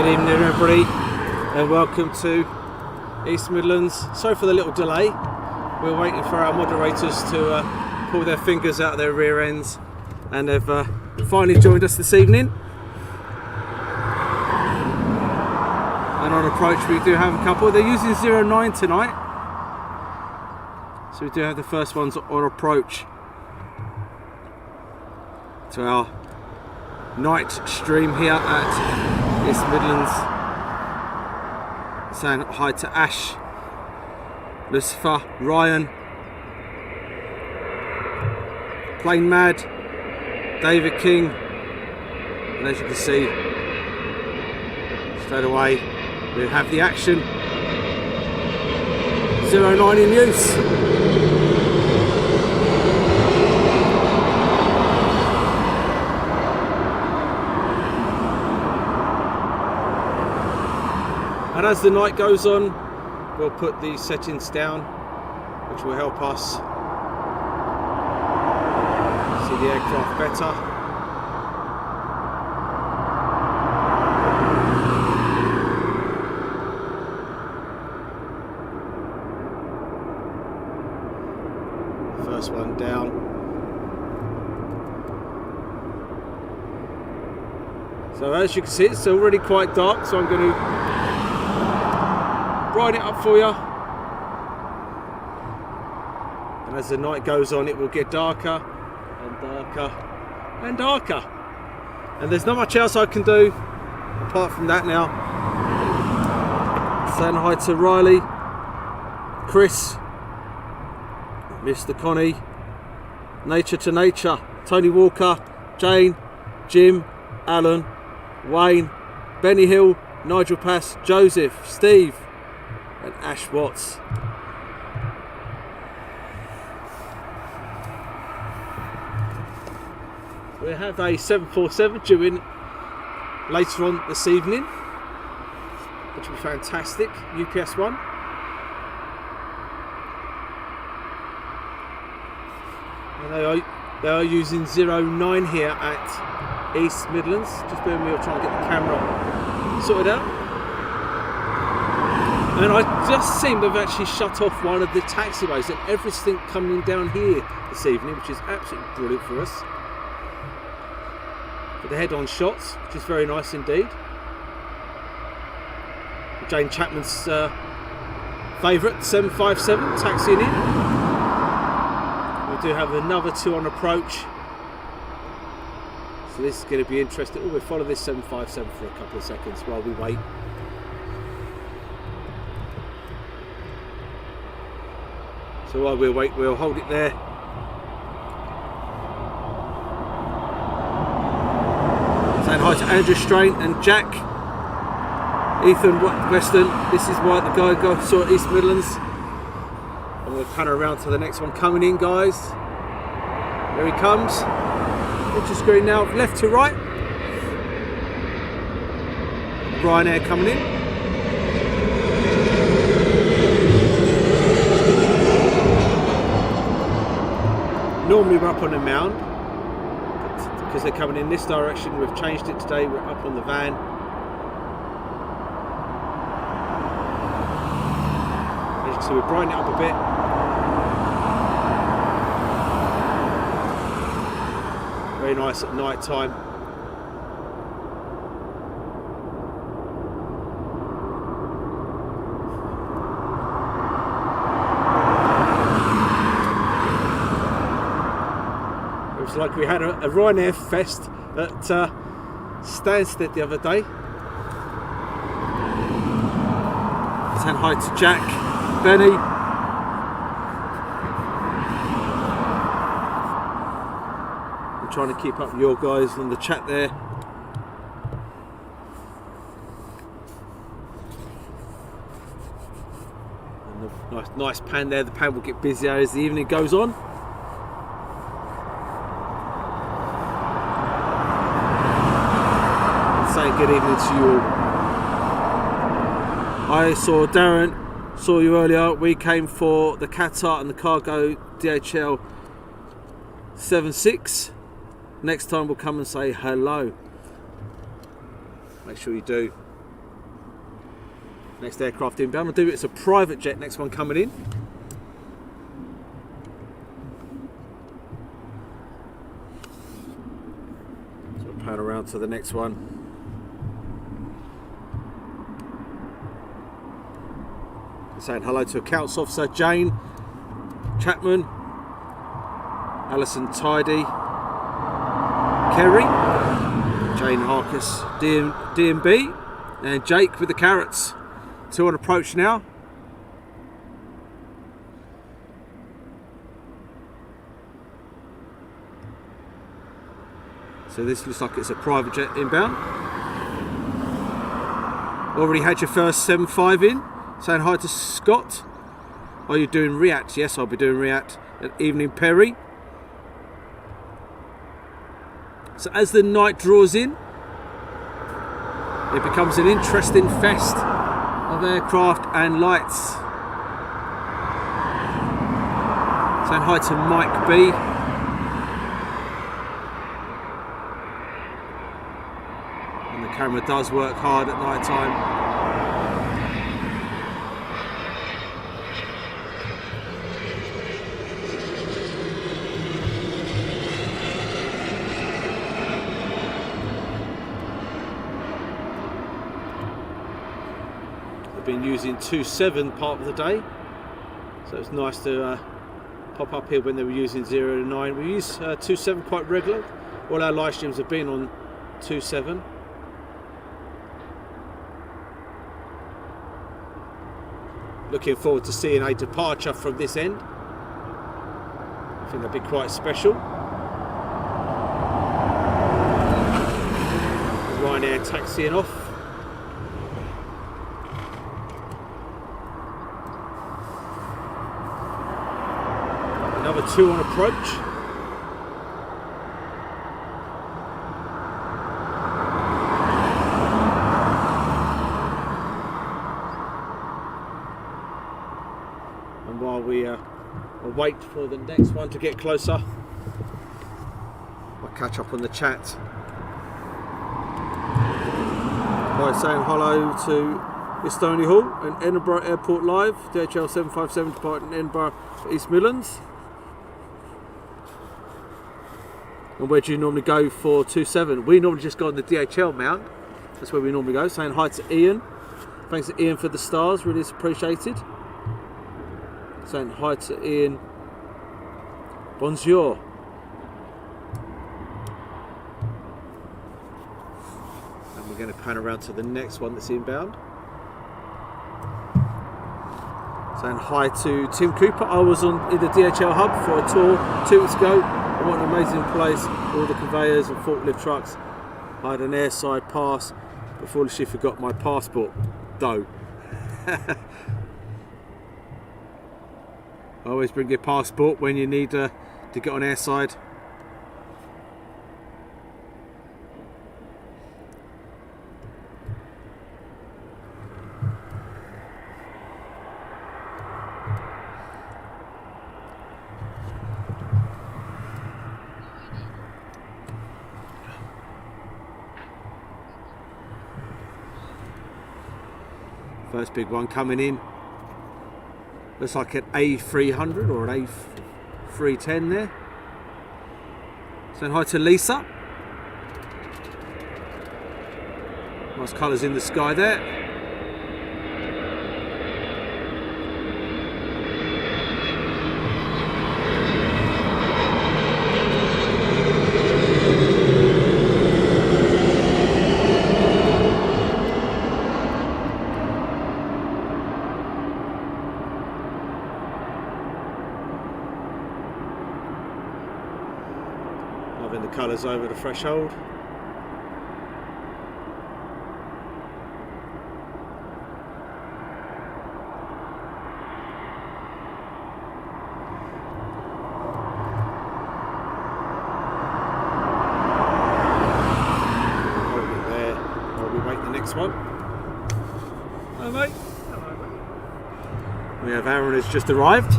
Good evening everybody and welcome to East Midlands. Sorry for the little delay. We're waiting for our moderators to pull their fingers out of their rear ends, and they've finally joined us this evening. And on approach we do have a couple. They're using 09 tonight. So we do have the first ones on approach to our night stream here at East Midlands. Saying hi to Ash, Lucifer, Ryan, Plain Mad, David King, and as you can see, straight away we have the action. 09 in use. And as the night goes on, we'll put these settings down, which will help us see the aircraft better. First one down. So as you can see, it's already quite dark, so I'm going to brighten it up for you, and as the night goes on it will get darker and darker and darker, and there's not much else I can do apart from that now. Saying hi to Riley, Chris, Mr. Connie, Nature to Nature, Tony Walker, Jane, Jim, Alan, Wayne, Benny Hill, Nigel Pass, Joseph, Steve and Ash Watts. We have a 747 due in later on this evening, which will be fantastic. UPS 1. And they are using 09 here at East Midlands. Just bear with me, I'll try and get the camera sorted out. And I just seen they've actually shut off one of the taxiways and everything coming down here this evening, which is absolutely brilliant for us. For the head-on shots, which is very nice indeed. Jane Chapman's favourite, 757, taxiing in. We do have another two on approach. So this is going to be interesting. Oh, we'll follow this 757 for a couple of seconds while we wait. So while we wait, we'll hold it there. Saying hi to Andrew Strain and Jack. Ethan Weston. This is why the guy saw East Midlands. And we'll pan around to the next one coming in, guys. Here he comes. Into screen now, left to right. RYANAIR coming in. Normally we're up on the mound, but because they're coming in this direction, we've changed it today. We're up on the van. As you can see, we're brightening it up a bit. Very nice at night time. Like we had a RYANAIR fest at Stansted the other day. Saying hi to Jack, Benny, I'm trying to keep up with your guys on the chat there. And the nice pan there. The pan will get busier as the evening goes on. Saying good evening to you all. I saw Darren, saw you earlier. We came for the Qatar and the cargo DHL 76. Next time we'll come and say hello. Make sure you do. Next aircraft inbound. I'll do it. It's a private jet. Next one coming in. So we'll pan around to the next one. Saying hello to Accounts Officer Jane Chapman, Alison Tidy, Kerry, Jane Harkis, D&B, and Jake with the carrots. 2 on approach now. So this looks like it's a private jet inbound. Already had your first 7.5 in. Saying hi to Scott. Are you doing REACT? Yes, I'll be doing REACT at Evening Perry. So as the night draws in, it becomes an interesting fest of aircraft and lights. Saying hi to Mike B. And the camera does work hard at night time. Been using 2.7 part of the day, so it's nice to pop up here when they were using 0 to 9. We use 2.7 quite regular. All our live streams have been on 2.7. Looking forward to seeing a departure from this end. I think that'd be quite special. RYANAIR taxiing off. Another 2 on approach. And while we wait for the next one to get closer, I'll catch up on the chat by saying hello to Stony Hall and Edinburgh Airport Live, DHL 757 departing Edinburgh for East Midlands. And where do you normally go for 2.7? We normally just go on the DHL mount. That's where we normally go. Saying hi to Ian. Thanks to Ian for the stars, really appreciated. Saying hi to Ian. Bonjour. And we're going to pan around to the next one that's inbound. Saying hi to Tim Cooper. I was in the DHL hub for a tour 2 weeks ago. What an amazing place, all the conveyors and forklift trucks. I had an airside pass, but foolishly forgot my passport, though. Always bring your passport when you need to get on airside. First big one coming in. Looks like an A300 or an A310 there. Saying hi to Lisa. Nice colours in the sky there. Loving the colours over the threshold. Hold it there while we wait the next one. Hello mate. Hello mate. We have Aaron has just arrived.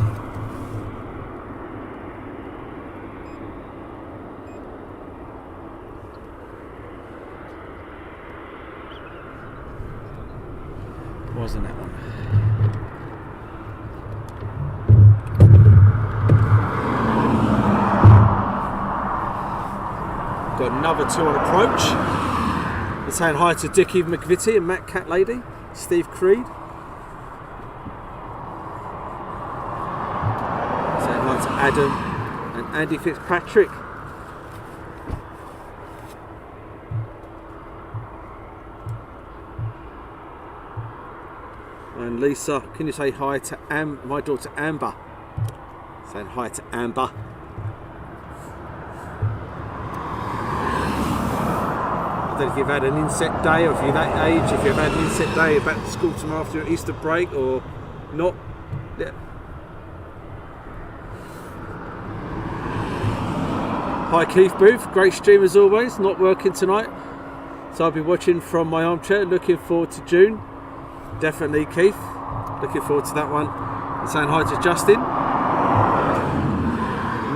Wasn't it? got another 2 on approach. We're saying hi to Dickie McVitie and Matt Cat Lady, Steve Creed. Saying hi to Adam and Andy Fitzpatrick. And Lisa, can you say hi to my daughter Amber? Saying hi to Amber. I don't know if you've had an inset day, or if you're that age, if you've had an inset day, you're back to school tomorrow after your Easter break, or not. Yeah. Hi Keith Booth, great stream as always, not working tonight. So I'll be watching from my armchair, looking forward to June. Definitely Keith, looking forward to that one. And saying hi to Justin.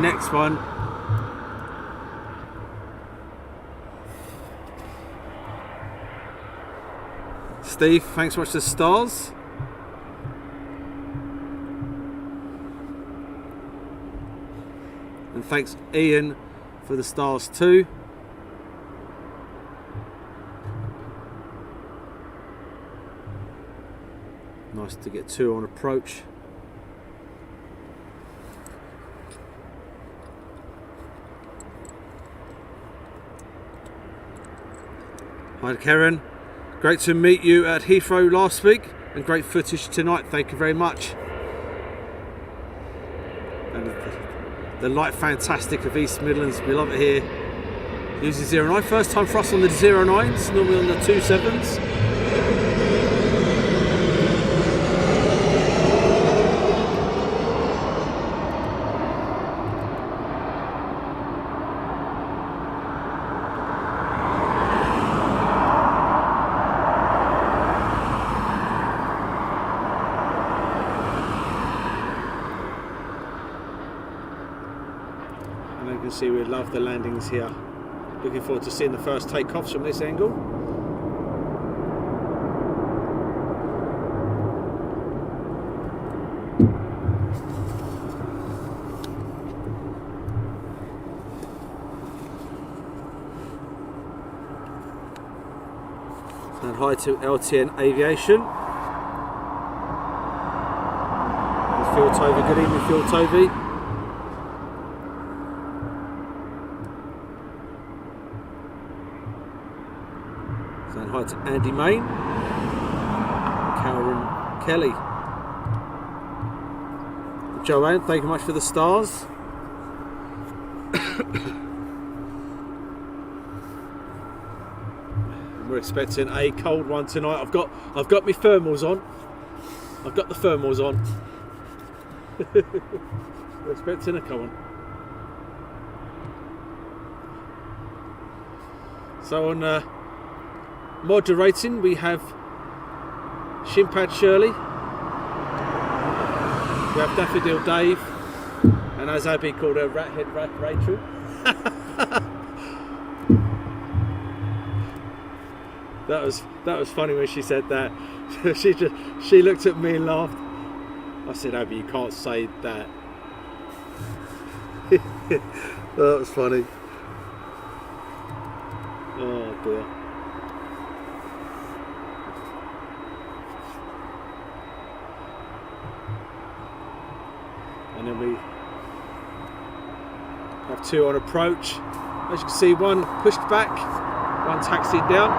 Next one. Steve, thanks so much to the stars. And thanks Ian for the stars too. Nice to get 2 on approach. Hi Karen. Great to meet you at Heathrow last week, and great footage tonight, thank you very much. And the light fantastic of East Midlands, we love it here. Using 09, first time for us on the 09s, normally on the 27s. See, we love the landings here. Looking forward to seeing the first takeoffs from this angle. And hi to LTN Aviation. Phil Tovey, good evening Phil Tovey. Hi to Andy Main, Karen Kelly, Joanne, thank you much for the stars. We're expecting a cold one tonight. I've got my thermals on. I've got the thermals on. We're expecting a cold one. So on moderating, we have Shimpad Shirley, we have Daffodil Dave, and as Abby called her, Rathead Rachel. that was funny when she said that. she looked at me and laughed. I said, Abby, you can't say that. That was funny. Oh dear. And then we have 2 on approach. As you can see, 1 pushed back, 1 taxied down.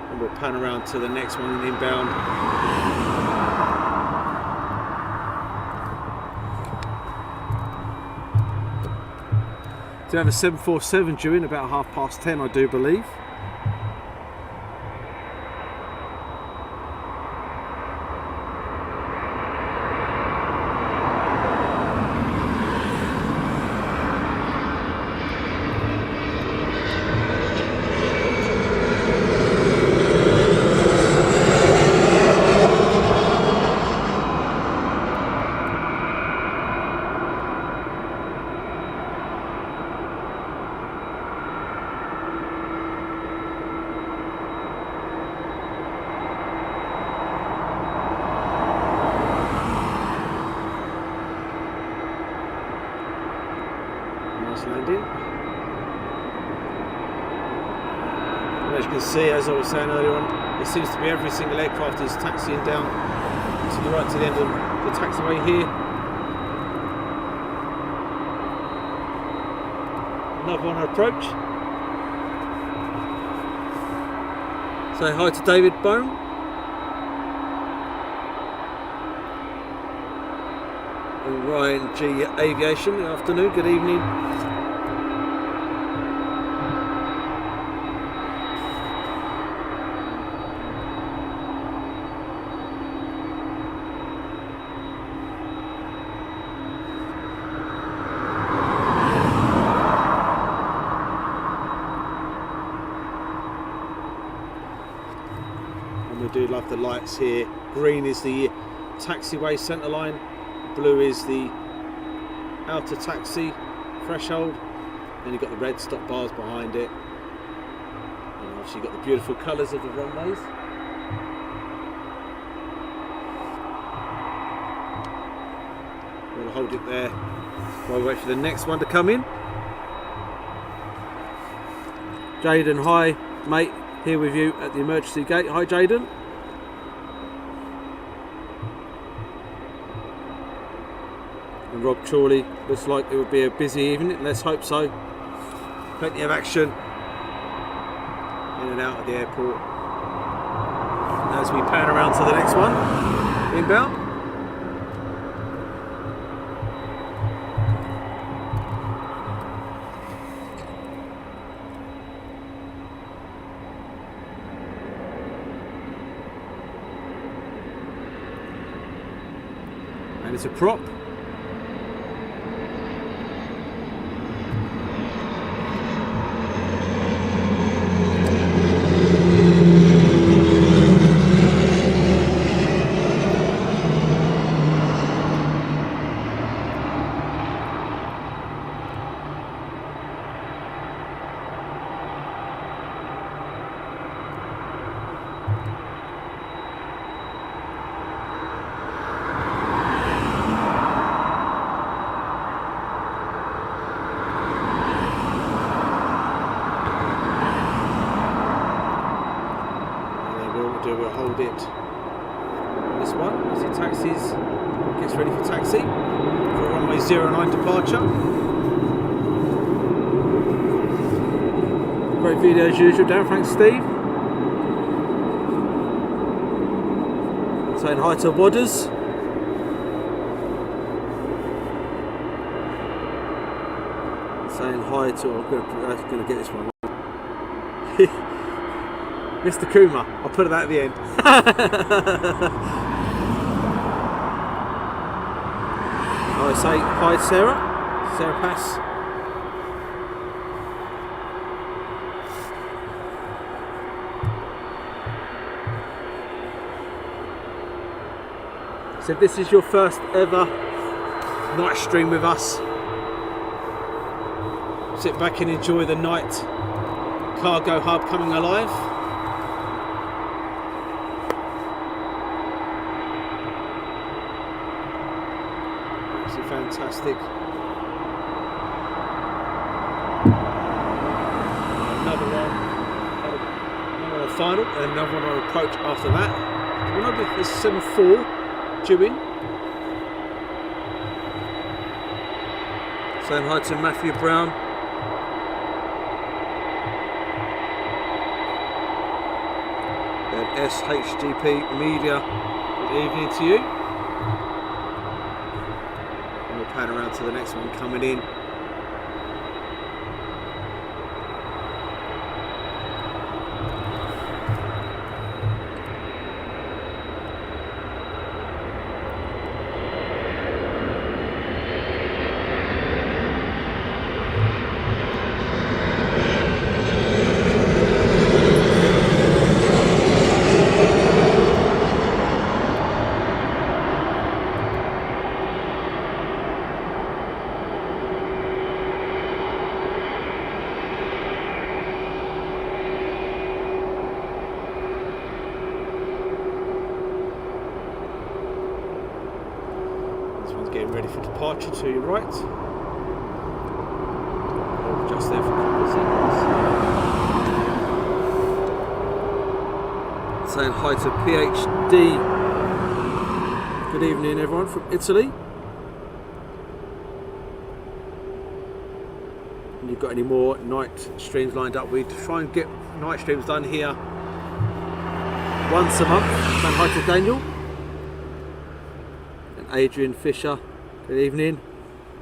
And we'll pan around to the next one in inbound. Do have a 747 due in about 10:30, I do believe. landing. And as you can see, as I was saying earlier on, it seems to be every single aircraft is taxiing down to the right to the end of the taxiway here. Another one approach. Say hi to David Bone. And Ryan G Aviation. Good afternoon, good evening. We do love the lights here. Green is the taxiway centre line, blue is the outer taxi threshold, and you've got the red stop bars behind it, and obviously you've got the beautiful colours of the runways. We'll hold it there while we wait for the next one to come in. Jaden, hi mate, here with you at the emergency gate. Hi Jaden. And Rob Chorley, looks like it will be a busy evening, let's hope so. Plenty of action in and out of the airport. As we pan around to the next one, inbound. And it's a prop. We'll hold it. This one, as it taxis, gets ready for taxi for runway 09 departure. Great video as usual, Dan. Thanks, Steve. Saying hi to Wadders. Saying hi to. I'm going to get this one. Mr. Kuma, I'll put it at the end. I say hi Sarah, Sarah Pass. So if this is your first ever night stream with us, sit back and enjoy the night cargo hub coming alive. Fantastic. Another one final, and another one on approach after that. We're not with this 7-4 due in. Saying hi to Matthew Brown. And SHGP Media, good evening to you. Pan around to the next one coming in. Getting ready for departure to your right. Just there for a couple of seconds. Saying hi to PhD. Good evening everyone from Italy. And you've got any more night streams lined up? We try and get night streams done here once a month. Saying hi to Daniel. And Adrian Fisher. Good evening.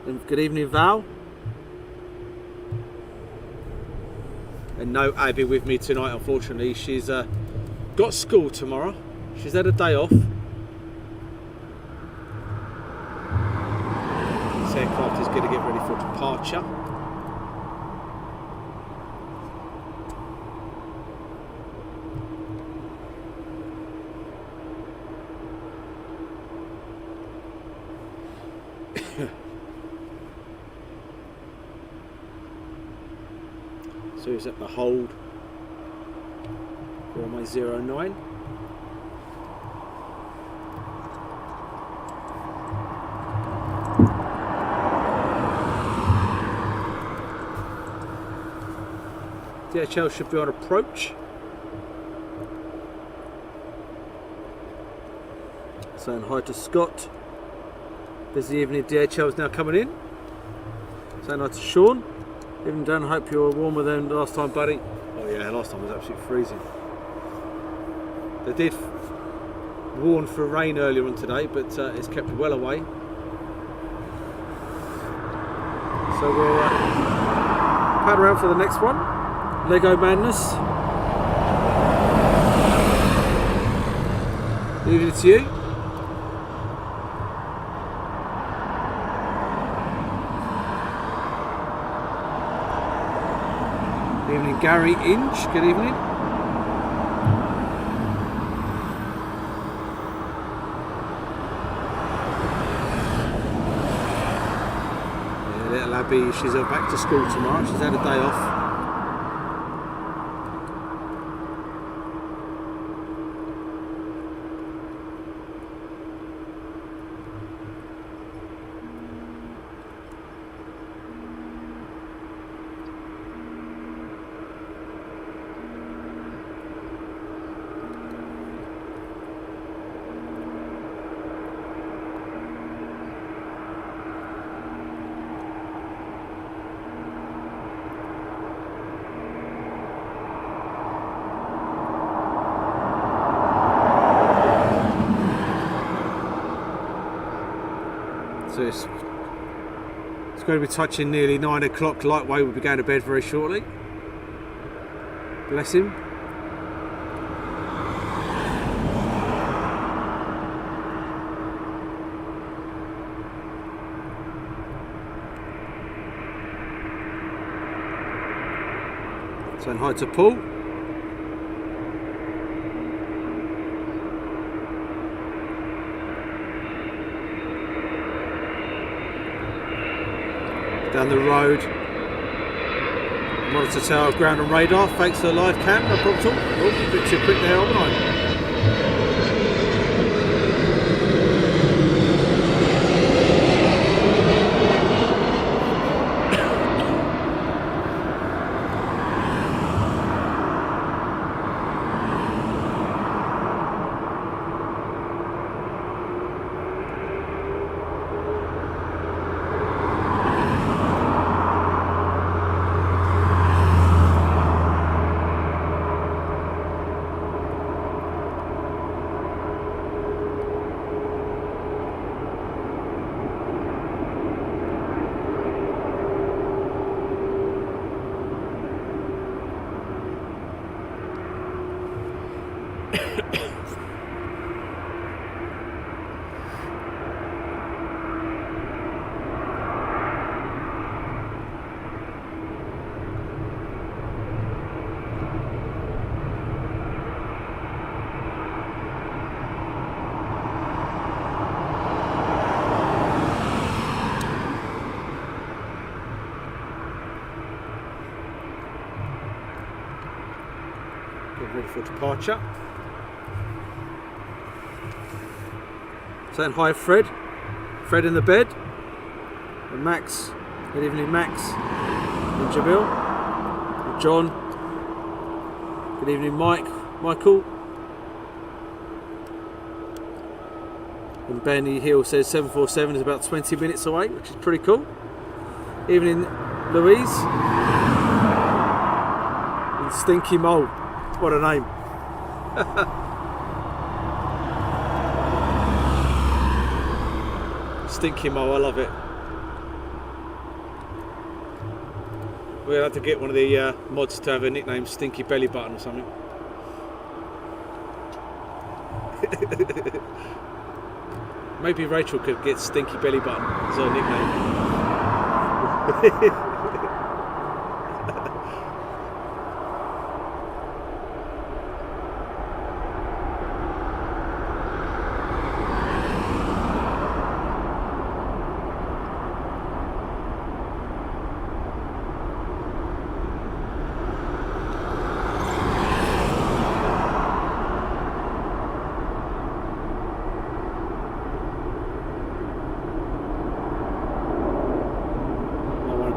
And good evening Val. And no Abby with me tonight, unfortunately. She's got school tomorrow. She's had a day off. This aircraft is going to get ready for departure. So he's at the hold for my 09. DHL should be on approach. Saying hi to Scott. Busy evening, DHL is now coming in. Saying hi to Sean. Even Dan, hope you're warmer than last time, buddy. Oh yeah, last time was absolutely freezing. They did warn for rain earlier on today, but it's kept well away. So we'll pad around for the next one. Lego Madness. Leaving it to you. Good evening, Gary Inch. Good evening. Yeah, little Abby, she's back to school tomorrow. She's had a day off. So it's going to be touching nearly 9 o'clock. Lightweight will be going to bed very shortly. Bless him. Saying hi to Paul. Down the road, monitor tower, ground and radar. Thanks for the live cam, no problem at all. Oh, a bit too quick there, haven't I? Ready for departure. Saying hi Fred. Fred in the bed. And Max. Good evening Max. And Jamil. And John. Good evening, Michael. And Benny Hill says 747 is about 20 minutes away, which is pretty cool. Evening, Louise. And Stinky Mole. What a name. Stinky Mole, I love it. We'll have to get one of the mods to have a nickname, Stinky Belly Button or something. Maybe Rachel could get Stinky Belly Button as her nickname.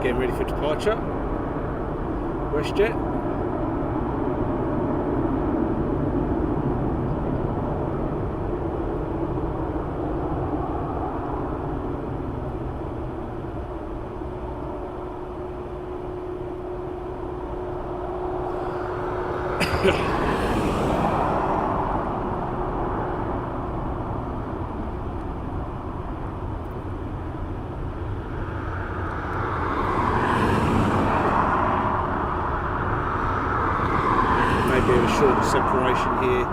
Getting ready for departure. WestJet. Short separation here,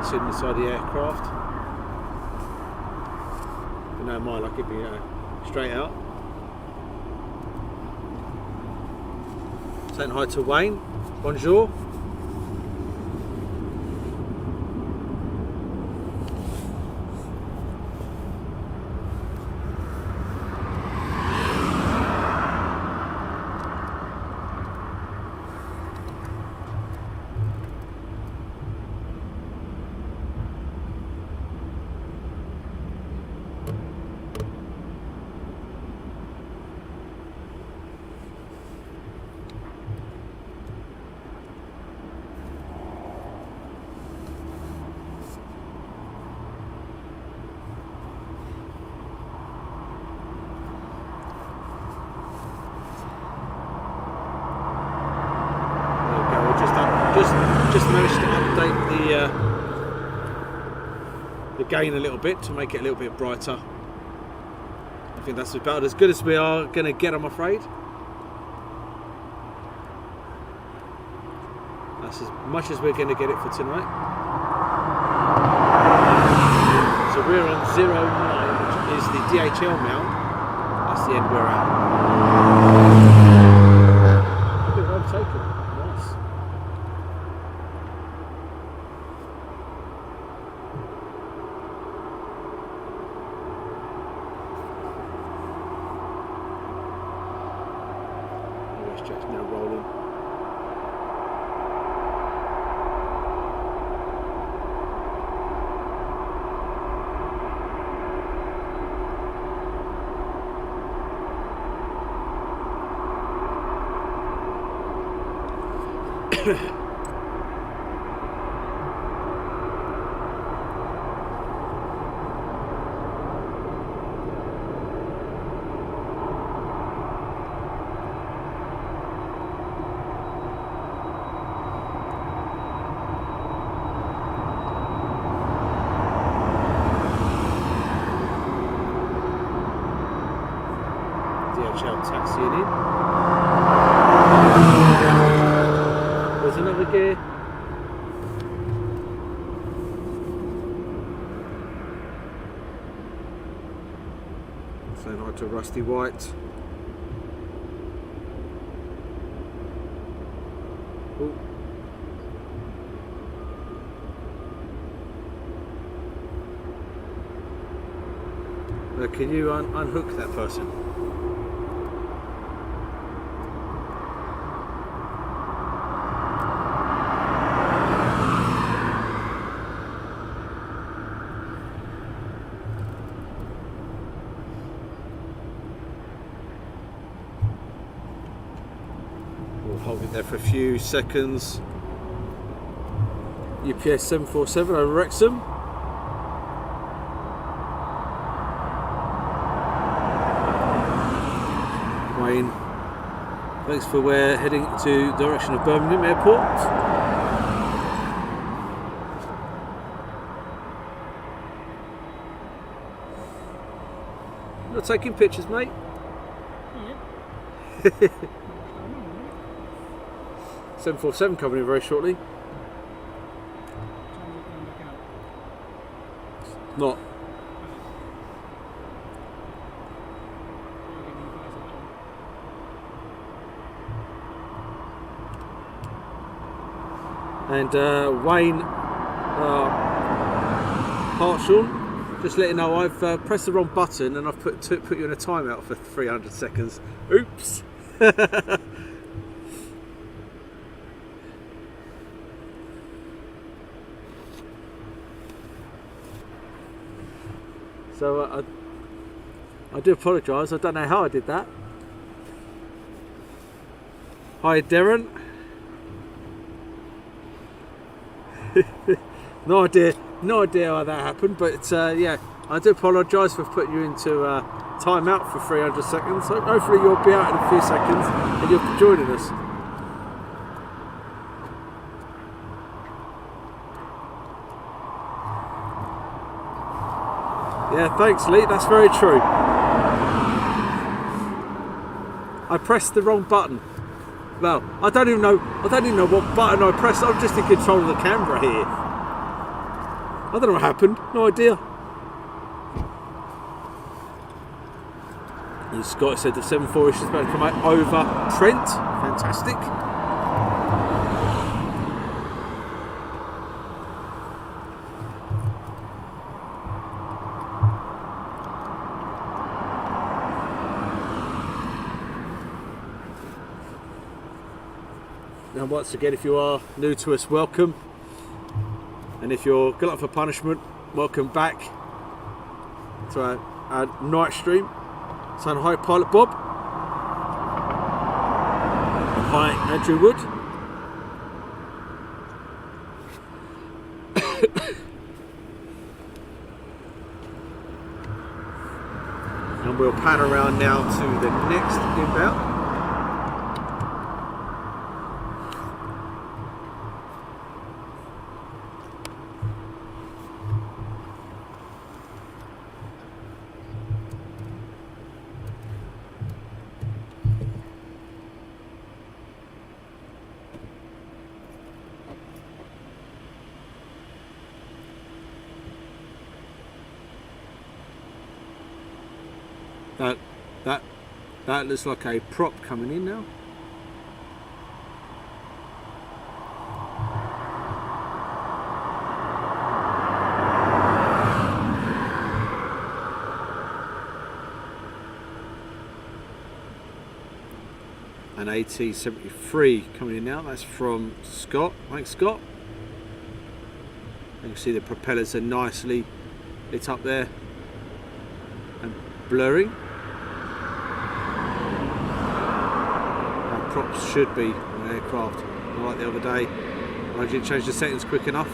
sitting inside the aircraft. But no, my luck, it'd be straight out. Saying hi to Wayne. Bonjour. Just managed to update the gain a little bit to make it a little bit brighter. I think that's about as good as we are going to get, I'm afraid. That's as much as we're going to get it for tonight. So we're on 09, which is the DHL mount. That's the end we're at. A bit well taken. Nice. WestJet's now rolling. DHL taxiing in. There's another gear. Saying hi to Rusty White. Ooh. Can you unhook that person? hold it there for a few seconds. UPS 747 over Wrexham. Wayne, thanks for we're heading to the direction of Birmingham Airport. You're taking pictures, mate? Yeah. 747 coming in very shortly. Not. And Wayne Hartshorn, just letting you know I've pressed the wrong button and I've put you in a timeout for 300 seconds. Oops. So I do apologise, I don't know how I did that. Hi Darren. No idea how that happened, but yeah, I do apologise for putting you into timeout for 300 seconds. So hopefully you'll be out in a few seconds and you'll be joining us. Yeah, thanks Lee, that's very true. I pressed the wrong button. Well, I don't even know what button I pressed. I'm just in control of the camera here. I don't know what happened, no idea. And Scott said the 747 is about to come out over Trent. Fantastic. And once again, if you are new to us, welcome. And if you're good up for punishment, welcome back to our night stream. Saying hi, Pilot Bob. And hi, Andrew Wood. And we'll pan around now to the next inbound. That looks like a prop coming in now. An AT-73 coming in now. That's from Scott. Thanks, Scott. You can see the propellers are nicely lit up there and blurring. Props should be on an aircraft. Like the other day, I didn't change the settings quick enough.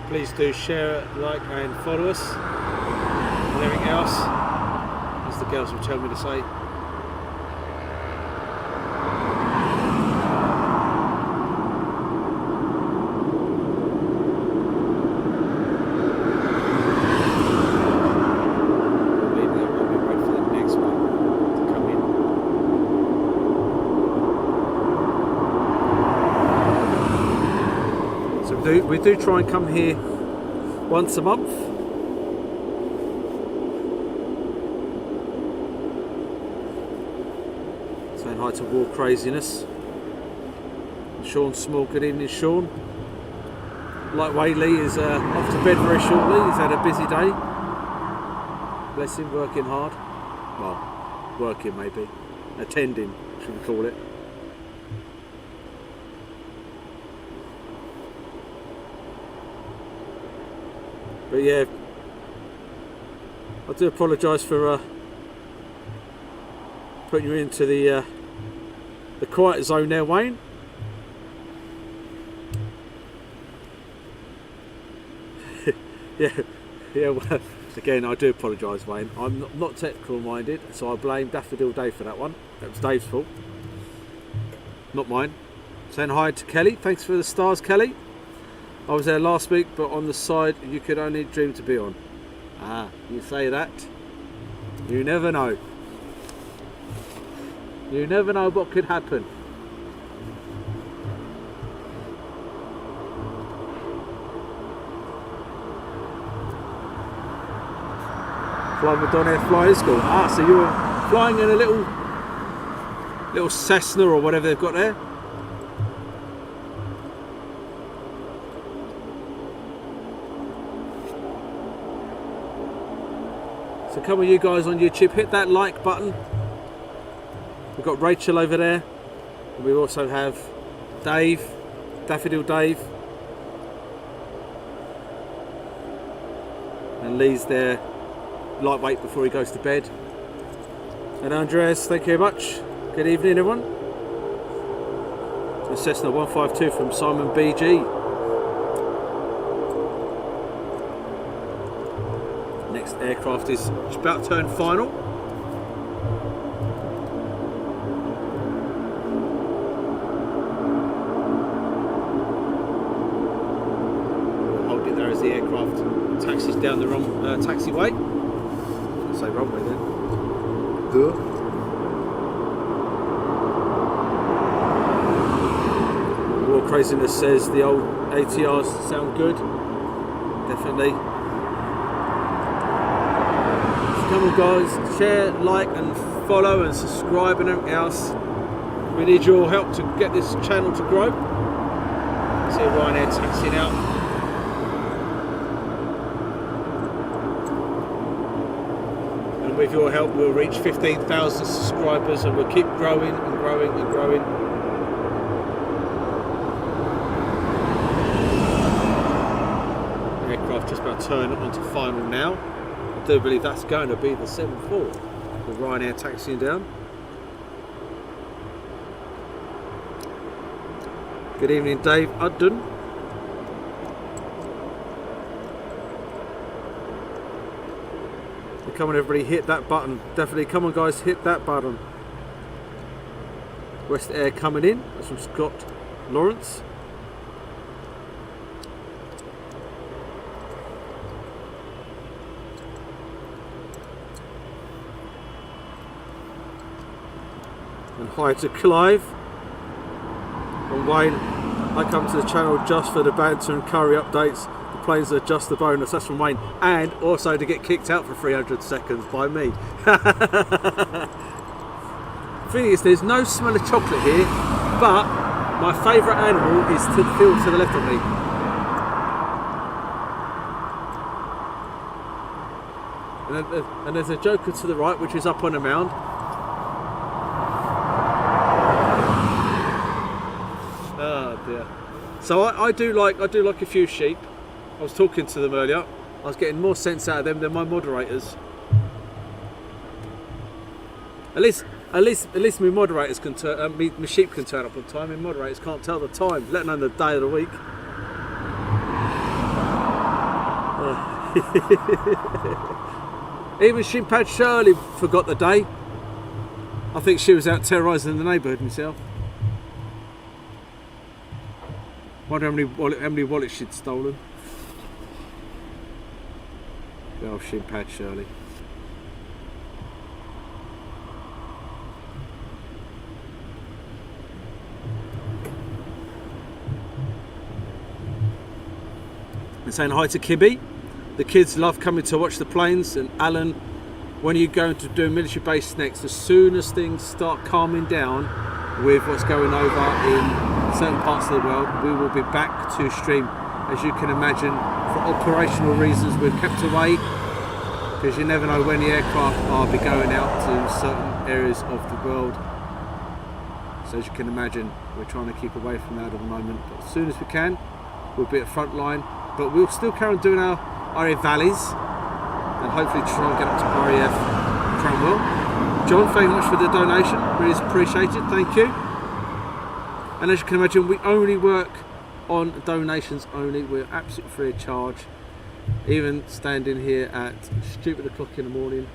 Please do share, like and follow us and everything else, as the girls will tell me to say. Maybe that might be right for the next one to come in. So we do try and come here once a month. Saying hi to War Craziness. Sean Small, good evening Sean. Lightweight Lee is off to bed very shortly. He's had a busy day. Bless him, working hard. Well, working maybe. Attending, should we call it. But yeah, I do apologise for putting you into the quiet zone there, Wayne. yeah, well, again, I do apologise, Wayne. I'm not technical minded, so I blame Daffodil Dave for that one. That was Dave's fault, not mine. Saying hi to Kelly. Thanks for the stars, Kelly. I was there last week, but on the side you could only dream to be on. Ah, you say that. You never know. You never know what could happen. Flying with Don Air Flying School. Ah, so you were flying in a little Cessna or whatever they've got there. So come on, you guys on YouTube, hit that like button. We've got Rachel over there. And we also have Dave, Daffodil Dave. And Lee's there, lightweight before he goes to bed. And Andreas, thank you very much. Good evening, everyone. The Cessna 152 from Simon BG. Next aircraft is just about to turn final. We'll hold it there as the aircraft taxis down the taxiway. I'll say runway then. Duh. War Craziness says the old ATRs sound good. Definitely. Come on guys, share, like and follow and subscribe and everything else. We need your help to get this channel to grow. See RYANAIR taxiing out. And with your help we'll reach 15,000 subscribers and we'll keep growing and growing and growing. The aircraft just about to turn onto final now. I do believe that's going to be the 7-4 with RYANAIR taxiing down. Good evening, Dave Udden. Come on, everybody, hit that button. Definitely, come on, guys, hit that button. West Air coming in. That's from Scott Lawrence. And hi to Clive. And Wayne, I come to the channel just for the banter and curry updates. The planes are just a bonus. That's from Wayne. And also to get kicked out for 300 seconds by me. The thing is, there's no smell of chocolate here, but my favourite animal is to the field to the left of me. And there's a joker to the right, which is up on a mound. Oh dear. So I do like a few sheep. I was talking to them earlier. I was getting more sense out of them than my moderators. At least my moderators can turn. My sheep can turn up on time. My moderators can't tell the time, let alone the day of the week. Even Shimpad Shirley forgot the day. I think she was out terrorising the neighbourhood herself. Wonder how many wallets she'd stolen. Oh, Shimpad Shirley. And saying hi to Kibby. The kids love coming to watch the planes. And Alan, when are you going to do a military base next? As soon as things start calming down with what's going over in certain parts of the world, we will be back to stream. As you can imagine, for operational reasons, we've kept away, because you never know when the aircraft are be going out to certain areas of the world. So as you can imagine, we're trying to keep away from that at the moment. But as soon as we can, we'll be at front line. But we'll still carry on doing our RAF valleys, and hopefully try and get up to RAF Tramwell. John, thank you much for the donation. Really appreciated. Thank you. And as you can imagine, we only work on donations only. We're absolutely free of charge. Even standing here at stupid o'clock in the morning,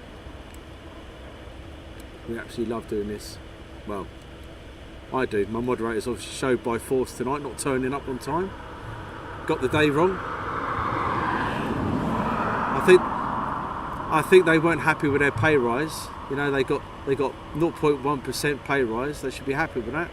we absolutely love doing this. Well, I do. My moderator's obviously showed by force tonight, not turning up on time. Got the day wrong. I think they weren't happy with their pay rise. You know, they got 0.1% pay rise. They should be happy with that.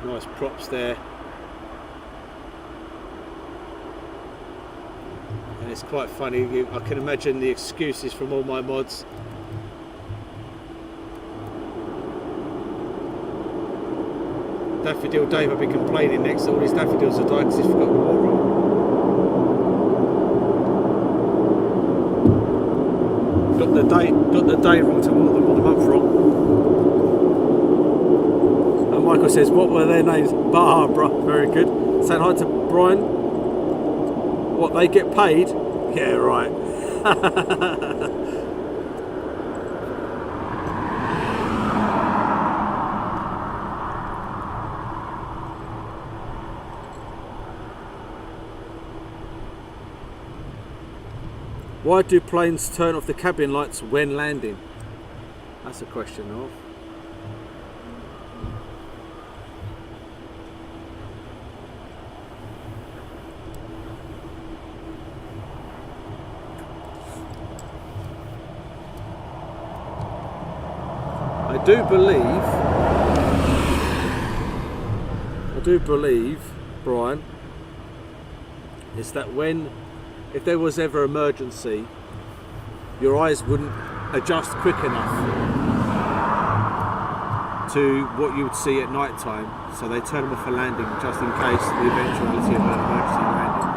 Nice props there, and it's quite funny. I can imagine the excuses from all my mods. Daffodil Dave will be complaining next that all his daffodils are dying because he's forgotten the water on. Got the day wrong to water them, or the month wrong. Michael says, what were their names? Barbara. Very good. Saying hi to Brian. What, they get paid? Yeah, right. Why do planes turn off the cabin lights when landing? That's a question of. I do believe, Brian, is that if there was ever emergency, your eyes wouldn't adjust quick enough to what you would see at night time, so they turn them off for landing just in case the eventuality of an emergency landing.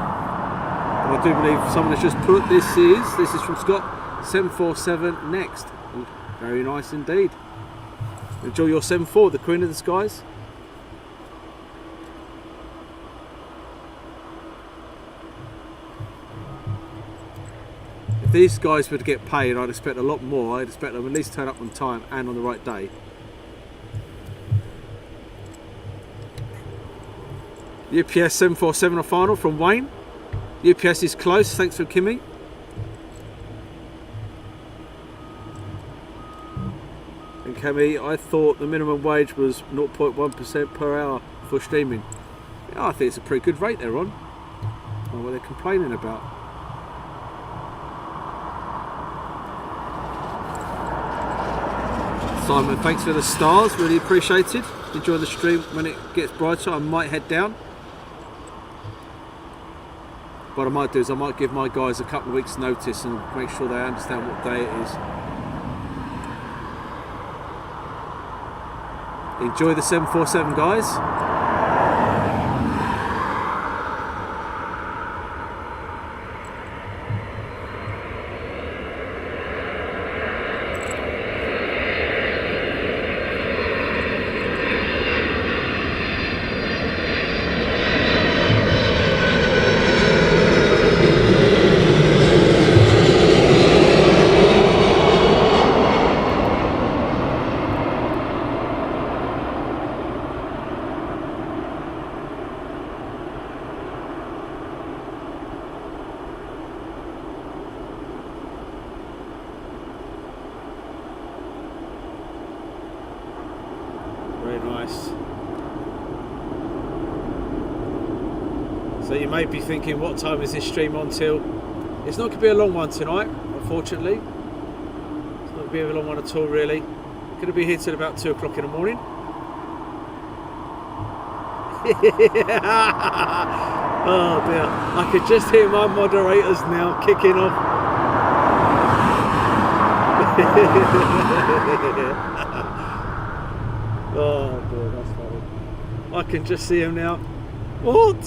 But I do believe someone has just put this is from Scott, 747 next. Very nice indeed. Enjoy your 7-4, the Queen of the Skies. If these guys were to get paid, I'd expect a lot more. I'd expect them at least turn up on time and on the right day. UPS 747 on final from Wayne. UPS is close, thanks for Kimmy. And Kimmy, I thought the minimum wage was 0.1% per hour for streaming. Yeah, I think it's a pretty good rate they're on. What are they complaining about? Simon, thanks for the stars, really appreciated. Enjoy the stream. When it gets brighter, I might head down. What I might do is I might give my guys a couple of weeks notice and make sure they understand what day it is. Enjoy the 747, guys. Nice. So you may be thinking, what time is this stream on till? It's not going to be a long one tonight, unfortunately. It's not going to be a long one at all, really. Going to be here till about 2 o'clock in the morning. Oh dear, I could just hear my moderators now kicking off. Oh dear, that's funny. I can just see him now. What?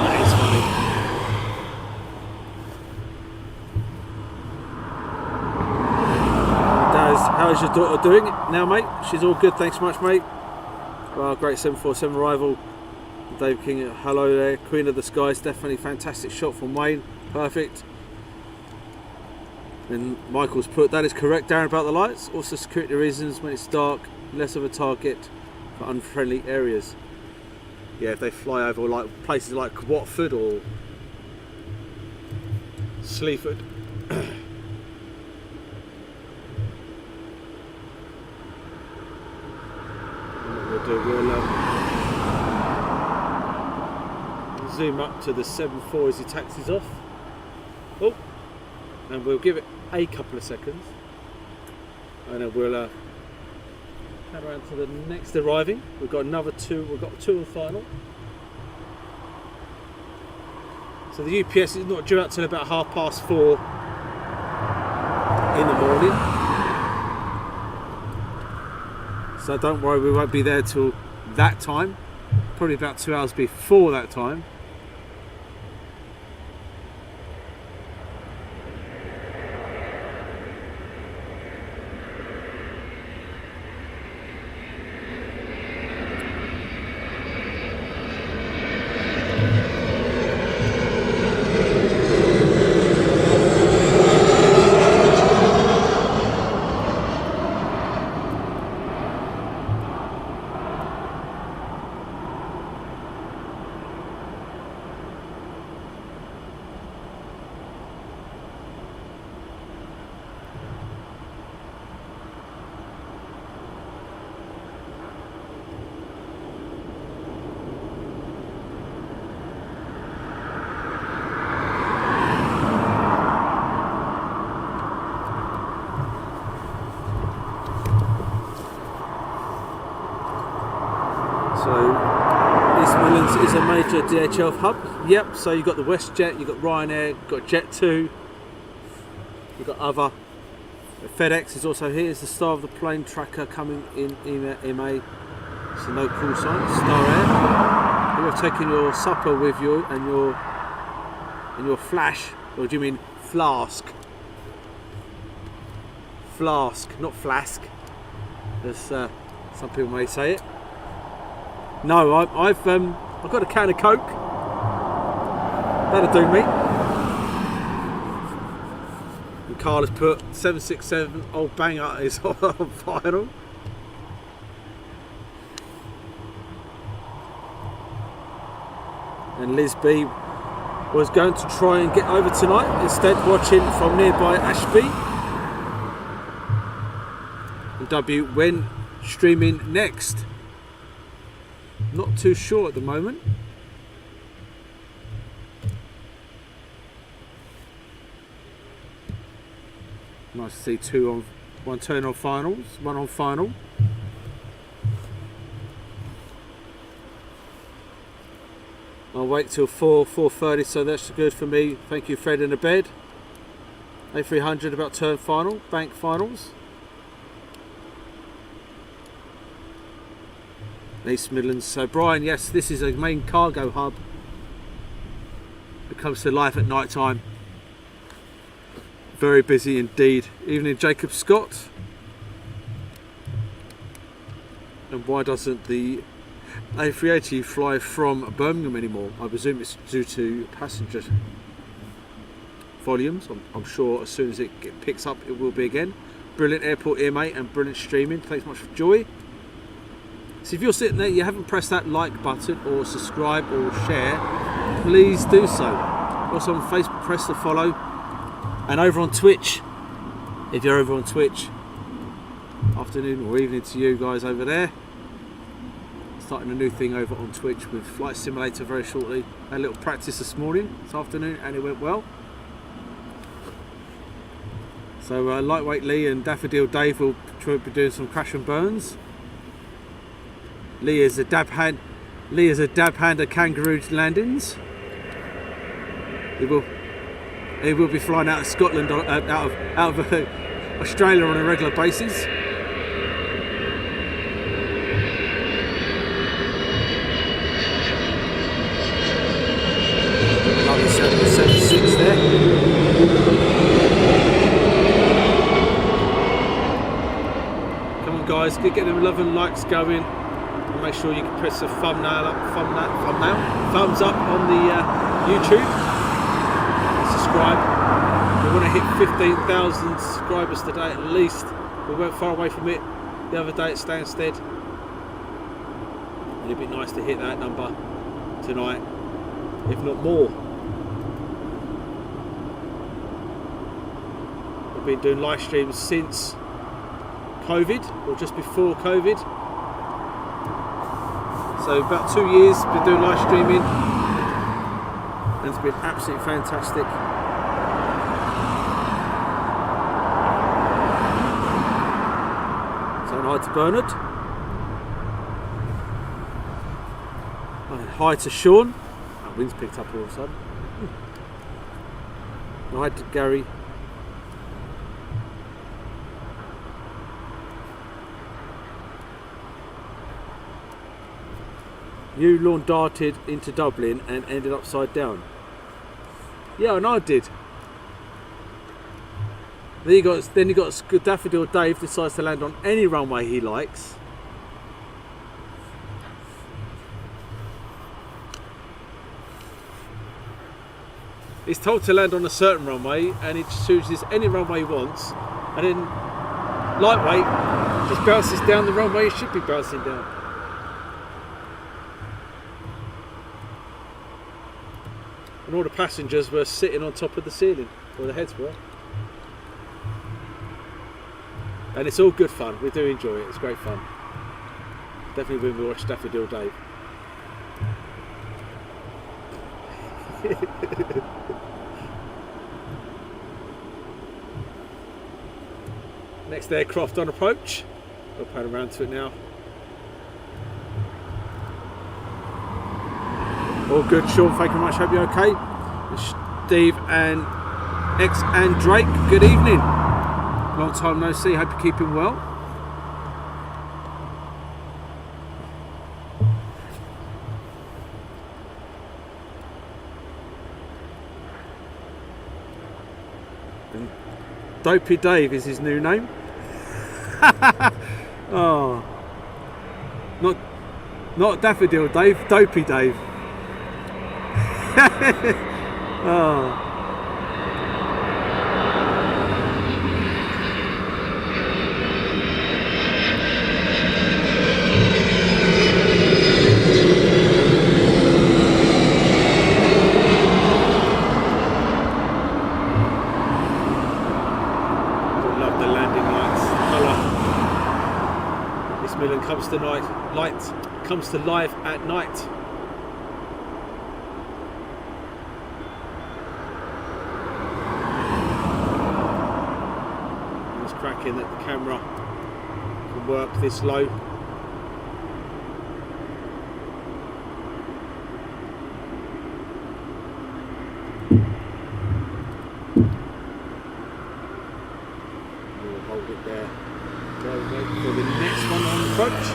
That is funny. How's your daughter doing now, mate? She's all good, thanks so much, mate. Well, great 747 arrival. Dave King, hello there. Queen of the Skies, definitely fantastic shot from Wayne. Perfect. And Michael's put, that is correct, Darren, about the lights. Also security reasons, when it's dark, less of a target for unfriendly areas. Yeah, if they fly over like places like Watford or Sleaford. We'll zoom up to the 7.4 as he taxis off. Oh, and we'll give it a couple of seconds, and then we'll head around to the next arriving. We've got another two. We've got two on final. So the UPS is not due out till about 4:30 in the morning. So don't worry, we won't be there till that time. Probably about 2 hours before that time. Is a major DHL hub. Yep, so you've got the WestJet, you've got RYANAIR, you've got Jet2, you've got other. FEDEX is also here. It's the star of the plane tracker coming in MA. So no call sign. Star Air. You have taken your supper with you and your flash, or do you mean flask? Flask, not flask, as some people may say it. No, I've got a can of Coke. That'll do me. And Carl has put 767 old banger is on final. And Liz B was going to try and get over tonight, instead watching from nearby Ashby. And W, when streaming next? Not too sure at the moment. Nice to see one turn on finals, one on final. I'll wait till 4:30, so that's good for me. Thank you, Fred in the bed. A300 about turn final, bank finals. East Midlands. So Brian, yes, this is a main cargo hub. It comes to life at night time. Very busy indeed. Evening, Jacob Scott. And why doesn't the A380 fly from Birmingham anymore? I presume it's due to passenger volumes. I'm sure as soon as it picks up, it will be again. Brilliant airport here, mate, and brilliant streaming. Thanks much for Joy. So if you're sitting there, you haven't pressed that like button or subscribe or share, please do so. Also on Facebook, press the follow. And over on Twitch, if you're over on Twitch, afternoon or evening to you guys over there. Starting a new thing over on Twitch with Flight Simulator very shortly. Had a little practice this afternoon, and it went well. So Lightweight Lee and Daffodil Dave will be doing some crash and burns. Lee is a dab hand at kangaroo landings. He will be flying out of Scotland, out of Australia on a regular basis. Lovely 776 there. Come on, guys, get them 11 likes going. And make sure you can press the thumbs up on the YouTube. Subscribe. We want to hit 15,000 subscribers today at least. We weren't far away from it the other day at Stansted. And it'd be nice to hit that number tonight, if not more. We've been doing live streams since COVID, or just before COVID. So about 2 years been doing live streaming, and it's been absolutely fantastic. Saying hi to Bernard. Hi to Sean. Oh, wind's picked up all of a sudden. Hi to Gary. You lawn darted into Dublin and ended upside down. Yeah, and I did. Then you got Daffodil Dave decides to land on any runway he likes. He's told to land on a certain runway and he chooses any runway he wants, and then Lightweight just bounces down the runway he should be bouncing down. And all the passengers were sitting on top of the ceiling, where the heads were. And it's all good fun. We do enjoy it. It's great fun. Definitely when we watch Daffodil Dave. Next aircraft on approach. I'll pan around to it now. All good, Sean. Thank you very much. Hope you're okay. Steve and X and Drake. Good evening. Long time no see. Hope you're keeping well. And Dopey Dave is his new name. Oh, not Daffodil Dave. Dopey Dave. Oh. Love the landing lights, colour. This Midland comes to life at night. Cracking that the camera can work this low. We'll hold it there. We'll wait for the next one on approach.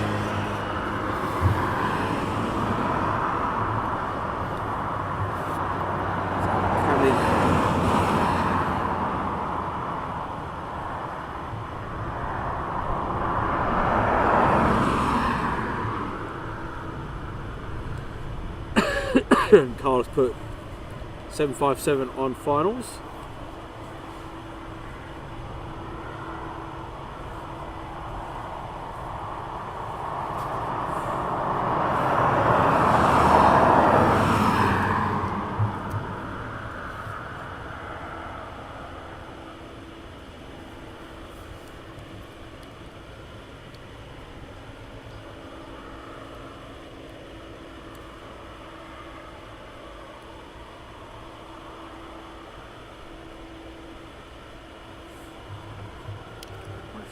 Carl's put 757 on finals.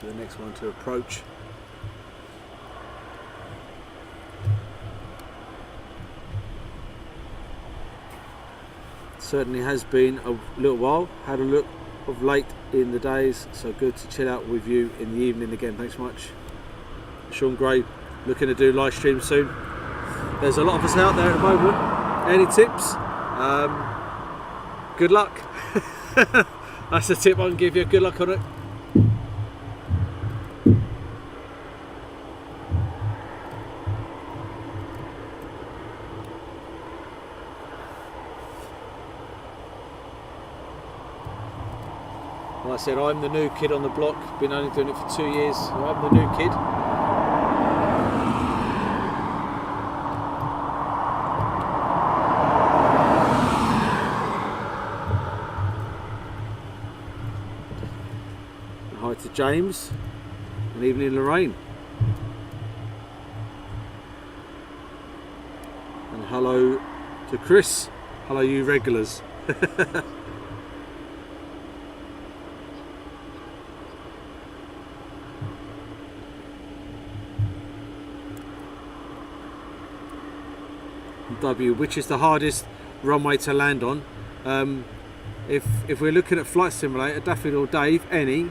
for the next one to approach. Certainly has been a little while. Had a look of late in the days, so good to chill out with you in the evening again. Thanks much. Sean Gray looking to do live stream soon. There's a lot of us out there at the moment. Any tips? Good luck. That's the tip I can give you. Good luck on it. Like I said, I'm the new kid on the block. Been only doing it for 2 years. So I'm the new kid. And hi to James. And evening, Lorraine. And hello to Chris. Hello, you regulars. W, which is the hardest runway to land on? If we're looking at Flight Simulator, Daffy or Dave, any.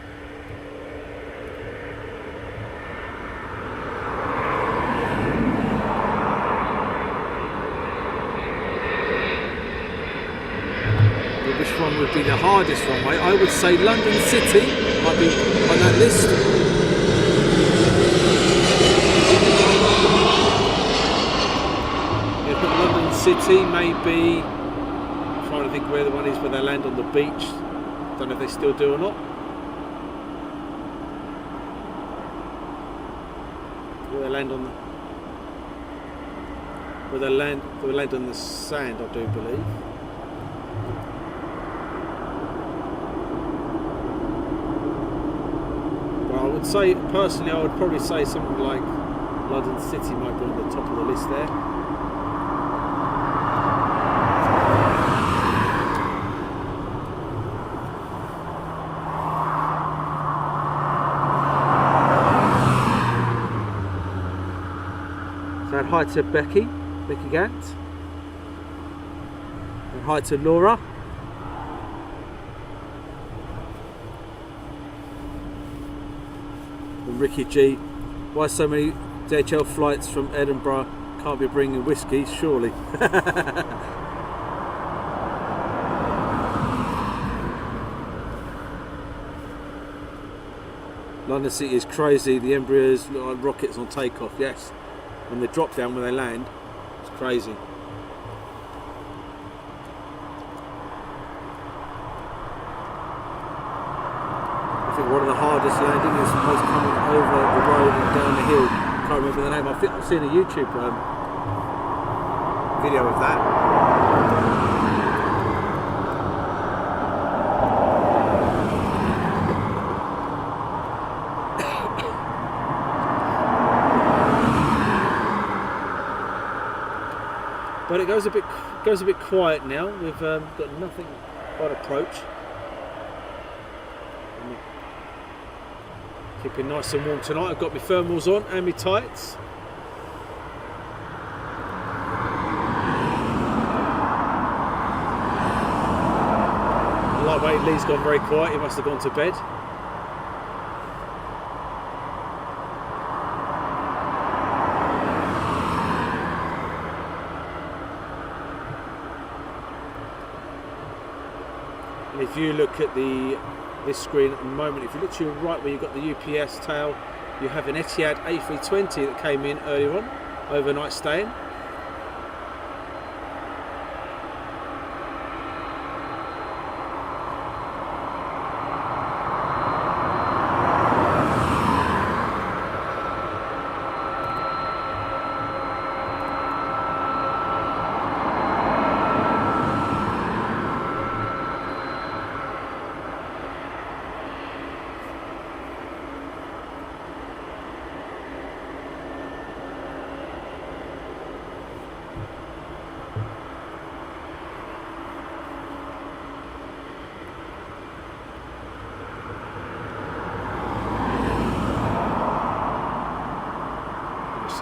Which one would be the hardest runway? I would say London City might be on that list. City, maybe. I'm trying to think where the one is where they land on the beach. Don't know if they still do or not. Where they land on the, where they land on the sand, I do believe. Well, I would say personally, I would probably say something like London City might be on the top of the list there. Hi to Becky Gant, and hi to Laura, and Ricky G. Why so many DHL flights from Edinburgh? Can't be bringing whiskey, surely. London City is crazy. The embryos look like rockets on takeoff. Yes. When they drop down, when they land, it's crazy. I think one of the hardest landing is most coming over the road and down the hill. Can't remember the name. I think I've seen a YouTube video of that. But it goes a bit quiet now. We've got nothing on approach. Keeping nice and warm tonight. I've got my thermals on and my tights. Lightweight Lee's gone very quiet. He must have gone to bed. If you look at this screen at the moment, if you look to your right where you've got the UPS tail, you have an Etihad A320 that came in earlier on, overnight staying.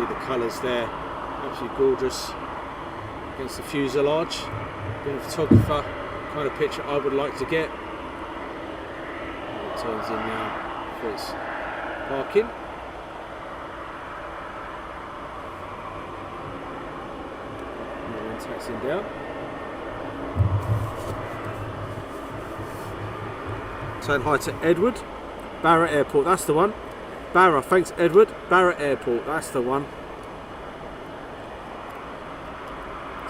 see the colours there, absolutely gorgeous against the fuselage. Being a photographer, kind of picture I would like to get. It turns in now for its parking. Taxiing down. Saying hi to Edward. Barra Airport, that's the one. Barra, thanks Edward. Barra Airport, that's the one.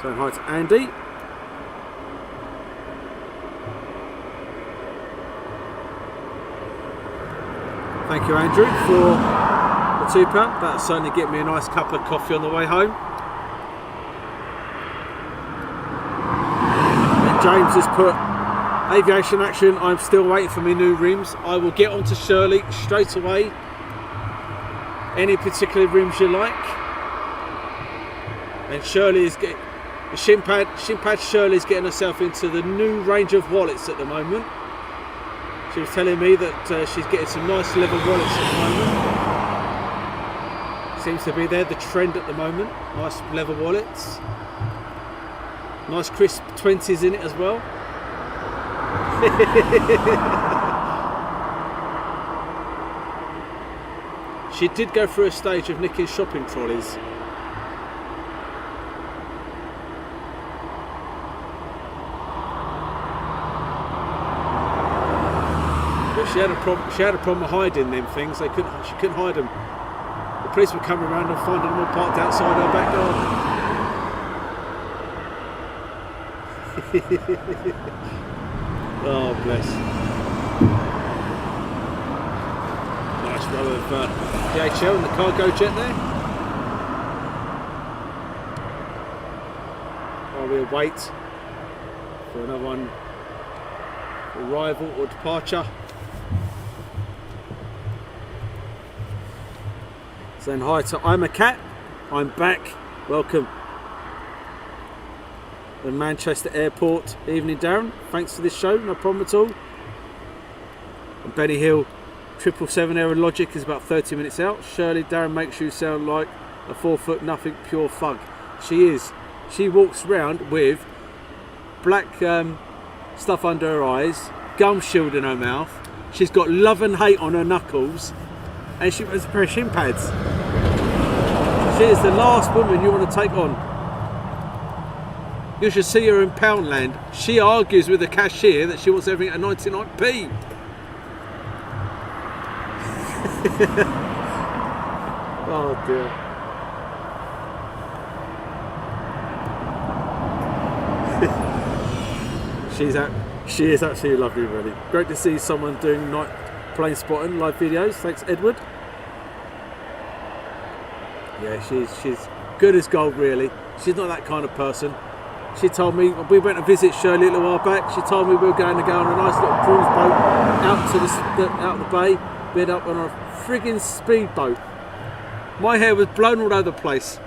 Saying hi to Andy. Thank you Andrew for the £2. That'll certainly get me a nice cup of coffee on the way home. James has put aviation action. I'm still waiting for my new rims. I will get on to Shirley straight away. Any particular rims you like. And Shirley is getting the Shimpad Shirley's getting herself into the new range of wallets at the moment. She was telling me that she's getting some nice leather wallets at the moment. Seems to be there the trend at the moment. Nice leather wallets. Nice crisp 20s in it as well. She did go through a stage of nicking shopping trolleys. But she had a problem hiding them things. She couldn't hide them. The police were coming around and finding them all parked outside her back garden. Oh bless. Nice row of DHL and the cargo jet there. While we await for another one, arrival or departure. Saying hi to I'm a Cat. I'm back. Welcome. The Manchester Airport. Evening Darren, thanks for this show, no problem at all. And Benny Hill, 777 Aero Logic is about 30 minutes out. Shirley, Darren makes you sound like a 4 foot nothing pure thug. She is. She walks around with black stuff under her eyes, gum shield in her mouth. She's got love and hate on her knuckles, and she wears a pair of shin pads. She is the last woman you want to take on. You should see her in Poundland. She argues with the cashier that she wants everything at 99p. Oh dear. She is absolutely lovely, really. Great to see someone doing night plane spotting live videos. Thanks, Edward. Yeah, she's good as gold, really. She's not that kind of person. She told me, we went to visit Shirley a little while back. She told me we were going to go on a nice little cruise boat out the bay. We ended up on a friggin' speedboat. My hair was blown all over the place.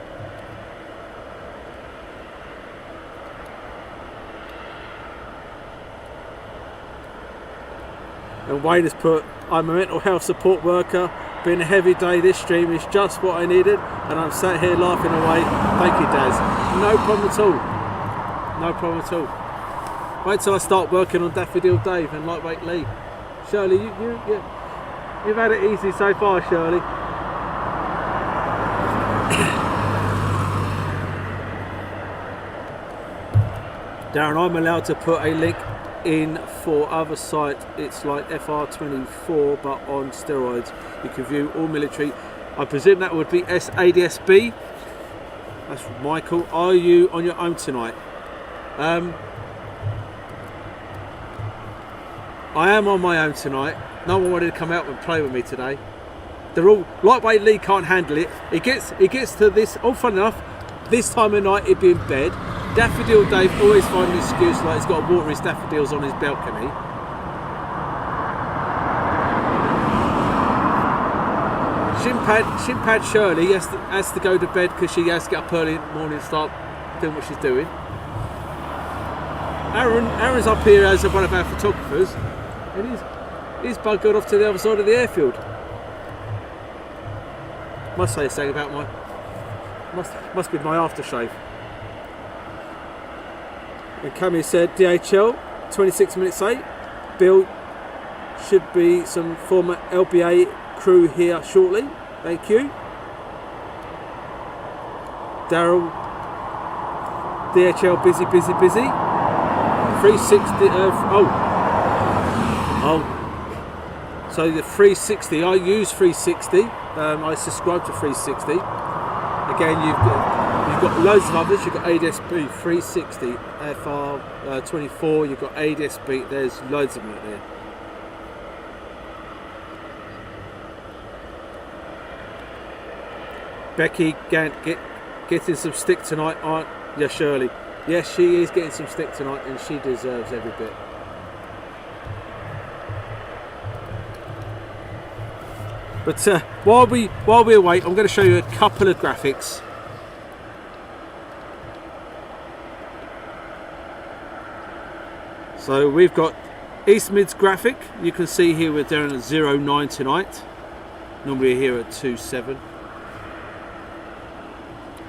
And Wayne has put, I'm a mental health support worker. Been a heavy day. This stream is just what I needed, and I'm sat here laughing away. Thank you, Daz. No problem at all. No problem at all. Wait till I start working on Daffodil Dave and Lightweight Lee. Shirley, you've had it easy so far, Shirley. Darren, I'm allowed to put a link in for other site. It's like FR24 but on steroids. You can view all military. I presume that would be ADSB. That's Michael. Are you on your own tonight? I am on my own tonight. No one wanted to come out and play with me today. They're all Lightweight Lee can't handle it. He gets to this. Oh, fun enough. This time of night he'd be in bed. Daffodil Dave always finds an excuse like he's got to water his daffodils on his balcony. Shimpad Shirley has to go to bed because she has to get up early in the morning and start doing what she's doing. Aaron's up here as one of our photographers, and he's buggered off to the other side of the airfield. Must say something about Must be my aftershave. And Cammy said DHL 26 minutes late. Bill, should be some former LBA crew here shortly. Thank you. Daryl, DHL busy. 360. So the 360. I use 360. I subscribe to 360. Again, you've got loads of others. You've got ADSB 360, FR 24. You've got ADSB. There's loads of them out there. Becky getting some stick tonight, aren't you, Shirley? Yes, she is getting some stick tonight, and she deserves every bit. But while we wait, I'm going to show you a couple of graphics. So we've got East Mids graphic. You can see here we're down at 09 tonight. Normally we're here at 27.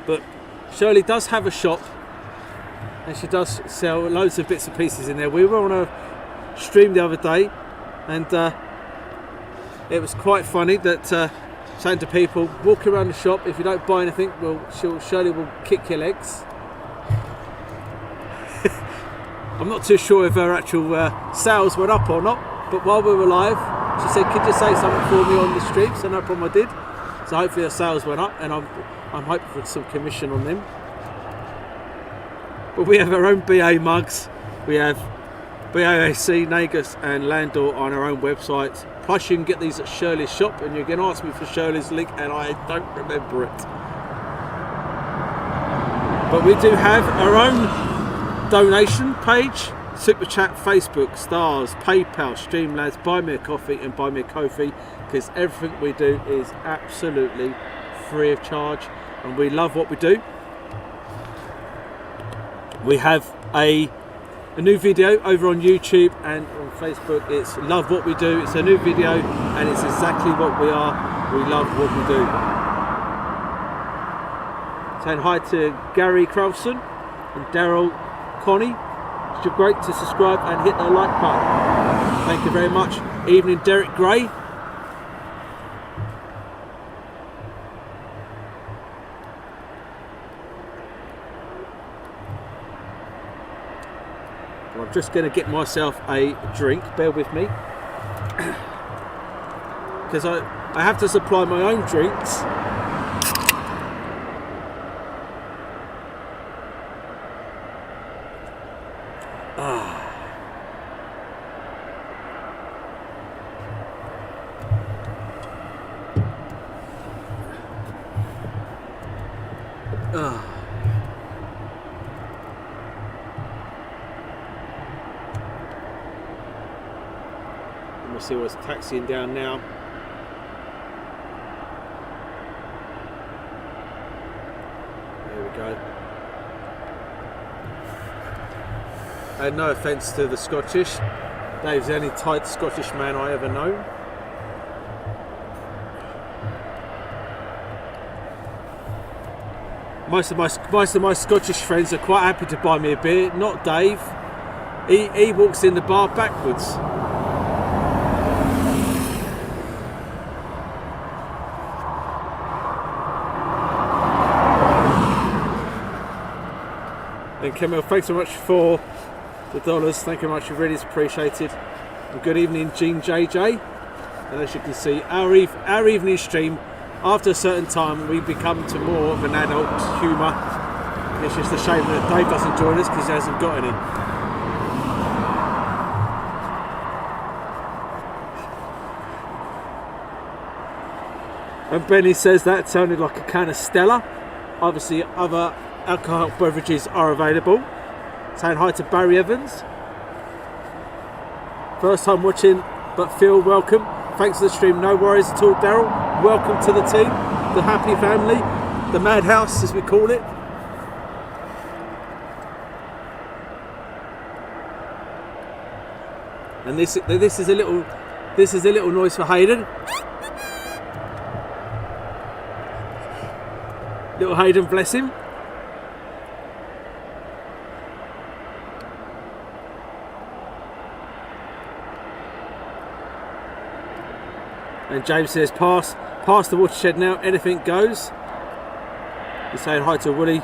But Shirley does have a shop, and she does sell loads of bits and pieces in there. We were on a stream the other day, and it was quite funny that saying to people, walk around the shop, if you don't buy anything, Shirley will kick your legs. I'm not too sure if her actual sales went up or not, but while we were live, she said, could you say something for me on the stream? So no problem, I did. So hopefully her sales went up, and I'm hoping for some commission on them. But we have our own BA mugs. We have BAAC, Nagus and Landor on our own website. Plus you can get these at Shirley's shop, and you're going to ask me for Shirley's link, and I don't remember it. But we do have our own donation page, Super Chat, Facebook, Stars, PayPal, Streamlabs, Buy Me a Coffee and Buy Me a Ko-fi, because everything we do is absolutely free of charge, and we love what we do. We have a new video over on YouTube and on Facebook. It's Love What We Do. It's a new video, and it's exactly what we are. We love what we do. Saying hi to Gary Crowson and Daryl Connie. It's great to subscribe and hit the like button. Thank you very much. Evening, Derek Gray. I'm just going to get myself a drink, bear with me, because I have to supply my own drinks. We'll see what's taxiing down now. There we go. And no offence to the Scottish. Dave's the only tight Scottish man I ever know. Most of my Scottish friends are quite happy to buy me a beer. Not Dave. He walks in the bar backwards. And Camille, thanks so much for the dollars. Thank you very much. Really appreciated. And good evening, Jean JJ. And as you can see, our evening stream, after a certain time, we become to more of an adult humour. It's just a shame that Dave doesn't join us because he hasn't got any. And Benny says that sounded like a can of Stella. Obviously, other alcoholic beverages are available. Saying hi to Barry Evans. First time watching, but feel welcome. Thanks for the stream. No worries at all, Daryl. Welcome to the team, the happy family, the madhouse as we call it. And this is a little noise for Hayden. Little Hayden, bless him. And James says, pass the watershed now, anything goes. He's saying hi to Willie.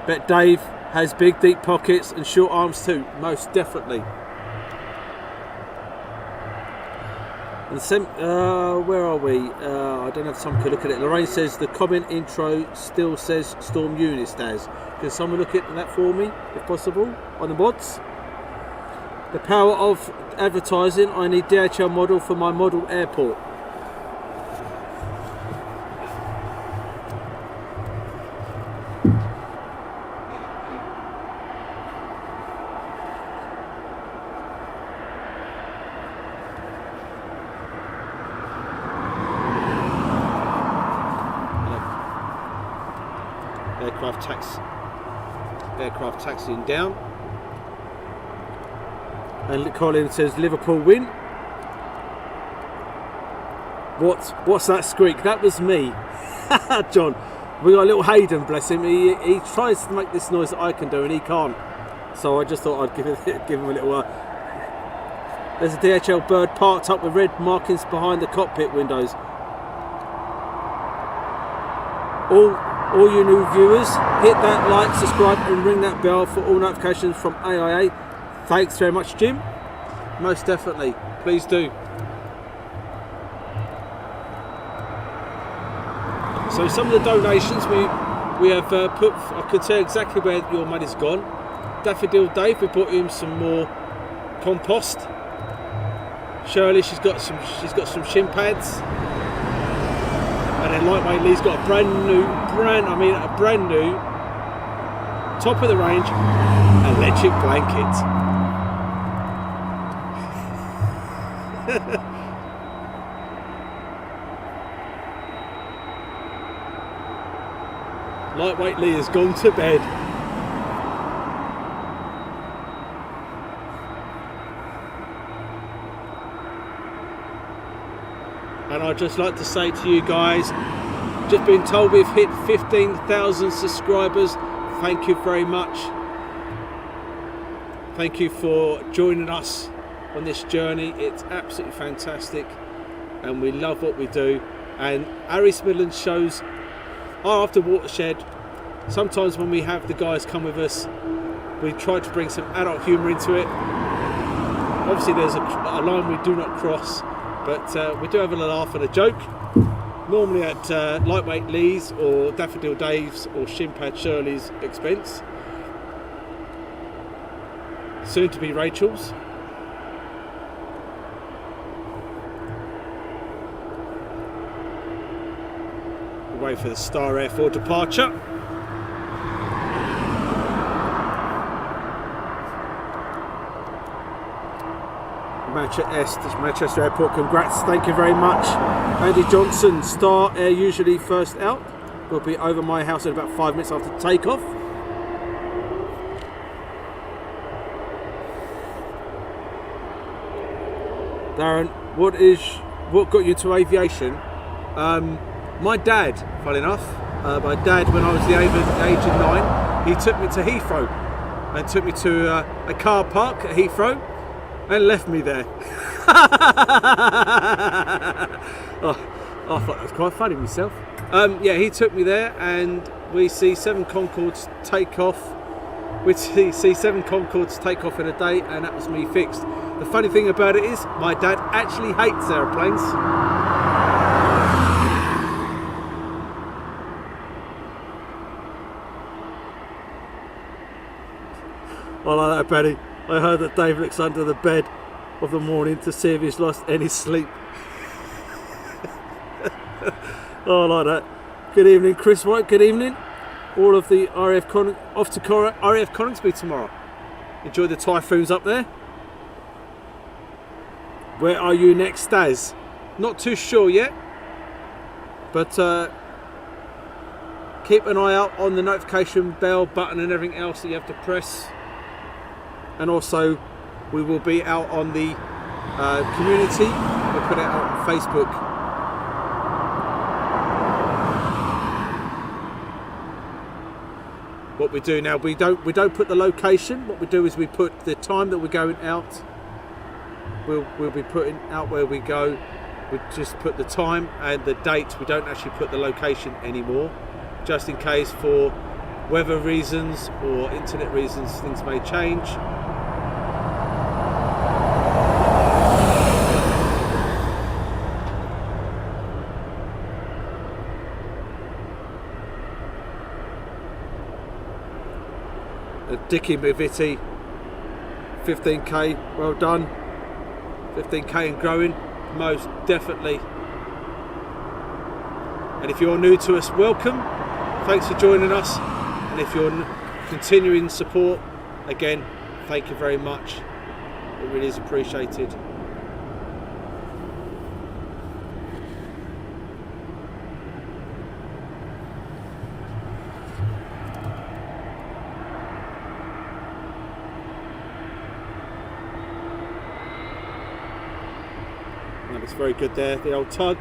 Bet Dave has big deep pockets and short arms too, most definitely. And where are we? I don't have time to look at it. Lorraine says the comment intro still says Storm Eunice does. Can someone look at that for me, if possible, on the mods? The power of advertising. I need DHL model for my model airport. Aircraft taxiing down, and Colin says Liverpool win. What's that squeak? That was me. John, we got a little Hayden, bless him. He tries to make this noise that I can do and he can't, so I just thought I'd give him a little there's a DHL bird parked up with red markings behind the cockpit windows. All you new viewers, hit that like, subscribe and ring that bell for all notifications from AIA. Thanks very much, Jim. Most definitely, please do. So some of the donations we have put, I can tell exactly where your money's gone. Daffodil Dave, we bought him some more compost. Shirley, she's got some shin pads. And then Lightweight Lee's got a brand new, top of the range electric blanket. Lightweight Lee has gone to bed. And I'd just like to say to you guys, just been told we've hit 15,000 subscribers. Thank you very much. Thank you for joining us on this journey. It's absolutely fantastic and we love what we do. And our East Midlands shows are after watershed. Sometimes when we have the guys come with us, we try to bring some adult humour into it. Obviously there's a line we do not cross, but we do have a laugh and a joke, normally at Lightweight Lee's or Daffodil Dave's or Shinpad Shirley's expense. Soon to be Rachel's. We'll wait for the Star Air for departure. Manchester Airport, congrats, thank you very much. Andy Johnson, Star Air usually first out. Will be over my house in about 5 minutes after takeoff. Darren, what got you into aviation? My dad, funny enough, my dad, when I was the age of 9, he took me to Heathrow and took me to a car park at Heathrow and left me there. I thought that was quite funny myself. Yeah, he took me there and we see 7 Concords take off. We see 7 Concords take off in a day, and that was me fixed. The funny thing about it is, my dad actually hates aeroplanes. I like that, Paddy. I heard that Dave looks under the bed of the morning to see if he's lost any sleep. Oh, I like that. Good evening, Chris White. Good evening. All of the RAF off to RAF Coningsby tomorrow. Enjoy the typhoons up there. Where are you next, Staz? Not too sure yet, but keep an eye out on the notification bell button and everything else that you have to press. And also, we will be out on the community. We'll put it out on Facebook. we do now, we don't put the location. What we do is we put the time that we're going out. We'll be putting out where we go. We just put the time and the date. We don't actually put the location anymore, just in case for weather reasons or internet reasons things may change. Dicky McVitie, 15k, well done. 15k and growing, most definitely. And if you're new to us, welcome. Thanks for joining us. And if you're continuing support, again, thank you very much. It really is appreciated. That looks very good there, the old tug.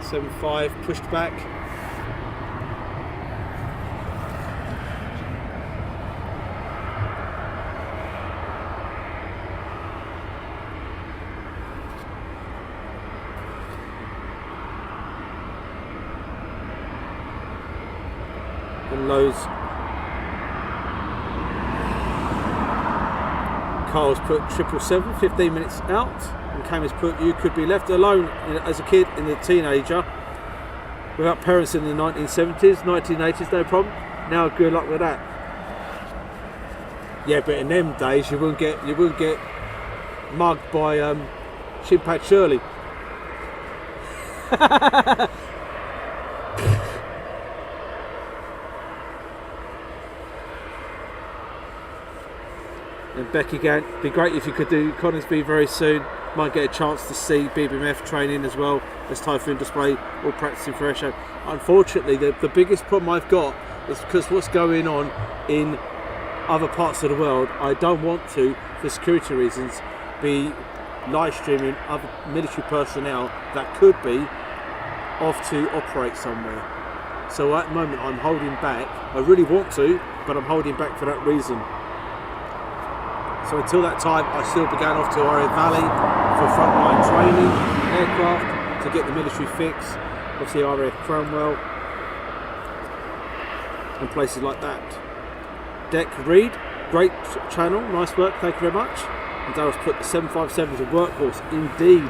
7.5 pushed back. And lows. Carl's put 777, 15 minutes out. And Cam has put, you could be left alone as a kid and a teenager without parents in the 1970s, 1980s, no problem. Now good luck with that. Yeah, but in them days you wouldn't get mugged by Shinpad Shirley. And Becky Gant, be great if you could do Coningsby very soon. Might get a chance to see BBMF training as well as Typhoon Display all practicing for airshow. Unfortunately, the biggest problem I've got is because what's going on in other parts of the world, I don't want to, for security reasons, be live streaming other military personnel that could be off to operate somewhere. So at the moment I'm holding back. I really want to, but I'm holding back for that reason. So until that time, I still be going off to Oriel Valley for frontline training, aircraft, to get the military fix, obviously RAF Cromwell, and places like that. Deck Reed, great channel, nice work, thank you very much. And Daryl's put the 757 as a workhorse, indeed.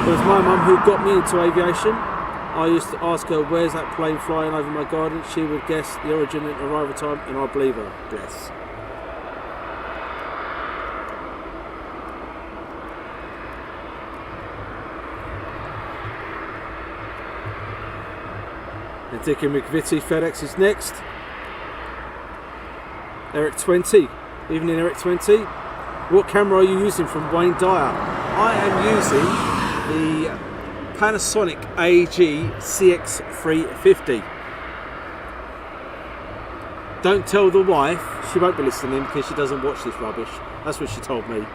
It was my mum who got me into aviation. I used to ask her, where's that plane flying over my garden? She would guess the origin and arrival time, and I believe her, bless. And Dickie McVitie, FedEx is next. Eric 20, evening Eric 20. What camera are you using from Wayne Dyer? I am using the Panasonic AG CX350. Don't tell the wife, she won't be listening because she doesn't watch this rubbish. That's what she told me.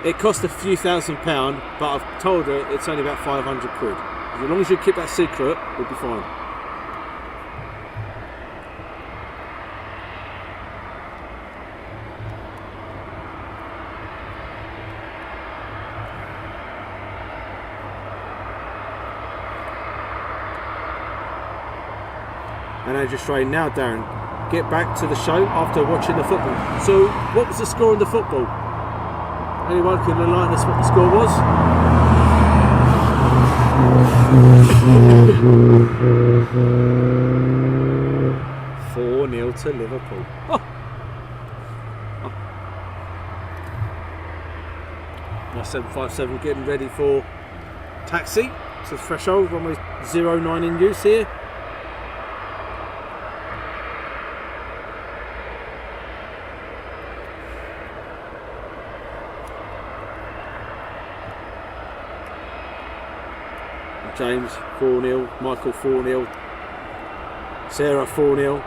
It cost a few £1,000, but I've told her it's only about 500 quid. As long as you keep that secret, we'll be fine. And I just try now, Darren, get back to the show after watching the football. So, what was the score in the football? Anyone can enlighten us what the score was? 4-0 to Liverpool. Oh. Oh. My 757 getting ready for taxi. So threshold, runway 09 in use here. James 4-0, Michael 4-0, Sarah 4-0.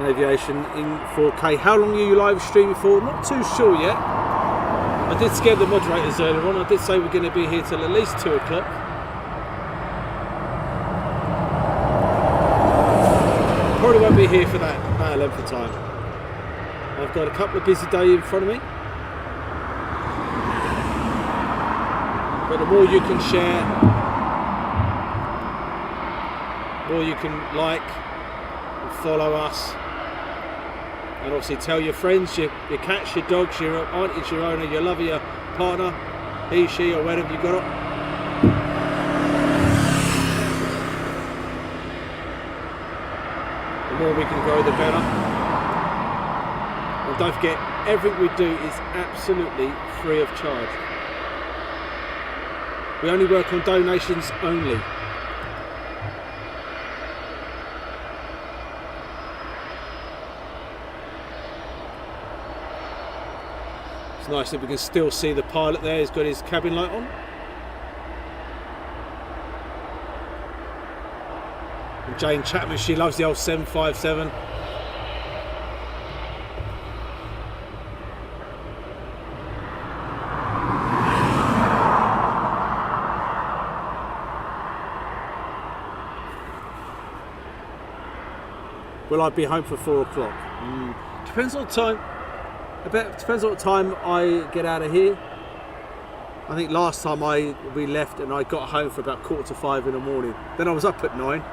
Aviation in 4K. How long are you live streaming for? Not too sure yet. I did scare the moderators earlier on. I did say we're going to be here till at least 2 o'clock. probably won't be here for that length of time. I've got a couple of busy days in front of me. But the more you can share, the more you can like and follow us, and obviously tell your friends, your cats, your dogs, your aunties, your owner, your lover, your partner, he, she, or whatever you got it. The more we can grow, the better. And don't forget, everything we do is absolutely free of charge. We only work on donations only. It's nice that we can still see the pilot there. He's got his cabin light on. And Jane Chapman, she loves the old 757. Will I be home for 4 o'clock? Depends on time. Depends on what time I get out of here. I think last time we left and I got home for about 4:45 in the morning. Then I was up at 9.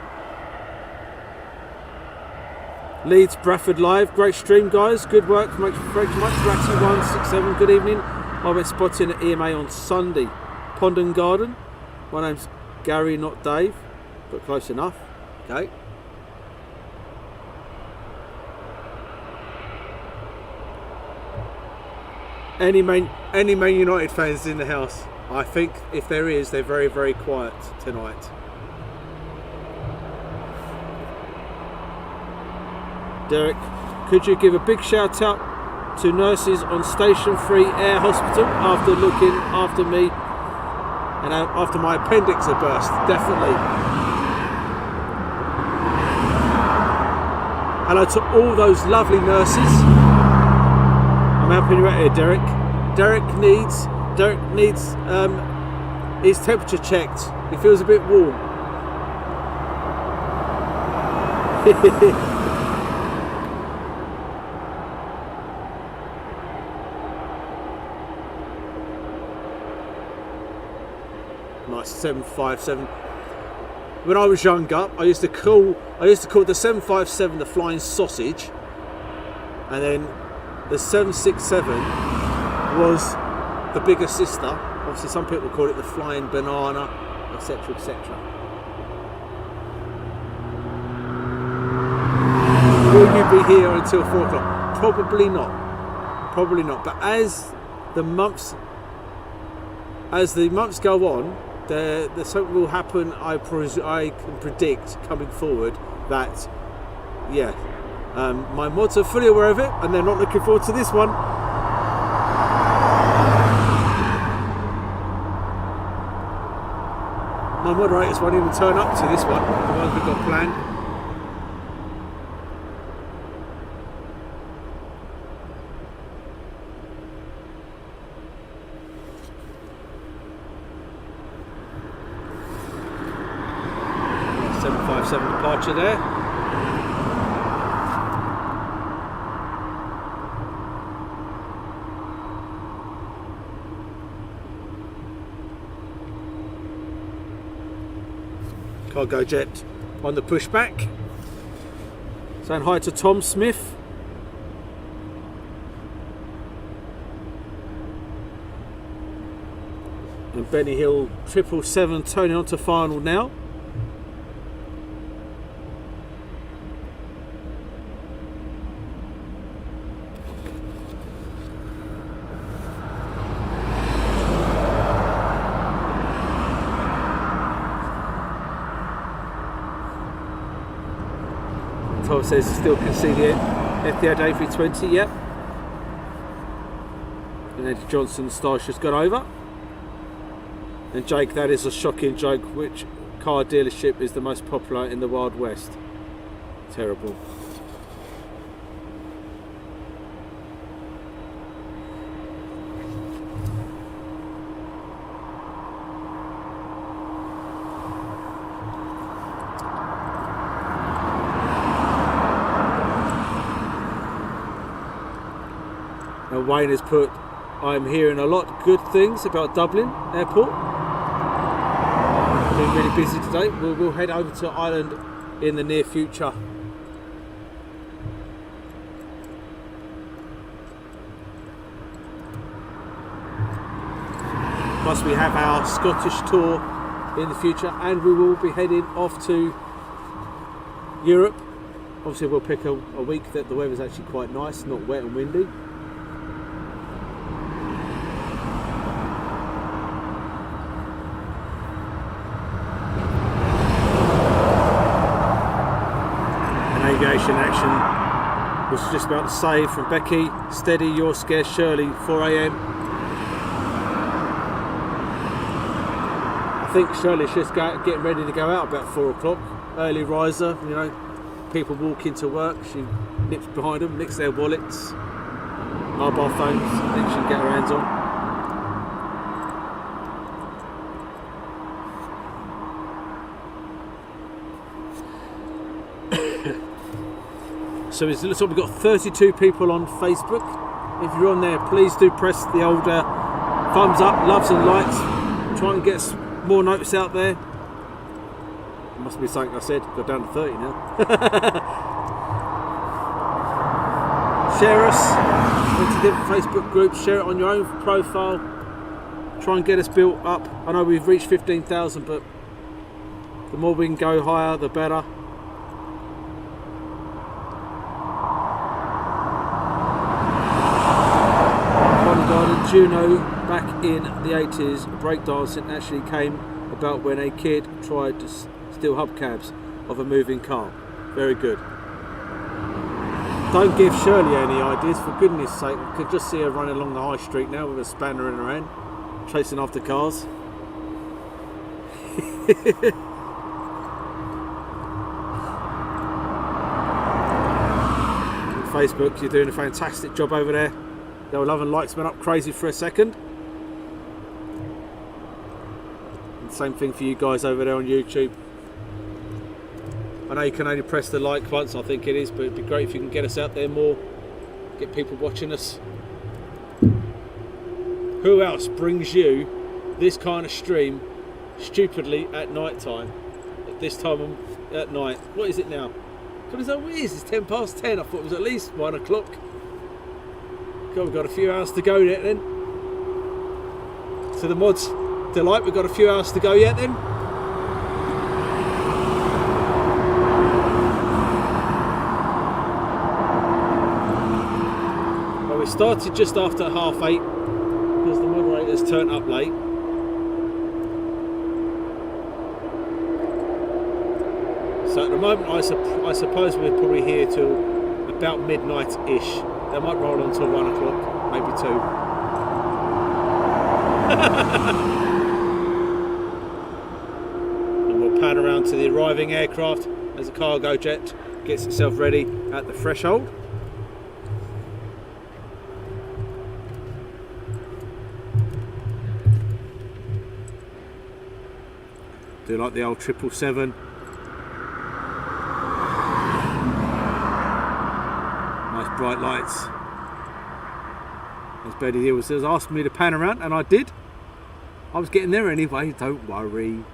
Leeds Bradford live, great stream guys, good work. Thanks very much. Raxy167, good evening. I went spotting at EMA on Sunday. Pond and Garden. My name's Gary, not Dave, but close enough. Okay. Any Man United fans in the house? I think if there is, they're very, very quiet tonight. Derek, could you give a big shout out to nurses on Station 3 Air Hospital after looking after me and after my appendix had burst? Definitely. Hello to all those lovely nurses. I'm helping you out here, Derek. Derek needs his temperature checked. He feels a bit warm. Nice 757. When I was younger, I used to call the 757 the flying sausage, and then the 767 was the bigger sister. Obviously some people call it the flying banana, etc, etc. Will you be here until 4 o'clock? Probably not. Probably not. But as the months go on, there's something will happen. I can predict coming forward that, yeah, my mods are fully aware of it, and they're not looking forward to this one. My moderators won't even turn up to this one, the ones we've got planned. Departure there. Cargo jet on the pushback. Saying hi to Tom Smith. And Benny Hill 777 turning onto final now. Tom says he still can see the Etihad A320, yep. And Eddie Johnson's Star's just gone over. And Jake, that is a shocking joke. Which car dealership is the most popular in the Wild West? Terrible. And Wayne has put, I'm hearing a lot of good things about Dublin Airport. Been really busy today. We'll head over to Ireland in the near future. Plus we have our Scottish tour in the future, and we will be heading off to Europe. Obviously we'll pick a week that the weather's actually quite nice, not wet and windy. And aviation action was just about to say from Becky, steady, you're scarce Shirley, 4 AM. I think Shirley's just getting ready to go out about 4 o'clock. Early riser, you know, people walking to work. She nips behind them, nicks their wallets, mobile phones, I think she can get her hands on. So it looks like we've got 32 people on Facebook. If you're on there, please do press the old thumbs up, loves and likes. Try and get more notice out there. It must be something I said. Got down to 30 now. Share us into different Facebook groups. Share it on your own profile. Try and get us built up. I know we've reached 15,000, but the more we can go higher, the better. Juno, back in the 80s, breakdancing actually came about when a kid tried to steal hubcaps of a moving car. Very good. Don't give Shirley any ideas, for goodness sake. I could just see her running along the high street now with a spanner in her hand, chasing after cars. On Facebook, you're doing a fantastic job over there. Their love and likes went up crazy for a second. And same thing for you guys over there on YouTube. I know you can only press the like once, I think it is, but it'd be great if you can get us out there more, get people watching us. Who else brings you this kind of stream stupidly at night time? At this time at night. What is it now? What is that? What is it? It's 10 past 10. I thought it was at least 1 o'clock. God, we've got a few hours to go yet then. To the mods' delight, we've got a few hours to go yet then. Well, we started just after 8:30 because the moderators turned up late. So at the moment, I suppose we're probably here till about midnight-ish. They might roll on till 1 o'clock, maybe 2. And we'll pan around to the arriving aircraft as the cargo jet gets itself ready at the threshold. Do like the old 777. Bright lights. As Betty Hill says, asked me to pan around, and I did. I was getting there anyway, don't worry.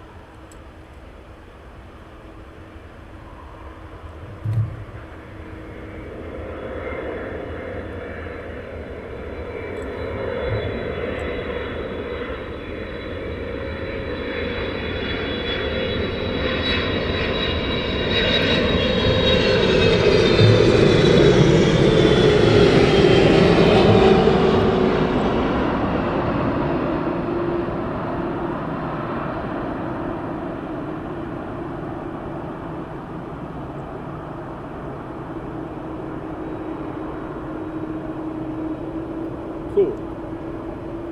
Cool.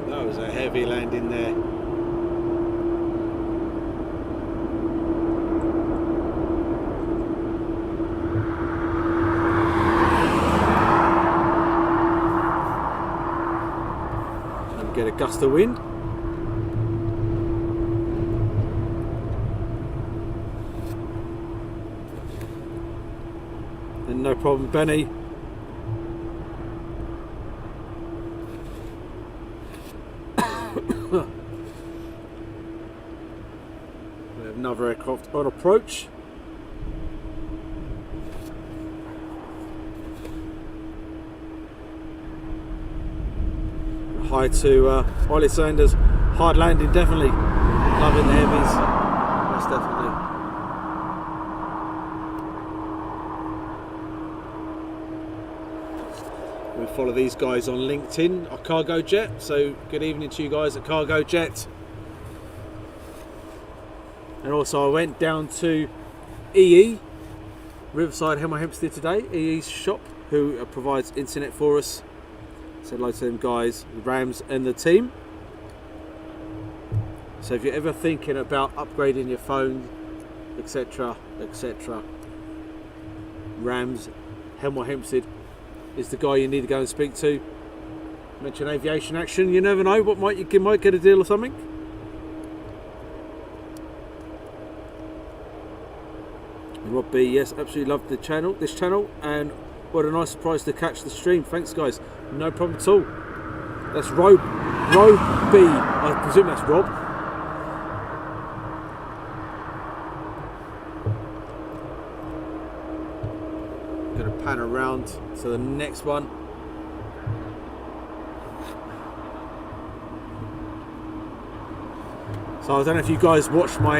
That was a heavy landing there. And get a gust of wind. And no problem, Benny. Another aircraft on approach. Hi to Ollie Sanders. Hard landing, definitely. Loving the heavies. Most definitely. We follow these guys on LinkedIn, our Cargo Jet. So good evening to you guys at Cargo Jet. And also I went down to EE, Riverside, Hemel Hempstead today, EE's shop, who provides internet for us. Said hello to them guys, Rams and the team. So if you're ever thinking about upgrading your phone, etc, etc, Rams, Hemel Hempstead is the guy you need to go and speak to. Mention Aviation Action, you never know, what you might get a deal or something. Rob B, yes, absolutely loved this channel, and what a nice surprise to catch the stream. Thanks guys, no problem at all. That's Rob B, I presume that's Rob. I'm going to pan around to the next one. So I don't know if you guys watched my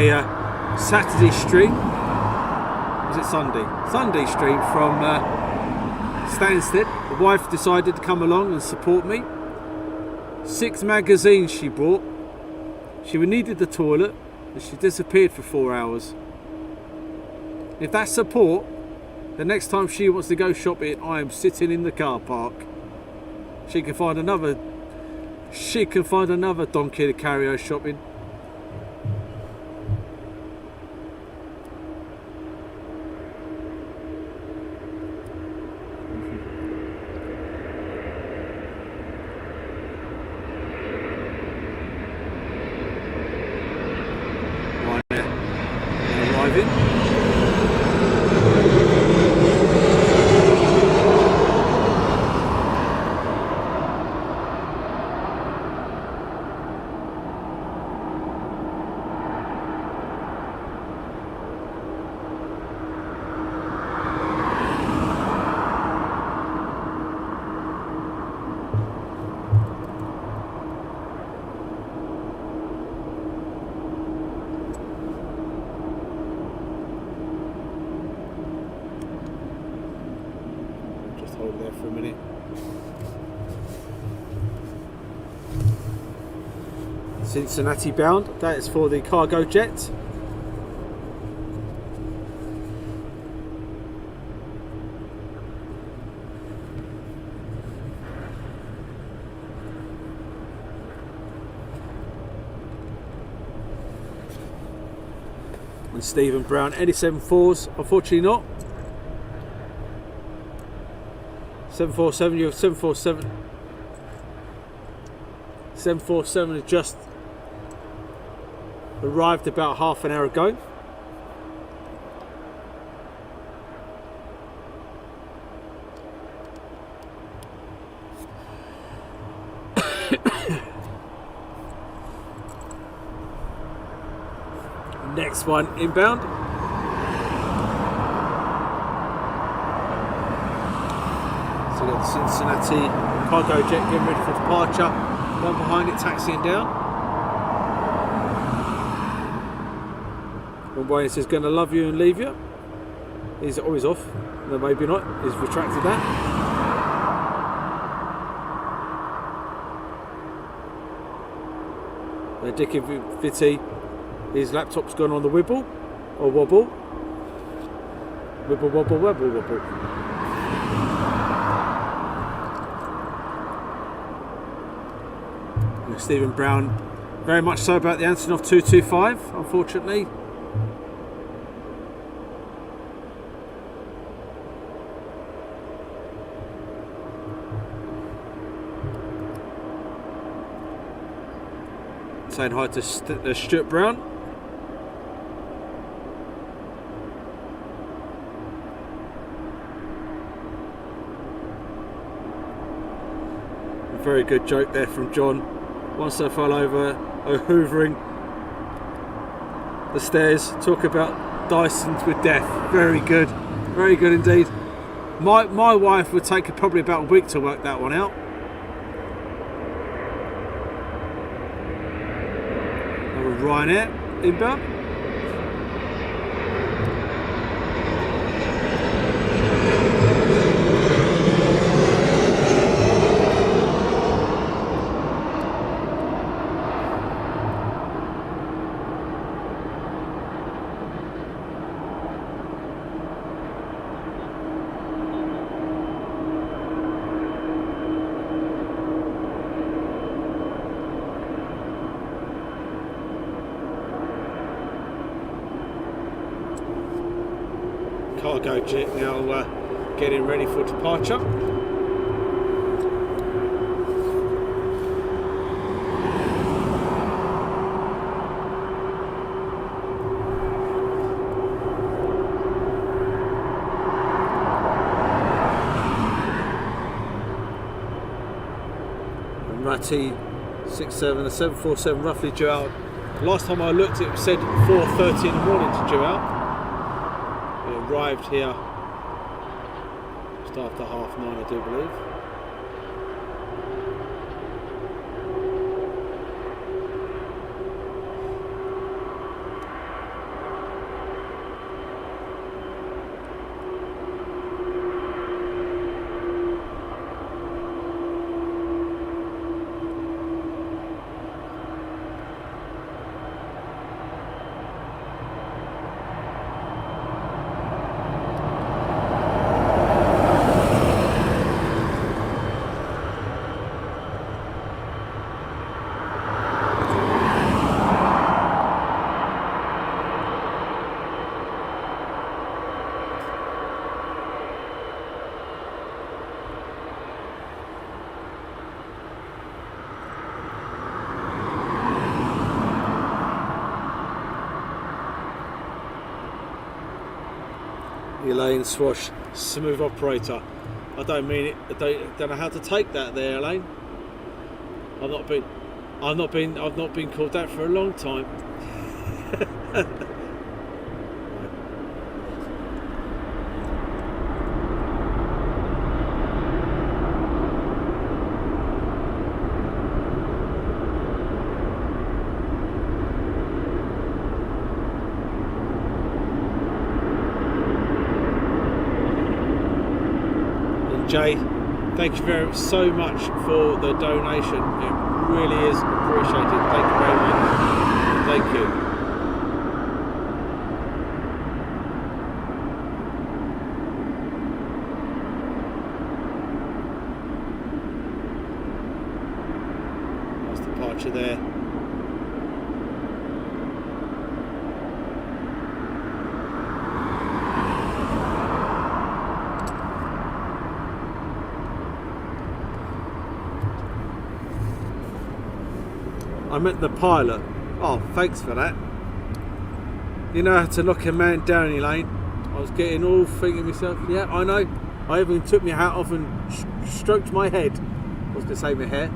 Saturday stream. Was it Sunday stream from Stansted. The wife decided to come along and support me. 6 magazines she bought. She needed the toilet and she disappeared for 4 hours. If that's support, the next time she wants to go shopping, I am sitting in the car park. She can find another donkey to carry her shopping. There for a minute. Cincinnati bound, that is for the Cargo Jet. And Stephen Brown, any 747s? Unfortunately not. 747, you have 747. 747 has just arrived about half an hour ago. Next one inbound. So we've got the Cincinnati Cargo Jet getting ready for departure. One behind it taxiing down. RUNWAY says gonna love you and leave you. He's always off. No, maybe not. He's retracted that. Dickie Vitty, his laptop's gone on the wibble or wobble. Wibble wobble wobble wobble. Stephen Brown, very much so about the Antonov 225, unfortunately. Saying hi to Stuart Brown. A very good joke there from John. Once I fell over, hoovering. the stairs. Talk about Dysons with death. Very good indeed. My wife would take probably about a week to work that one out. Another RYANAIR inbound. Cargo jet now getting ready for departure. Ratty 67, the 747 roughly due out. Last time I looked it said 4:30 in the morning to due out. Arrived here just after 9:30, I do believe. Elaine Swash, smooth operator. I don't mean it. I don't know how to take that there, Elaine. I've not been called that for a long time. Jay, thank you so much for the donation. It really is appreciated. Thank you very much. Thank you. Nice departure there. I meant the pilot. Oh, thanks for that. You know how to knock a man down, Elaine. I was getting all thinking myself, yeah, I know. I even took my hat off and stroked my head. I was going to say my hair.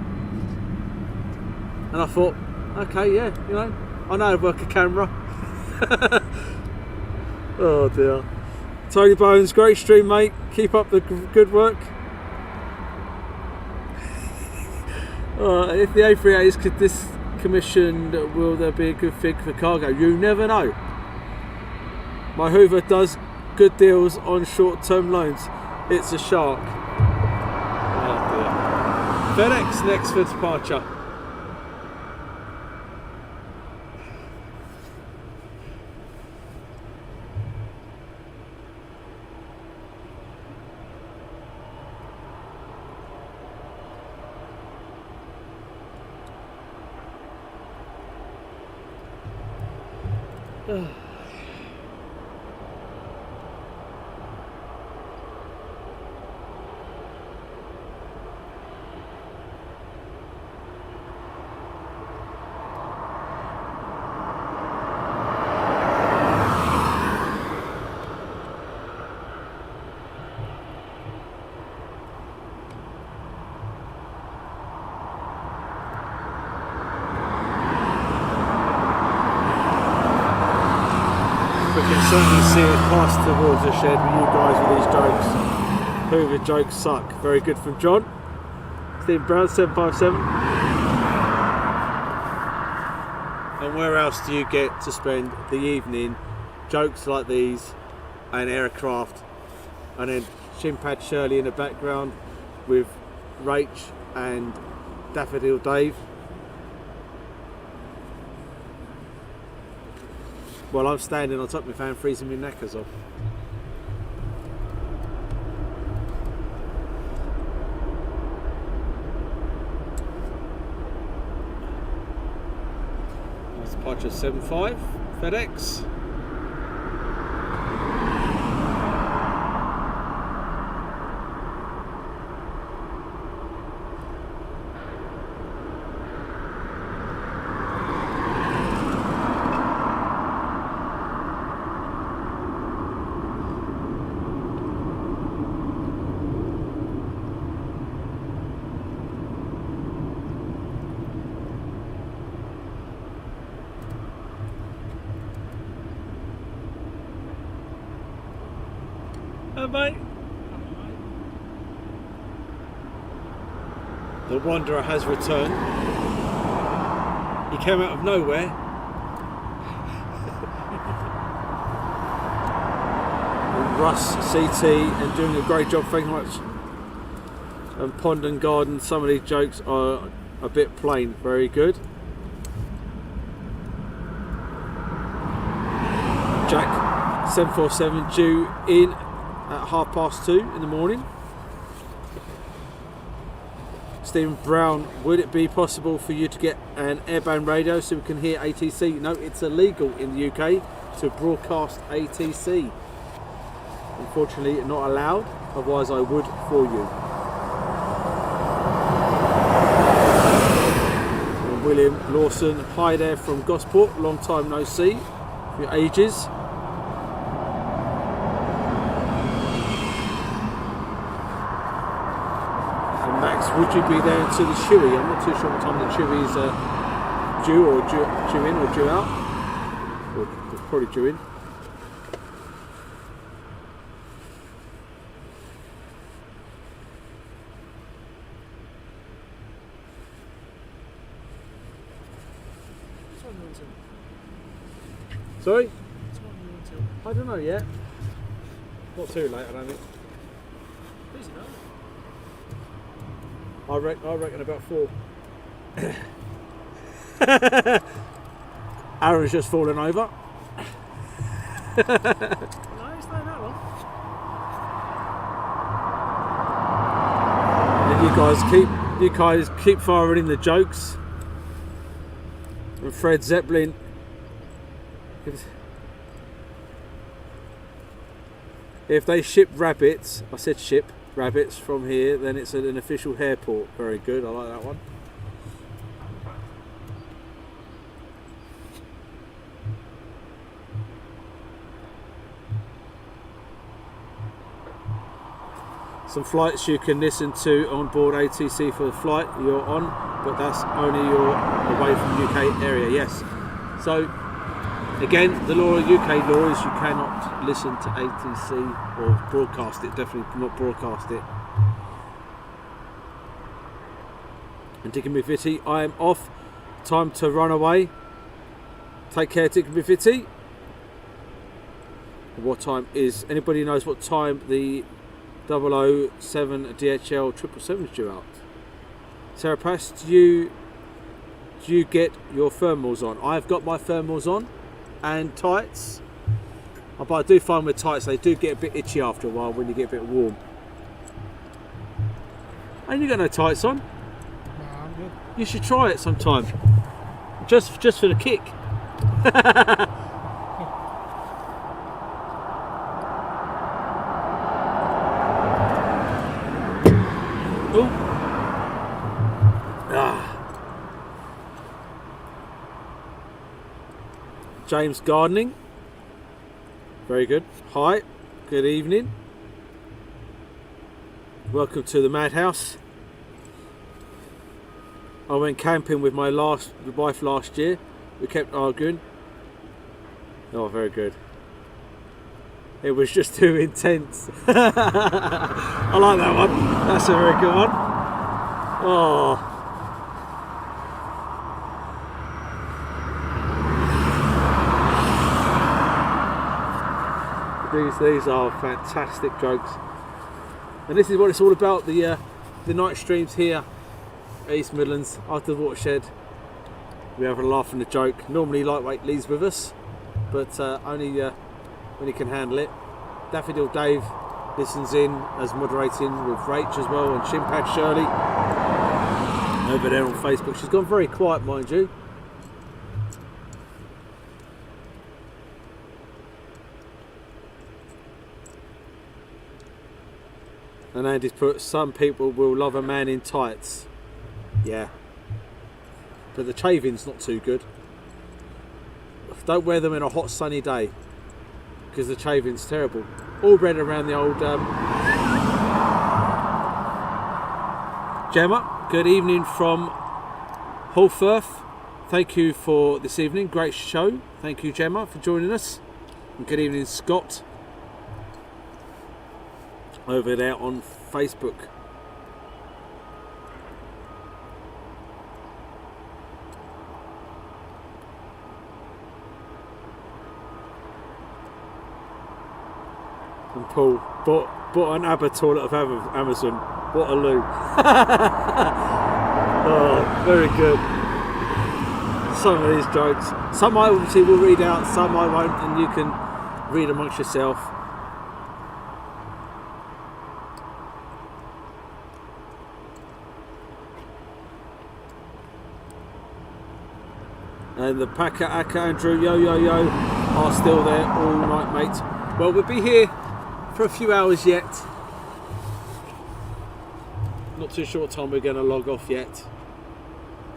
And I thought, okay, yeah, you know, I know how to work a camera. Oh dear. Tony Bones, great stream, mate. Keep up the good work. If the A380s could commissioned, will there be a good fig for cargo? You never know. My Hoover does good deals on short-term loans. It's a shark. Oh dear. FedEx next for departure. see it pass towards the shed with you guys with these jokes. Who the jokes suck. Very good from John. Stephen Brown 757. And where else do you get to spend the evening? Jokes like these and aircraft, and then Shimpad Shirley in the background with Rach and Daffodil Dave. While I'm standing on top of my fan freezing my knackers off. That's departure 75, FedEx. Mate. The Wanderer has returned. He came out of nowhere. And Russ, CT, and doing a great job, thank you much. And Pond and Garden, some of these jokes are a bit plain, very good. Jack 747 due in at 2:30 in the morning. Stephen Brown, would it be possible for you to get an airband radio so we can hear ATC? No, it's illegal in the UK to broadcast ATC. Unfortunately, not allowed, otherwise I would for you. And William Lawson, hi there from Gosport, long time no see, for ages. Would you be there until the chewy? I'm not too sure what time the chewy is due or due in or due out. Or probably due in. Sorry? I don't know yet. Not too late, I don't think. I reckon about 4. Aaron's just fallen over. No, it's not that long. And you guys keep firing in the jokes. And Fred Zeppelin. If they ship rabbits, I said ship rabbits from here, then it's an official airport. Very good, I like that one. Some flights you can listen to on board ATC for the flight you're on, but that's only you're away from UK area, yes. So again, the law of UK law is you cannot listen to ATC or broadcast it, definitely not broadcast it. And Dickon Fitty, I am off, time to run away. Take care, Dickon Fitty. What time is, anybody knows what time the 007 DHL 777 is due out? Sarah Pass, do you get your thermals on? I've got my thermals on and tights, but I do find with tights they do get a bit itchy after a while when you get a bit warm. And you got no tights on? No, I'm good. You should try it sometime, just for the kick. James Gardening, very good. Hi, good evening. Welcome to the madhouse. I went camping with my wife last year. We kept arguing. Oh, very good. It was just too intense. I like that one. That's a very good one. Oh. These are fantastic jokes, and this is what it's all about. The night streams here at East Midlands after the watershed. We have a laugh and a joke. Normally Lightweight leads with us, but only when he can handle it. Daffodil Dave listens in as moderating with Rach as well, and Shimpad Shirley over there on Facebook. She's gone very quiet, mind you. And Andy's put, some people will love a man in tights. Yeah. But the chaving's not too good. Don't wear them in a hot sunny day, because the chaving's terrible. All red around the old Gemma, good evening from Holfirth. Thank you for this evening, great show. Thank you, Gemma, for joining us. And good evening, Scott, over there on Facebook. And Paul bought an ABBA toilet of Amazon. What a loo. Oh, very good. Some of these jokes. Some I obviously will read out, some I won't, and you can read amongst yourself. And the Packer, Akka, Andrew, yo are still there all night, mate. Well, we'll be here for a few hours yet. Not too sure what time we're going to log off yet,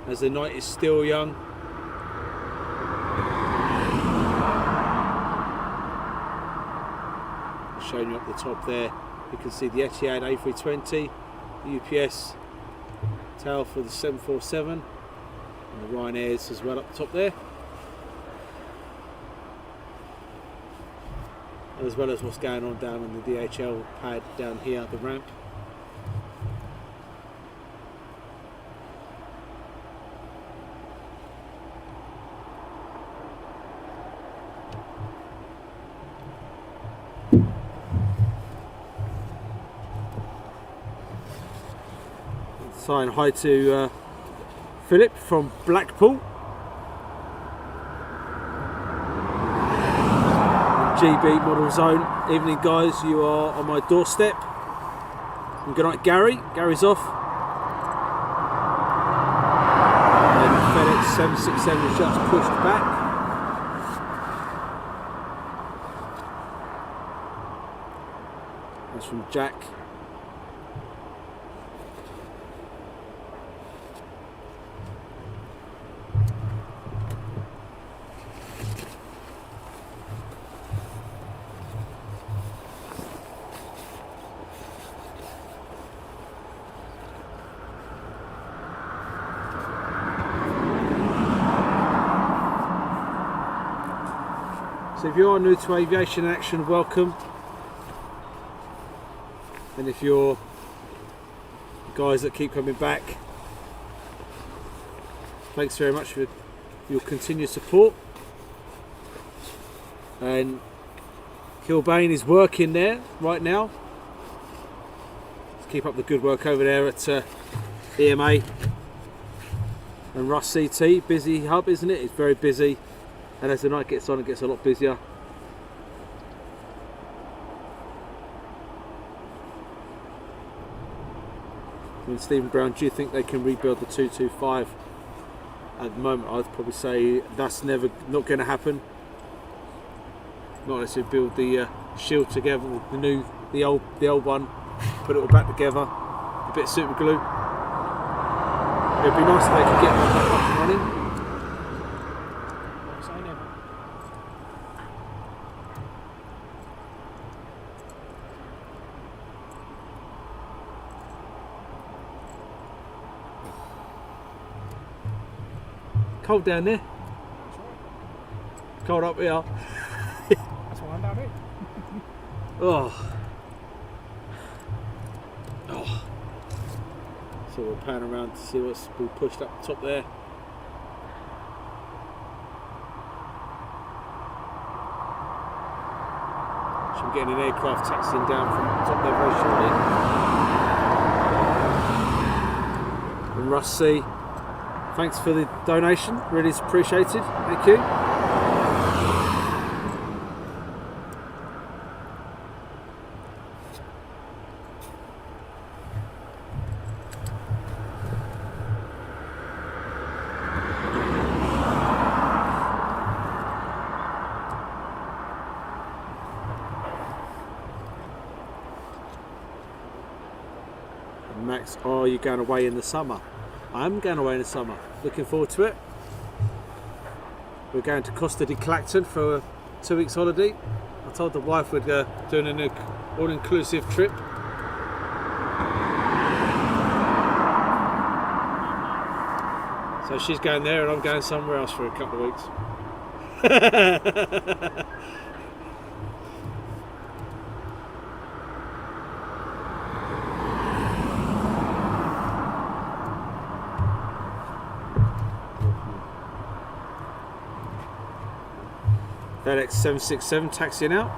as the night is still young. Showing you up the top there, you can see the Etihad A320, UPS tail for the 747, and the RYANAIRs as well up the top there, as well as what's going on down on the DHL pad down here, the ramp. Saying hi to Philip from Blackpool. GB Model Zone. Evening, guys, you are on my doorstep. And good night, Gary. Gary's off. And FedEx 767 is just pushed back. That's from Jack. So if you are new to Aviation Action, welcome. And if you're the guys that keep coming back, thanks very much for your continued support. And Kilbane is working there right now. Let's keep up the good work over there at EMA. And Russ CT, busy hub, isn't it? It's very busy. And as the night gets on, it gets a lot busier. And Stephen Brown, do you think they can rebuild the 225? At the moment, I'd probably say that's not going to happen. Not unless you build the shield together with the old one, put it all back together, a bit of super glue. It'd be nice if they could get one back up and running. Cold down there. Cold up here. That's why I'm down here. Oh. Oh. So we'll pan around to see what's been pushed up top there. So we're getting an aircraft taxiing down from top there very shortly. And Russ C, thanks for the donation, really appreciated, thank you. Max, are you going away in the summer? I'm going away in the summer. Looking forward to it. We're going to Costa di Clacton for a 2 weeks holiday. I told the wife we're doing an all-inclusive trip. So she's going there and I'm going somewhere else for a couple of weeks. FEDEX 767 taxiing out.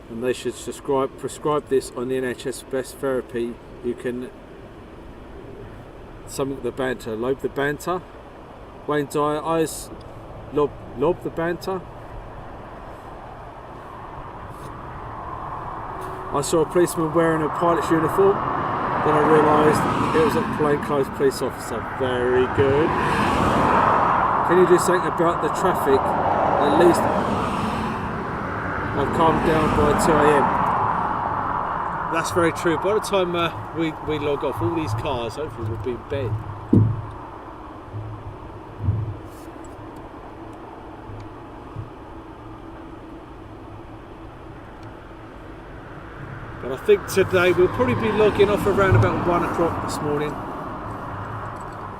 And they should prescribe this on the NHS Best Therapy. You can something the banter, lobe the banter. Wayne Dyer, eyes lob the banter. I saw a policeman wearing a pilot's uniform, then I realised it was a plainclothes police officer. Very good. Can you do something about the traffic? At least I've calmed down by 2 AM. That's very true. By the time we log off, all these cars hopefully will be in bed. But I think today we'll probably be logging off around about 1 o'clock this morning.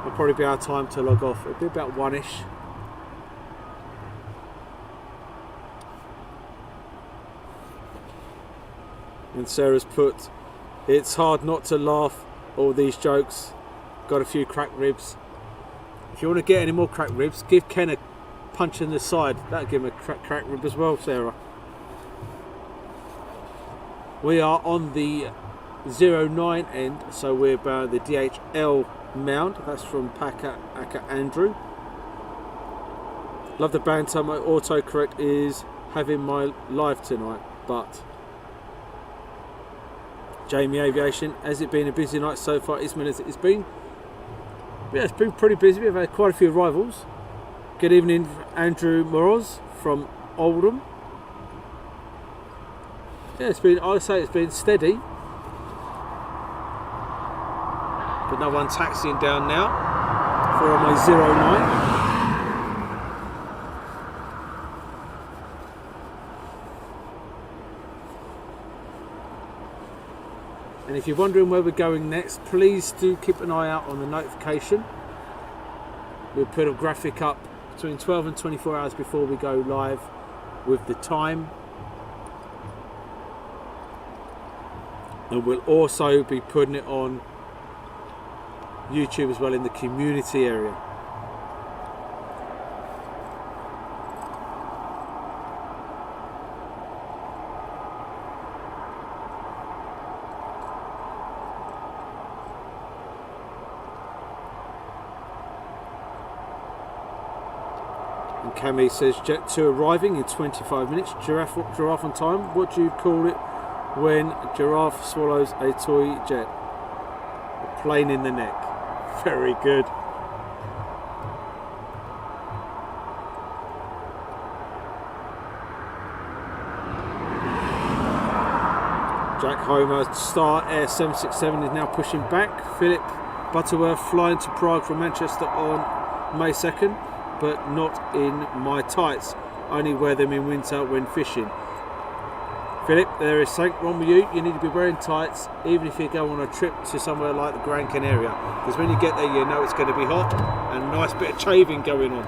It'll probably be our time to log off. It'll be about 1ish. And Sarah's put, it's hard not to laugh all these jokes. Got a few cracked ribs. If you want to get any more cracked ribs, give Ken a punch in the side. That'll give him a cracked rib as well, Sarah. We are on the 09 end, so we're about the DHL mount. That's from Packer Andrew. Love the banter. My autocorrect is having my live tonight, but Jamie Aviation, has it been a busy night so far? It's been pretty busy. We've had quite a few arrivals. Good evening, Andrew Moroz from Oldham. Yeah, I'd say it's been steady. But no one taxiing down now for my 09. And if you're wondering where we're going next, please do keep an eye out on the notification. We'll put a graphic up between 12 and 24 hours before we go live with the time. And we'll also be putting it on YouTube as well in the community area. And Cami says Jet 2 arriving in 25 minutes. Giraffe on time. What do you call it when giraffe swallows a toy jet? A plane in the neck. Very good. Jack Homer, Star Air 767 is now pushing back. Philip Butterworth flying to Prague from Manchester on May 2nd, but not in my tights. Only wear them in winter when fishing. Philip, there is something wrong with you. You need to be wearing tights, even if you go on a trip to somewhere like the Gran Canaria. Because when you get there, you know it's going to be hot and a nice bit of chaving going on.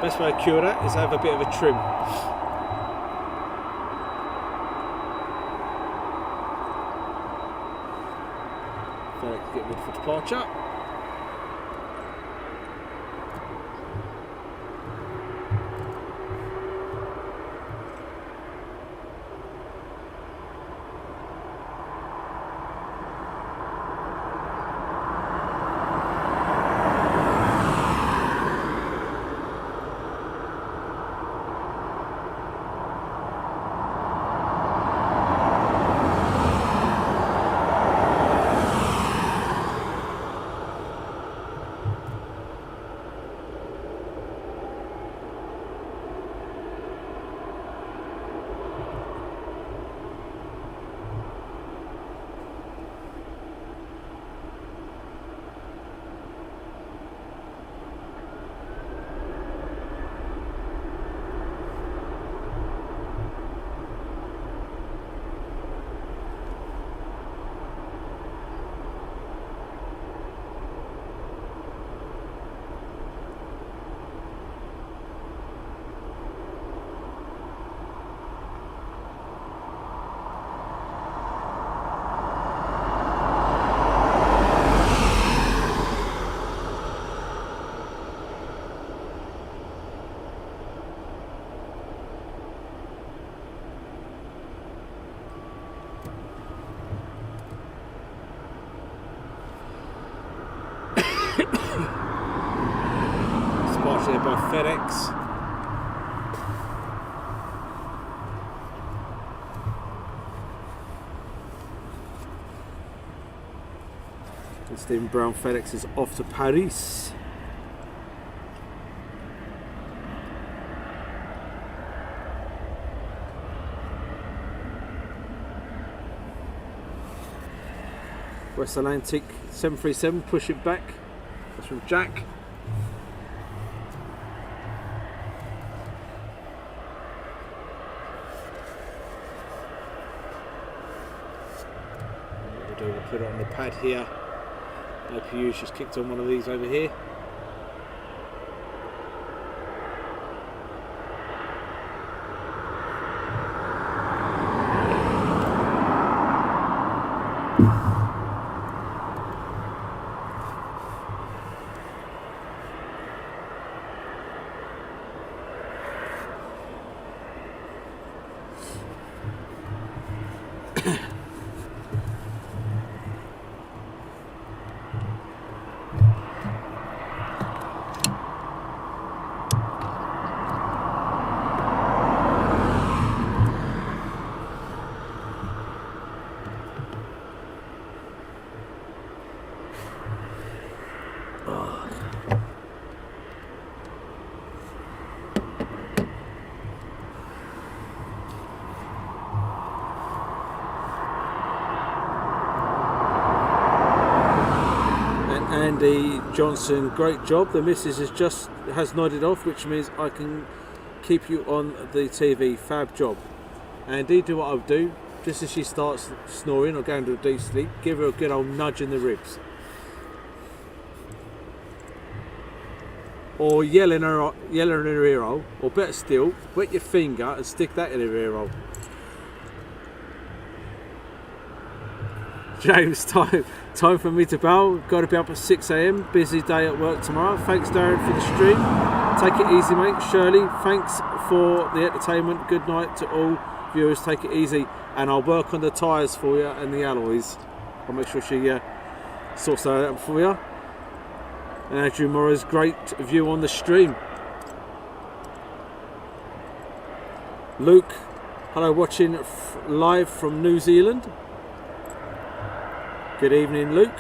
Best way to cure that is have a bit of a trim. So get ready for departure. Departure by FEDEX. And Stephen Brown FEDEX is off to Paris. West Atlantic 737, push it back. That's from Jack. What we'll do, we'll put it on the pad here. APU's just kicked on one of these over here. Andy Johnson, great job. The missus has nodded off, which means I can keep you on the TV. Fab job. Andy, do what I would do. Just as she starts snoring or going to a deep sleep, give her a good old nudge in the ribs. Or yell in her ear hole, or better still, wet your finger and stick that in her ear hole. James, time for me to bow. Got to be up at 6 AM. Busy day at work tomorrow. Thanks, Darren, for the stream. Take it easy, mate. Shirley, thanks for the entertainment. Good night to all viewers. Take it easy, and I'll work on the tyres for you and the alloys. I'll make sure she sorts that out for you. And Andrew Morris, great view on the stream. Luke, hello, watching live from New Zealand. Good evening, Luke.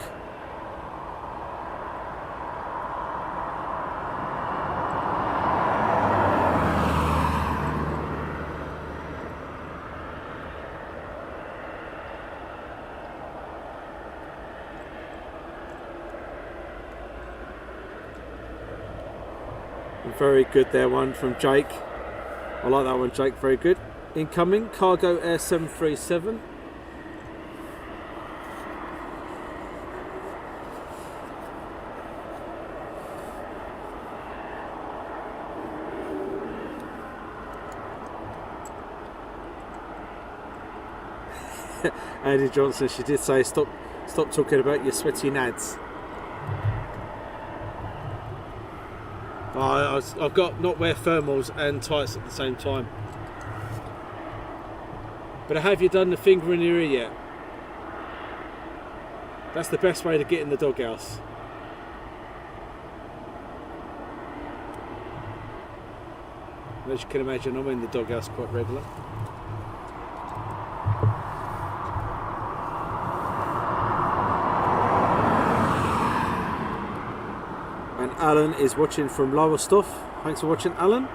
Very good there, one from Jake. I like that one, Jake, very good. Incoming, Cargo Air 737. Andy Johnson, she did say, stop talking about your sweaty nads. I've got not wear thermals and tights at the same time. But have you done the finger in your ear yet? That's the best way to get in the doghouse. As you can imagine, I'm in the doghouse quite regular. And Alan is watching from Lowestoft. Thanks for watching, Alan.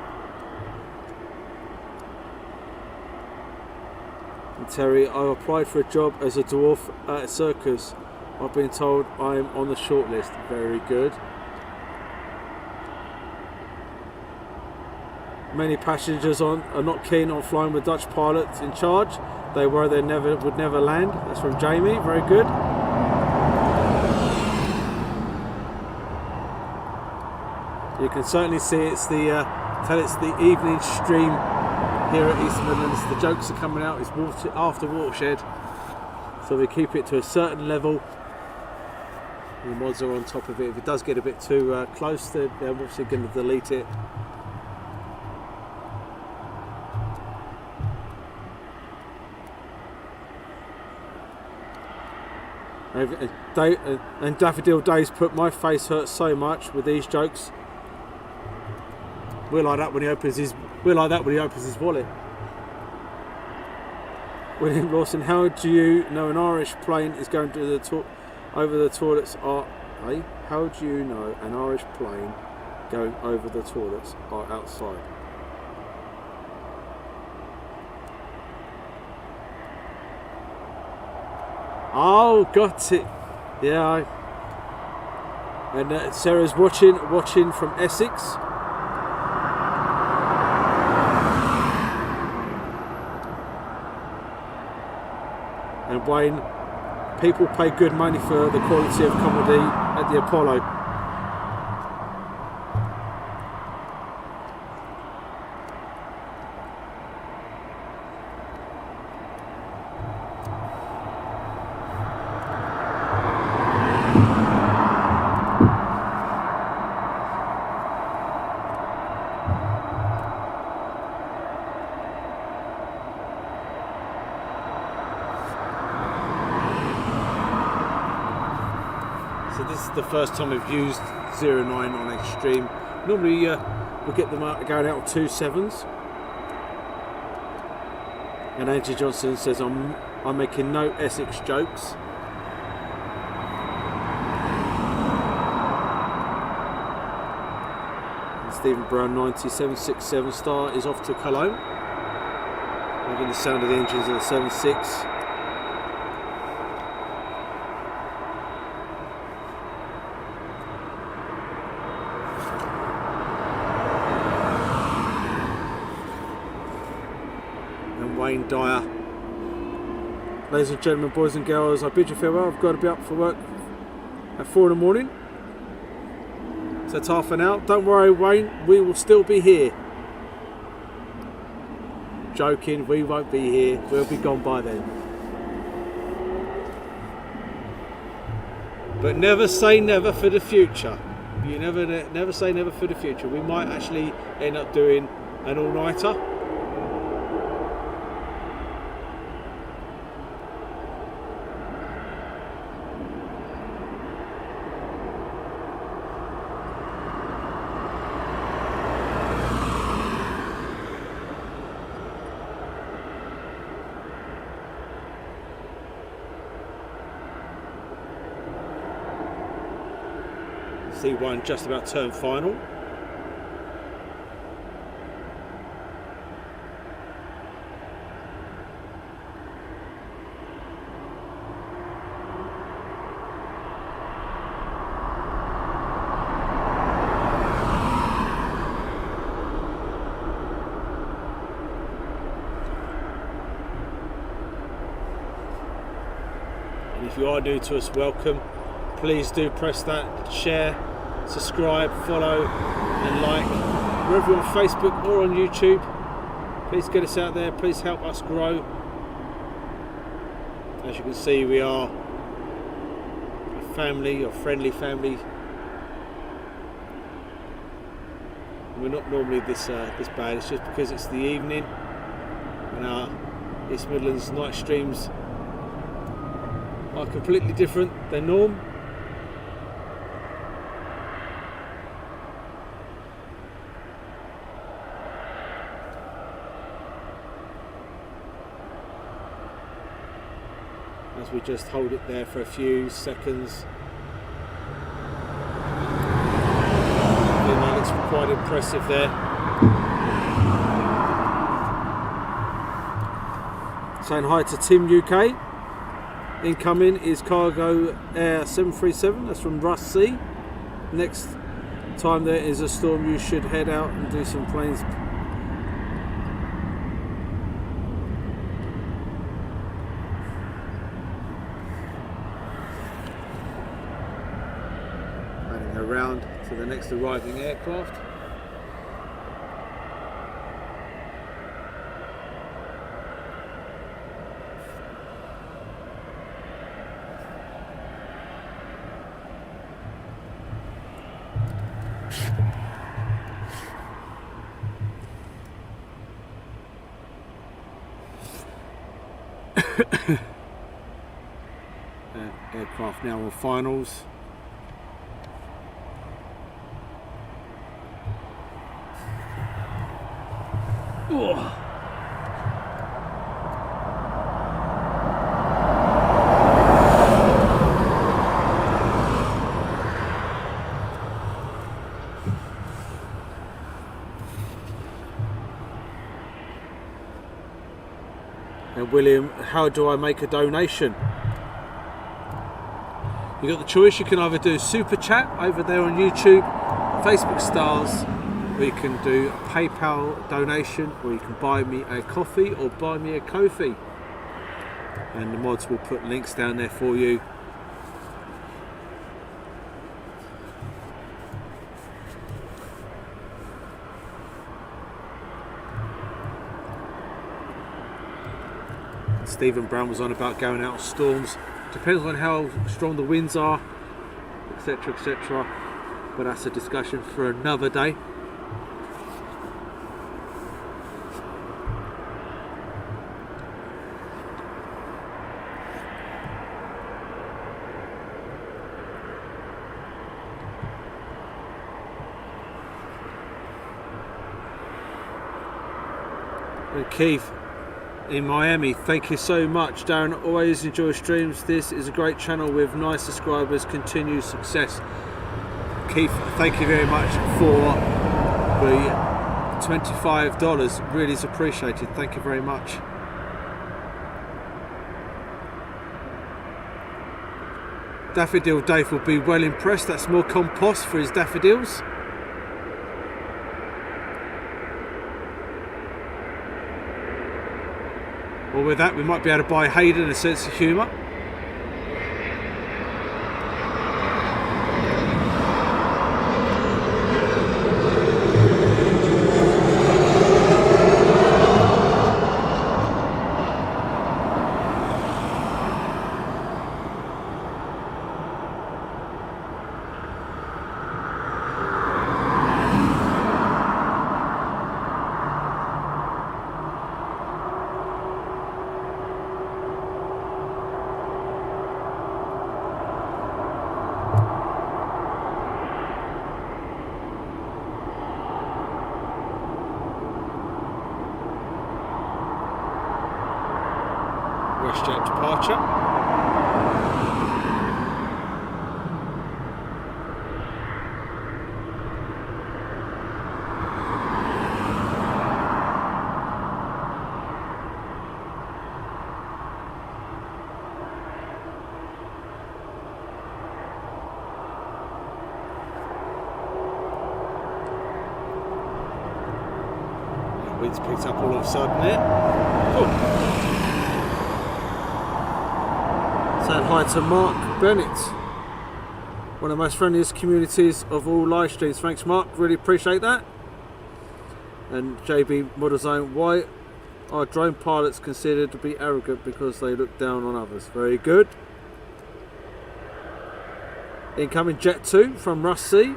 And Terry, I applied for a job as a dwarf at a circus. I've been told I am on the shortlist. Very good. Many passengers are not keen on flying with Dutch pilots in charge. They were they would never land. That's from Jamie. Very good. You can certainly see it's the evening stream here at East Midlands. The jokes are coming out. It's after watershed, so we keep it to a certain level. The mods are on top of it. If it does get a bit too close, they're obviously going to delete it. And Daffodil Days put, my face hurts so much with these jokes. We're like that when he opens his wallet. William Lawson, how do you know an Irish plane is going to over the toilets are? Hey, how do you know an Irish plane going over the toilets are outside? Oh, got it. Yeah. And Sarah's watching from Essex. And Wayne, people pay good money for the quality of comedy at the Apollo. The first time we've used 09 on Extreme. Normally we'll get them out going out on 2.7s. And Angie Johnson says I'm making no Essex jokes. And Stephen Brown 9767 star is off to Cologne. Making the sound of the engines of the 76. Dyer. Ladies and gentlemen, boys and girls, I bid you farewell. I've got to be up for work at 4 in the morning. So it's half an hour. Don't worry, Wayne, we will still be here. Joking, we won't be here. We'll be gone by then. But never say never for the future. You never say never for the future. We might actually end up doing an all-nighter. C1 just about turn final. And if you are new to us, welcome. Please do press that share, subscribe, follow and like. Wherever you're on Facebook or on YouTube, please get us out there, please help us grow. As you can see, we are a family, a friendly family. We're not normally this bad, it's just because it's the evening and our East Midlands night streams are completely different than norm. As we just hold it there for a few seconds. That looks quite impressive there. Saying hi to Tim UK. Incoming is Cargo Air 737, that's from Russ C. Next time there is a storm, you should head out and do some planes. Heading around to the next arriving aircraft. Aircraft now on finals. Oh. And William, how do I make a donation? You got the choice. You can either do super chat over there on YouTube, Facebook stars, or you can do a PayPal donation, or you can buy me a coffee or buy me a Ko-fi. And the mods will put links down there for you. Stephen Brown was on about going out on storms. Depends on how strong the winds are, etc, etc, but that's a discussion for another day. And Keith in Miami, thank you so much. Darren, always enjoy streams. This is a great channel with nice subscribers. Continued success. Keith, thank you very much for the $25. Really is appreciated. Thank you very much. Daffodil Dave will be well impressed. That's more compost for his daffodils. Well, with that, we might be able to buy Hayden a sense of humour. WestJet departure. Wind's picked up all of a sudden there. Cool. Saying hi to Mark Bennett, one of the most friendliest communities of all live streams. Thanks, Mark, really appreciate that. And JB Model Zone, why are drone pilots considered to be arrogant because they look down on others? Very good. Incoming Jet 2 from Russ C.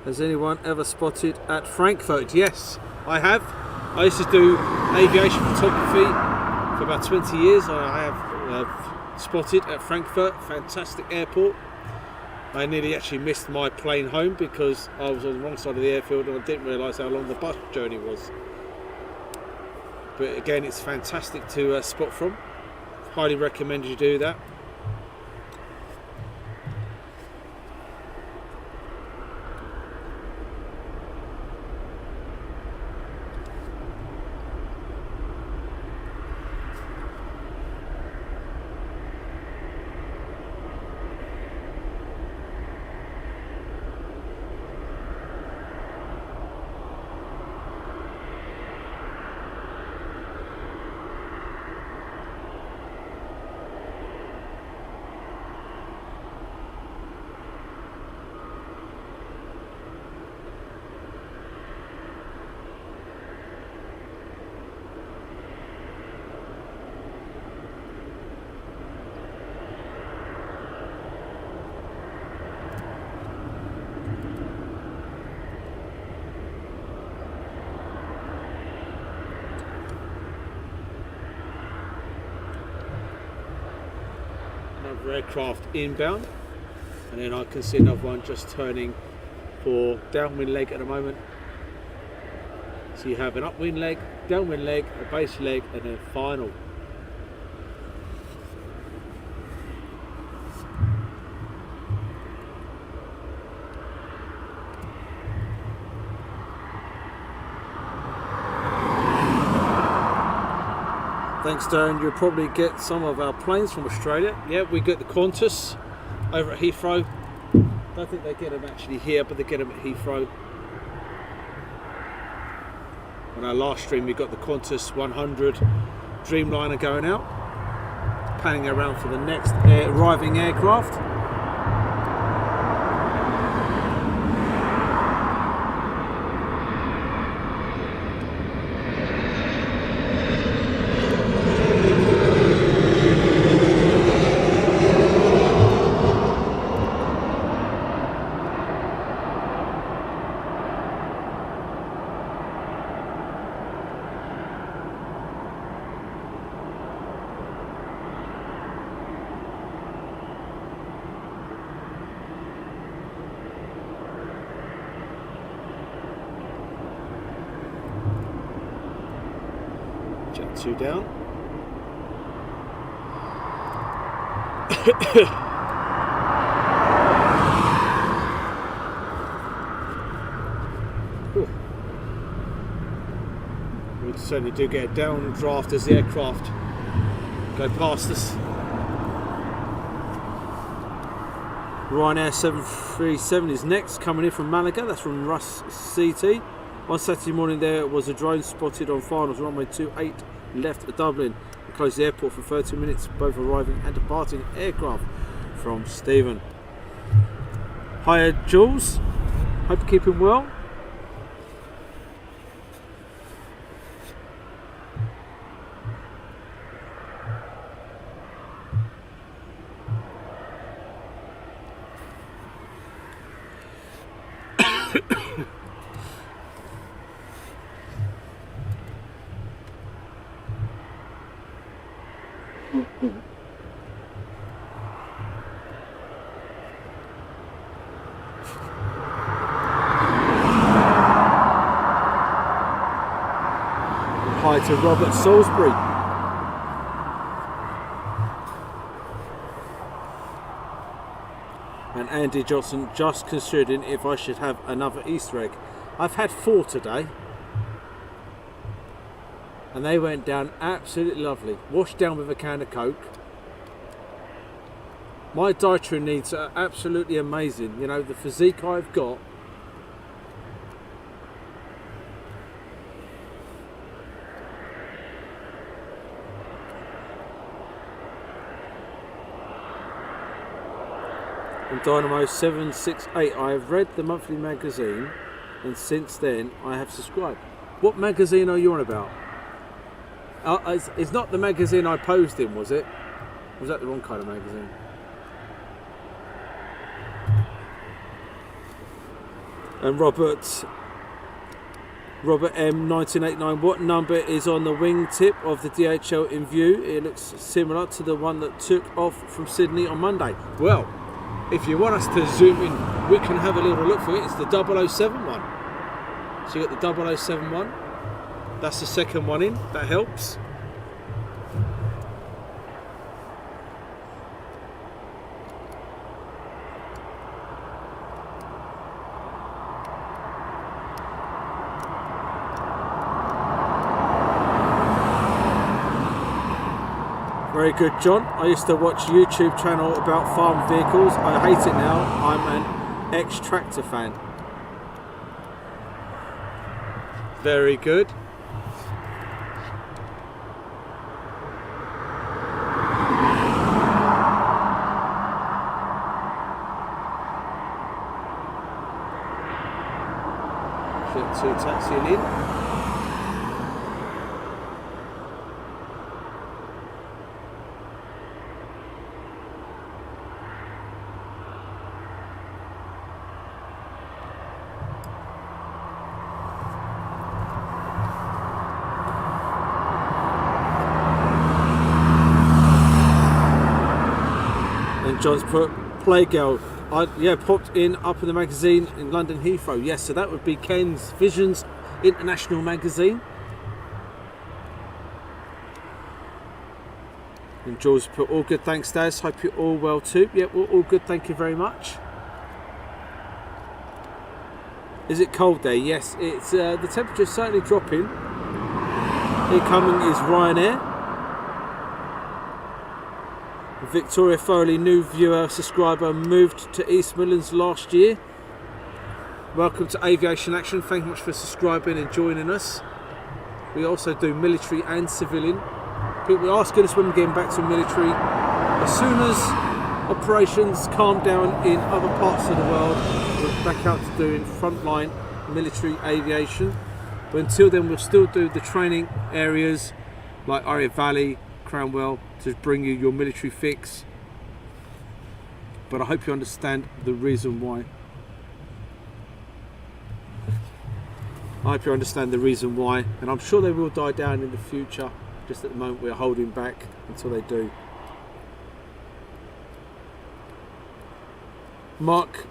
Has anyone ever spotted at Frankfurt? Yes, I have. I used to do aviation photography for about 20 years. I have spotted at Frankfurt, fantastic airport. I nearly actually missed my plane home because I was on the wrong side of the airfield and I didn't realise how long the bus journey was. But again, it's fantastic to spot from. Highly recommend you do that. Aircraft inbound, and then I can see another one just turning for downwind leg at the moment. So you have an upwind leg, downwind leg, a base leg, and then final. Thanks, Darren. You'll probably get some of our planes from Australia. Yeah, we get the Qantas over at Heathrow. Don't think they get them actually here, but they get them at Heathrow. On our last stream, we got the Qantas 100 Dreamliner going out, panning around for the next arriving aircraft. Jet 2 down. We certainly do get a downdraft as the aircraft go past us. RYANAIR 737 is next, coming in from Malaga. That's from Russ CT. On Saturday morning there was a drone spotted on finals runway 28 left at Dublin. We closed the airport for 30 minutes, both arriving and departing aircraft. From Stephen. Hiya Jules, hope you're keeping well. Hi to Robert Salisbury. And Andy Johnson, just considering if I should have another Easter egg. I've had 4 today. And they went down absolutely lovely. Washed down with a can of Coke. My dietary needs are absolutely amazing. You know, the physique I've got. And Dynamo 768. I have read the monthly magazine, and since then I have subscribed. What magazine are you on about? It's not the magazine I posed in, was it? Or was that the wrong kind of magazine? And Robert M 1989, what number is on the wingtip of the DHL in view? It looks similar to the one that took off from Sydney on Monday. Well, if you want us to zoom in, we can have a little look for it. It's the 007 one. So you got the 007 one. That's the second one in. That helps. Very good, John. I used to watch YouTube channel about farm vehicles. I hate it now. I'm an ex-tractor fan. Very good. Flip 2 taxiing in. John's put Playgirl. Yeah, popped in up in the magazine in London Heathrow. Yes, so that would be Ken's Visions International magazine. And George put all good, thanks Daz. Hope you're all well too. Yeah, we're all good, thank you very much. Is it cold there? Yes, it's the temperature's certainly dropping. Incoming is Ryanair. Victoria Foley, new viewer, subscriber, moved to East Midlands last year. Welcome to Aviation Action. Thank you much for subscribing and joining us. We also do military and civilian. People are asking us when we're getting back to military. As soon as operations calm down in other parts of the world, we're back out to doing frontline military aviation. But until then, we'll still do the training areas like Aria Valley, Cranwell, to bring you your military fix. But I hope you understand the reason why. I hope you understand the reason why, and I'm sure they will die down in the future. Just at the moment we're holding back until they do. Mark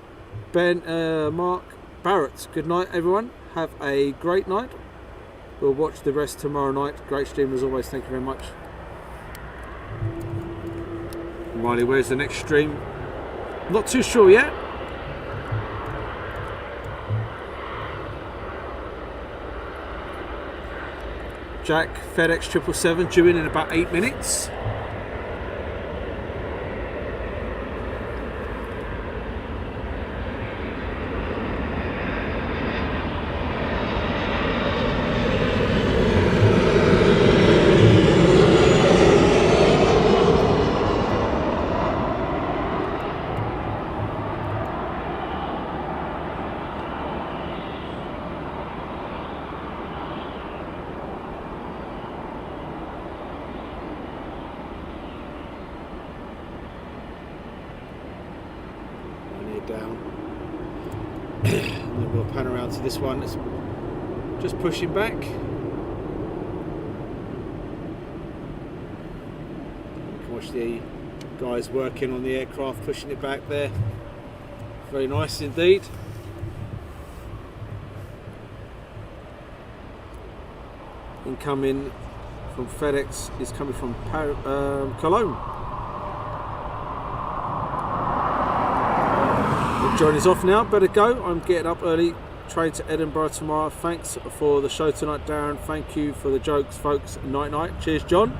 Barrett, good night everyone. Have a great night. We'll watch the rest tomorrow night. Great stream as always, thank you very much. Riley, where's the next stream? Not too sure yet. Jack, FedEx 777 due in about 8 minutes. This one is just pushing back. You can watch the guys working on the aircraft, pushing it back there. Very nice indeed. Incoming from FedEx is coming from Cologne. The journey is off now, better go. I'm getting up early. Train to Edinburgh tomorrow. Thanks for the show tonight, Darren. Thank you for the jokes, folks. Night night. Cheers, John.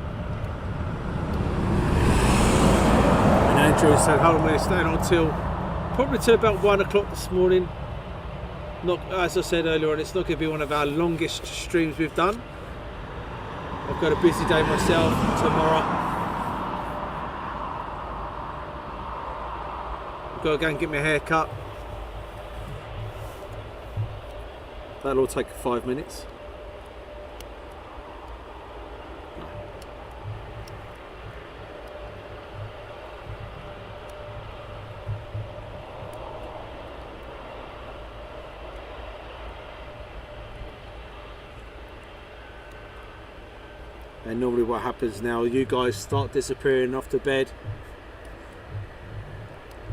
And Andrew said, how long are we staying on till? Probably till about 1 o'clock this morning. Not, as I said earlier on, it's not going to be one of our longest streams we've done. I've got a busy day myself tomorrow. got to go and get my hair cut. That'll all take 5 minutes. And normally what happens now, you guys start disappearing off to bed.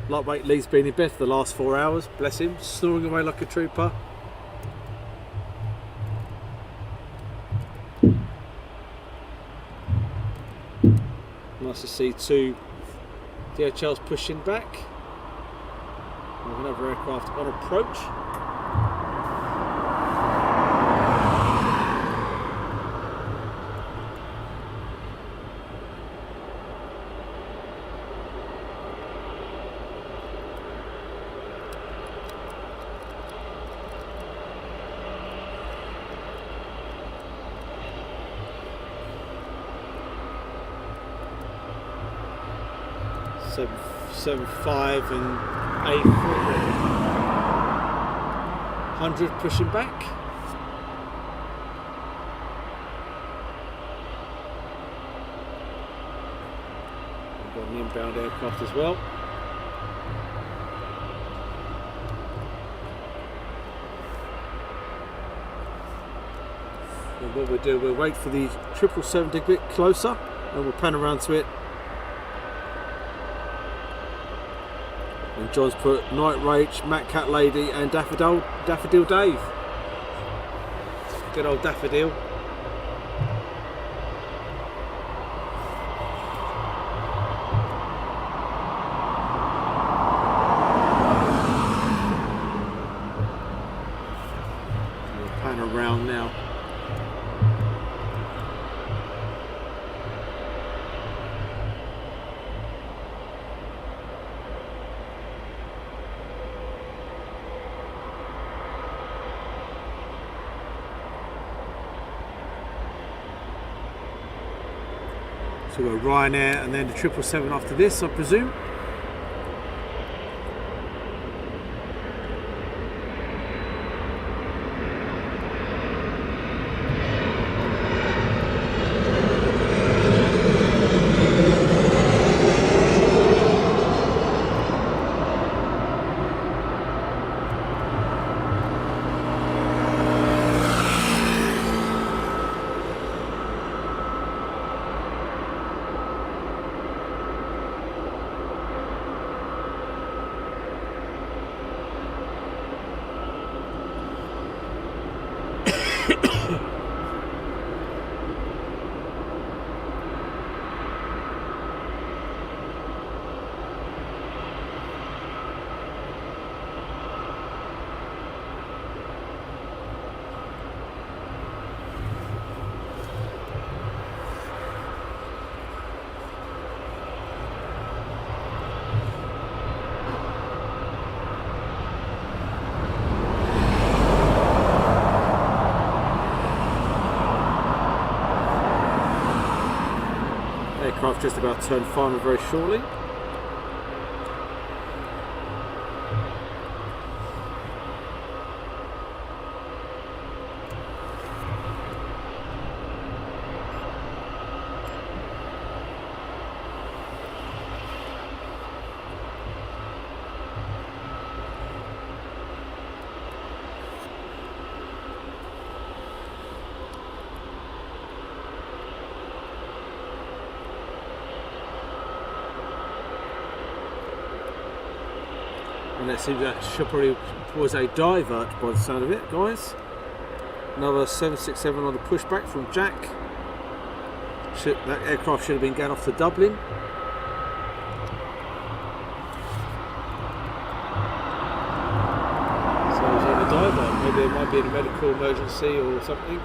Lightweight Lee's been in bed for the last 4 hours, bless him, snoring away like a trooper. Nice to see 2 DHLs pushing back. We have another aircraft on approach. Seven five and 100 pushing back. We've got an inbound aircraft as well. And what we'll do, we'll wait for the 777 to get closer and we'll pan around to it. And John's put Night Rach, Matt Cat Lady and Daffodil Dave. Good old Daffodil. We'll pan around now. So we've got Ryanair and then the 777 after this, I presume. Aircraft just about to turn final very shortly. And let's see, that should probably was a divert by the sound of it, guys. Another 767 on the pushback from Jack. That aircraft should have been going off to Dublin. So it's in a divert. Maybe it might be in a medical emergency or something.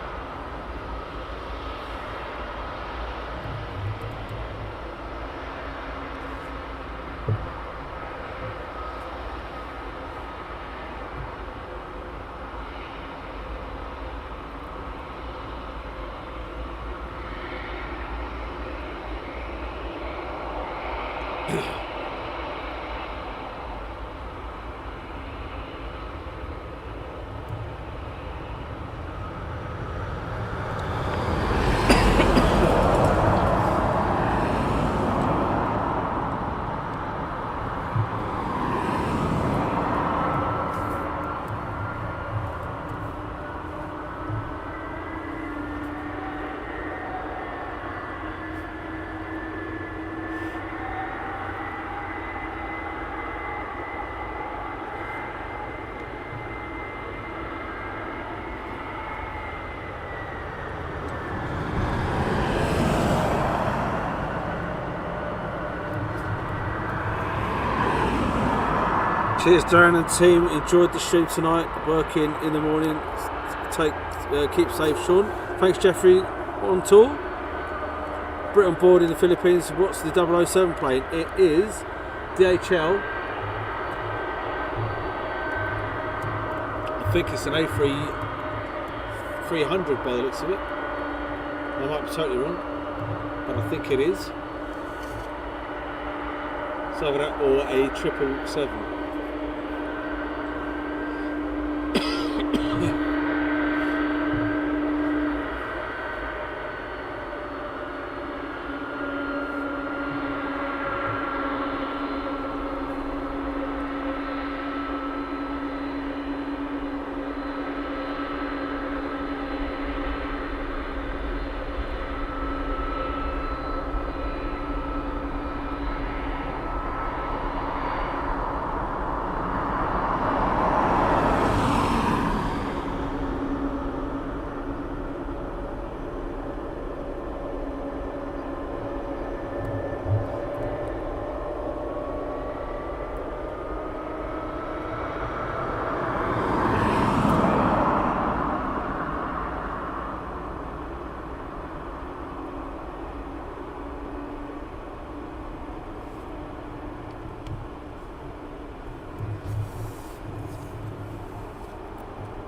Cheers, Darren and team. Enjoyed the stream tonight. Working in the morning. Keep safe, Sean. Thanks, Jeffrey. On tour. Brit on board in the Philippines. What's the 007 plane? It is DHL. I think it's an A300 by the looks of it. I might be totally wrong, but I think it is. So that or a 777.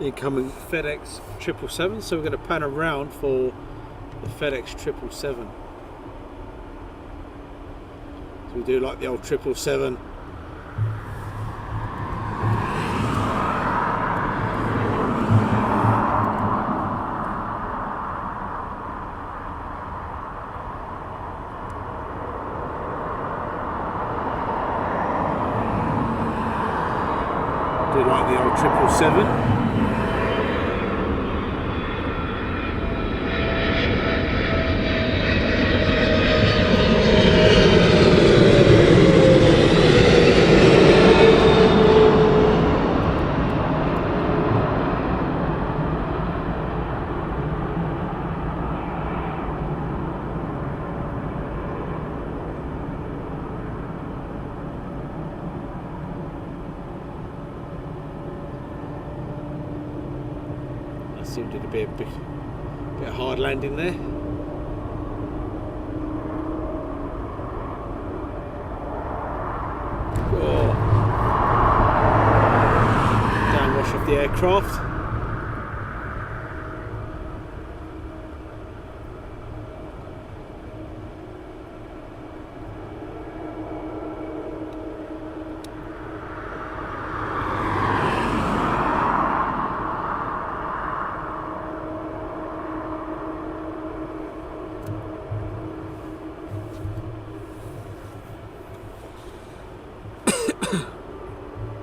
Incoming FedEx 777, so we're going to pan around for the FedEx 777. So we do like the old 777. Do like the old 777. Seemed to be a bit of hard landing there. Oh. Downwash of the aircraft.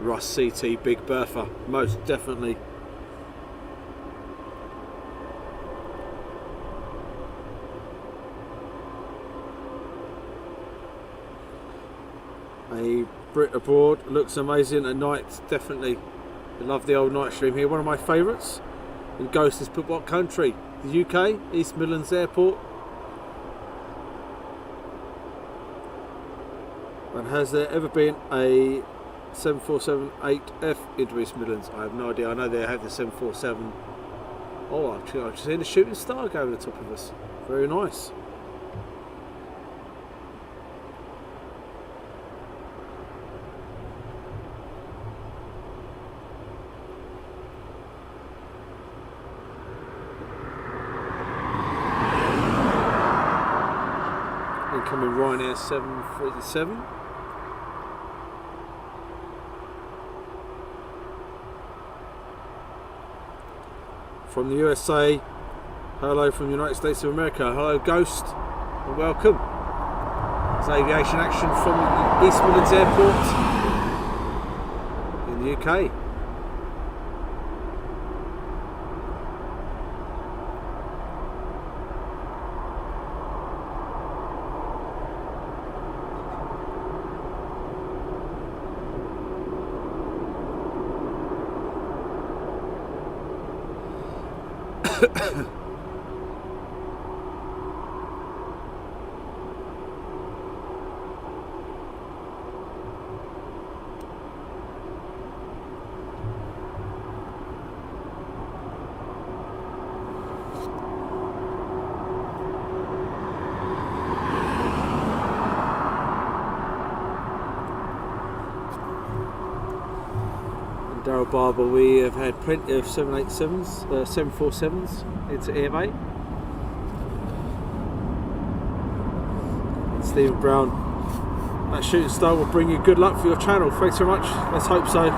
Russ CT Big Bertha, most definitely. A Brit abroad, looks amazing at night, definitely. I love the old night stream here, one of my favourites. And Ghost has put what country? The UK, East Midlands Airport. And has there ever been a 747-8F into East Midlands? I have no idea. I know they have the 747. Oh, actually, I've just seen a shooting star go over the top of us. Very nice. Incoming RYANAIR 737. From the USA, hello from the United States of America, hello Ghost, and welcome. It's aviation action from East Midlands Airport in the UK. Daryl Barber, we have had plenty of 787s, 747s into airbay. And Stephen Brown, that shooting star will bring you good luck for your channel. Thanks very much. Let's hope so.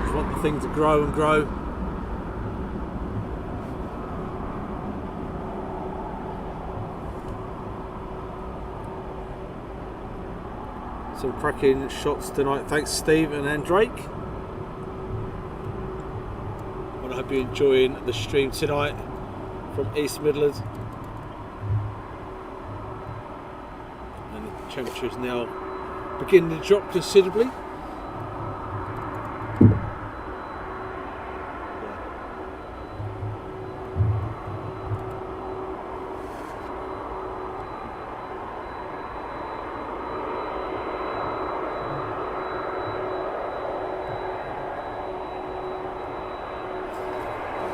Just want the thing to grow and grow. Some cracking shots tonight. Thanks Steve and Drake. I hope you're enjoying the stream tonight from East Midlands. And the temperature is now beginning to drop considerably.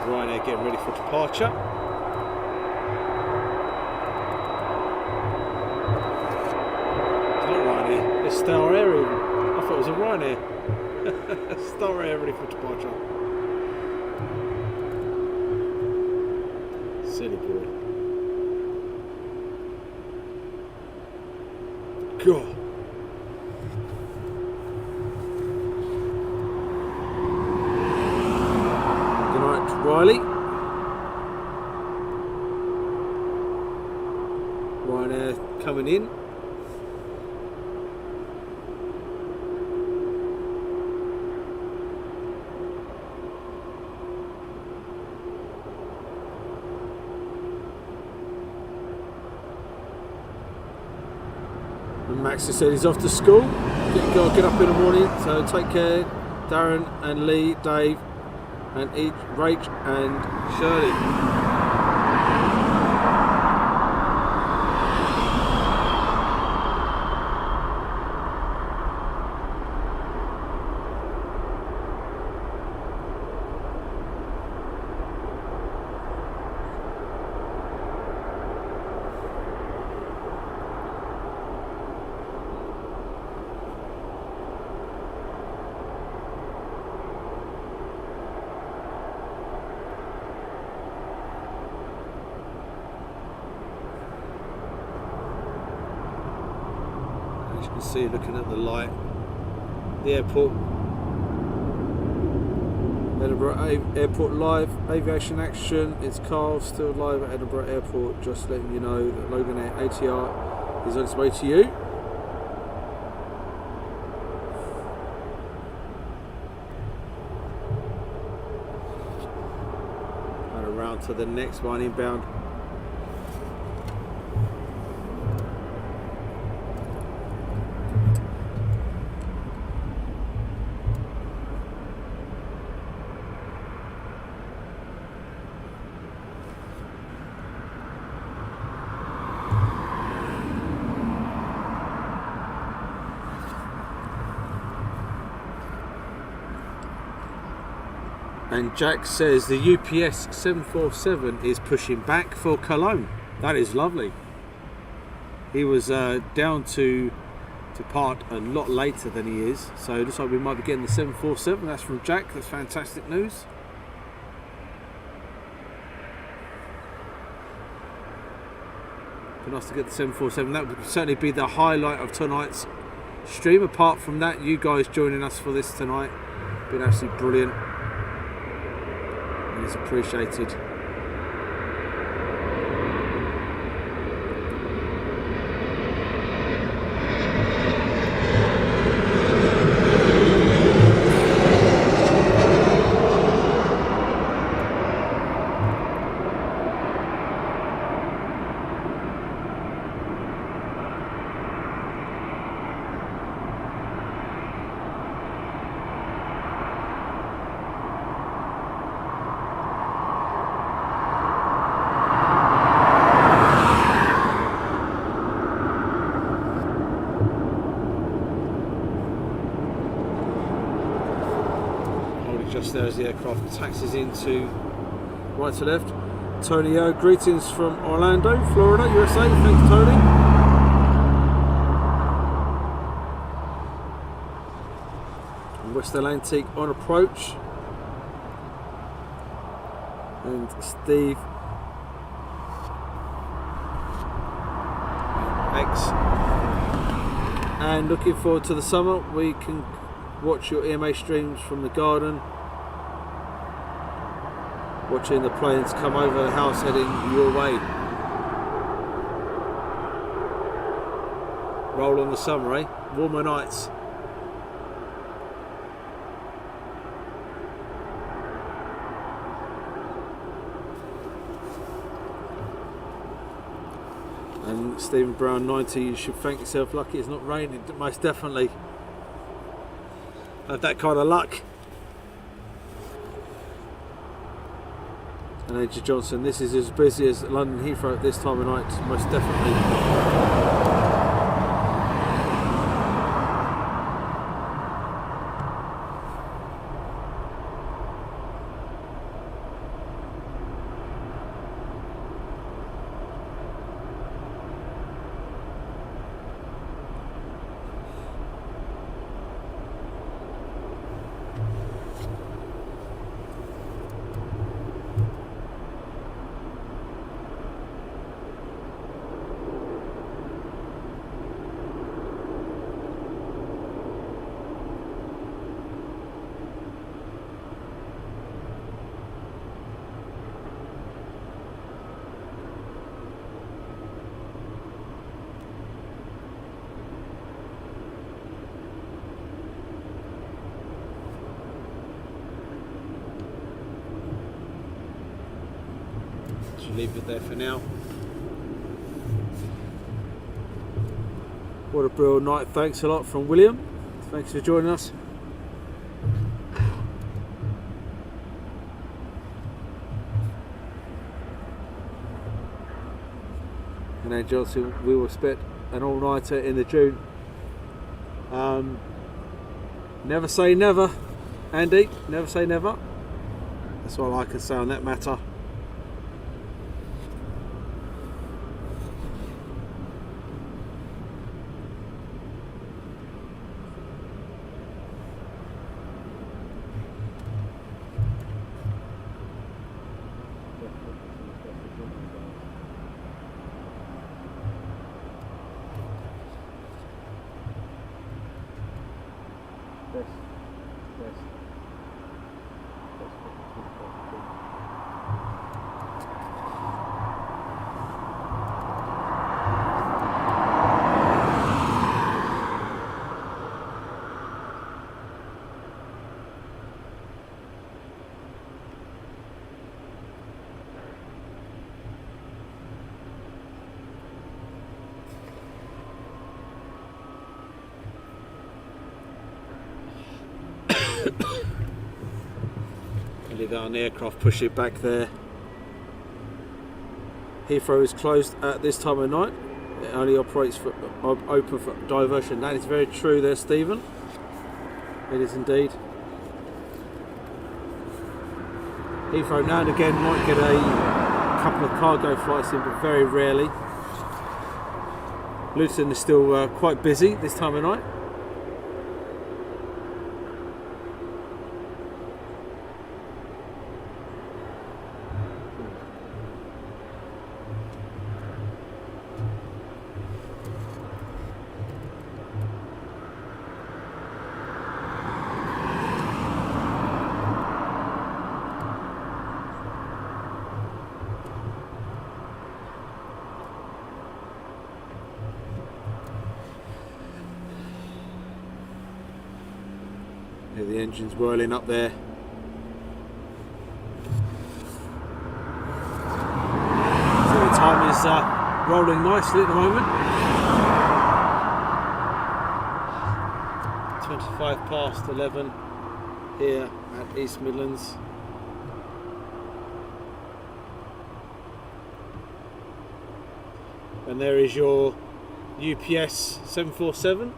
RYANAIR getting ready for departure. It's not RYANAIR, it's Star Air even. I thought it was a RYANAIR. Star Air ready for departure. Silly boy. God. Riley. RYANAIR coming in. And Max has said he's off to school. Get up in the morning, so take care. Darren and Lee, Dave, and Rach and Shirley. You can see, looking at the light, the airport, Edinburgh Airport live, aviation action, it's Carl still live at Edinburgh Airport, just letting you know that Logan ATR is on its way to you. And around to the next one inbound. And Jack says the UPS 747 is pushing back for Cologne. That is lovely. He was down to depart a lot later than he is, so it looks like we might be getting the 747. That's from Jack. That's fantastic news. Be nice to get the 747. That would certainly be the highlight of tonight's stream. Apart from that, you guys joining us for this tonight, been absolutely brilliant. It's appreciated. Just there as the aircraft taxis into right to left. Tony O, greetings from Orlando, Florida, USA. Thanks, Tony. West Atlantic on approach. And Steve X. And looking forward to the summer. We can watch your EMA streams from the garden, watching the planes come over the house heading your way. Roll on the summer, eh? Warmer nights. And Stephen Brown 90, you should thank yourself lucky it's not raining. Most definitely. Had that kind of luck. And Andrew Johnson, this is as busy as London Heathrow at this time of night, most definitely. Leave it there for now. What a brilliant night. Thanks a lot from William. Thanks for joining us. And then Johnson, we will spend an all-nighter in the June. Never say never, Andy. Never say never. That's all I can say on that matter. Leave that on the aircraft, push it back there. Heathrow is closed at this time of night. It only operates for open for diversion. That is very true there, Stephen. It is indeed. Heathrow now and again might get a couple of cargo flights in, but very rarely. Luton is still quite busy this time of night. The engine's whirling up there. So the time is rolling nicely at the moment. 11:25 here at East Midlands. And there is your UPS 747.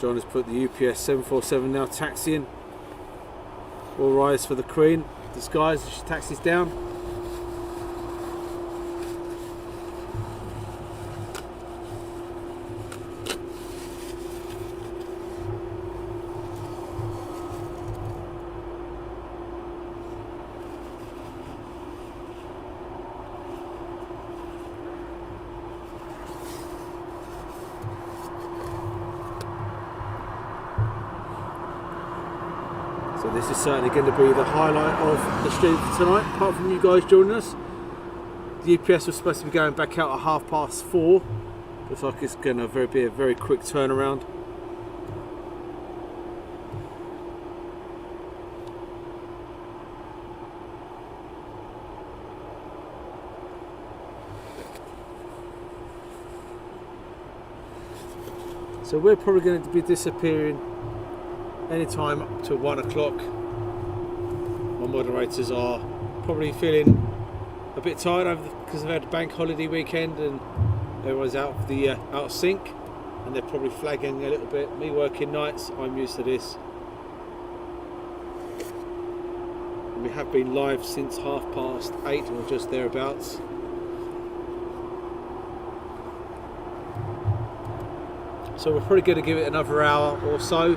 John has put the UPS 747 now taxiing. All rise for the Queen. Disguise as she taxis down. So this is certainly going to be the highlight of the stream for tonight, apart from you guys joining us. The UPS was supposed to be going back out at 4:30. Looks like it's going to be a very quick turnaround. So we're probably going to be disappearing anytime up to 1 o'clock. My moderators are probably feeling a bit tired because they've had a bank holiday weekend and everyone's out of the out of sync, and they're probably flagging a little bit. Me working nights, I'm used to this. And we have been live since 8:30 or just thereabouts. So we're probably going to give it another hour or so.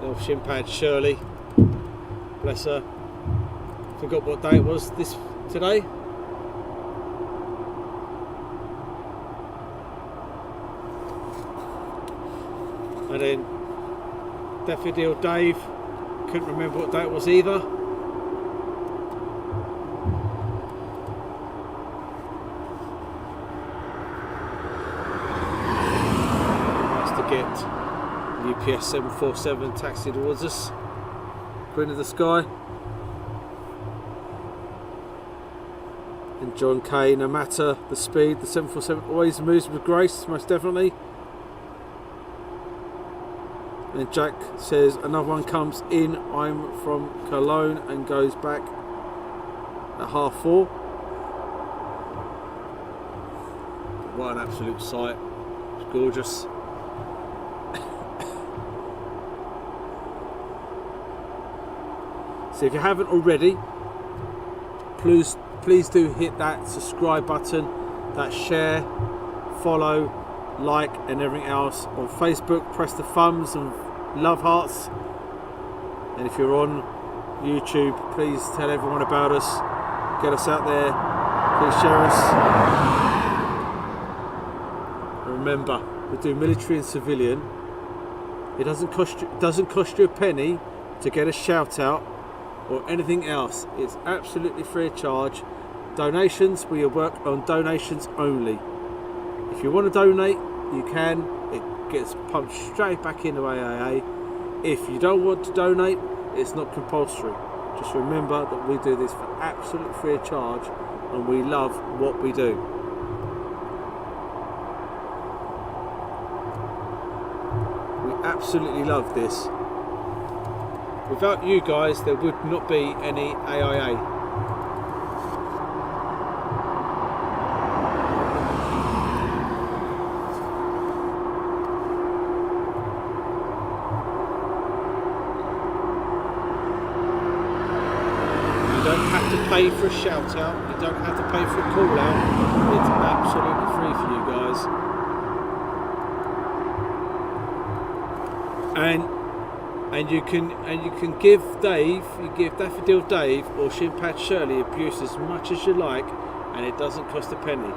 Little shin pad Shirley, bless her. Forgot what day it was today. And then Daffodil Dave, couldn't remember what day it was either. Nice to get UPS 747 taxi towards us. Queen of the Sky. And John K, no matter the speed, the 747 always moves with grace, most definitely. And Jack says another one comes in. I'm from Cologne and goes back at 4:30. What an absolute sight. It's gorgeous. So if you haven't already, please do hit that subscribe button, that share, follow, like and everything else on Facebook. Press the thumbs and love hearts, and if you're on YouTube, please tell everyone about us, get us out there, please share us. And remember, we do military and civilian. It doesn't cost you a penny to get a shout out or anything else. It's absolutely free of charge. Donations, we work on donations only. If you want to donate, you can. It gets pumped straight back into AAA. If you don't want to donate, it's not compulsory. Just remember that we do this for absolutely free of charge, and we love what we do. We absolutely love this. Without you guys, there would not be any AIA. Pay for a shout out, you don't have to pay for a call out. It's absolutely free for you guys. And you can give Daffodil Dave or Shinpad Shirley abuse as much as you like, and it doesn't cost a penny.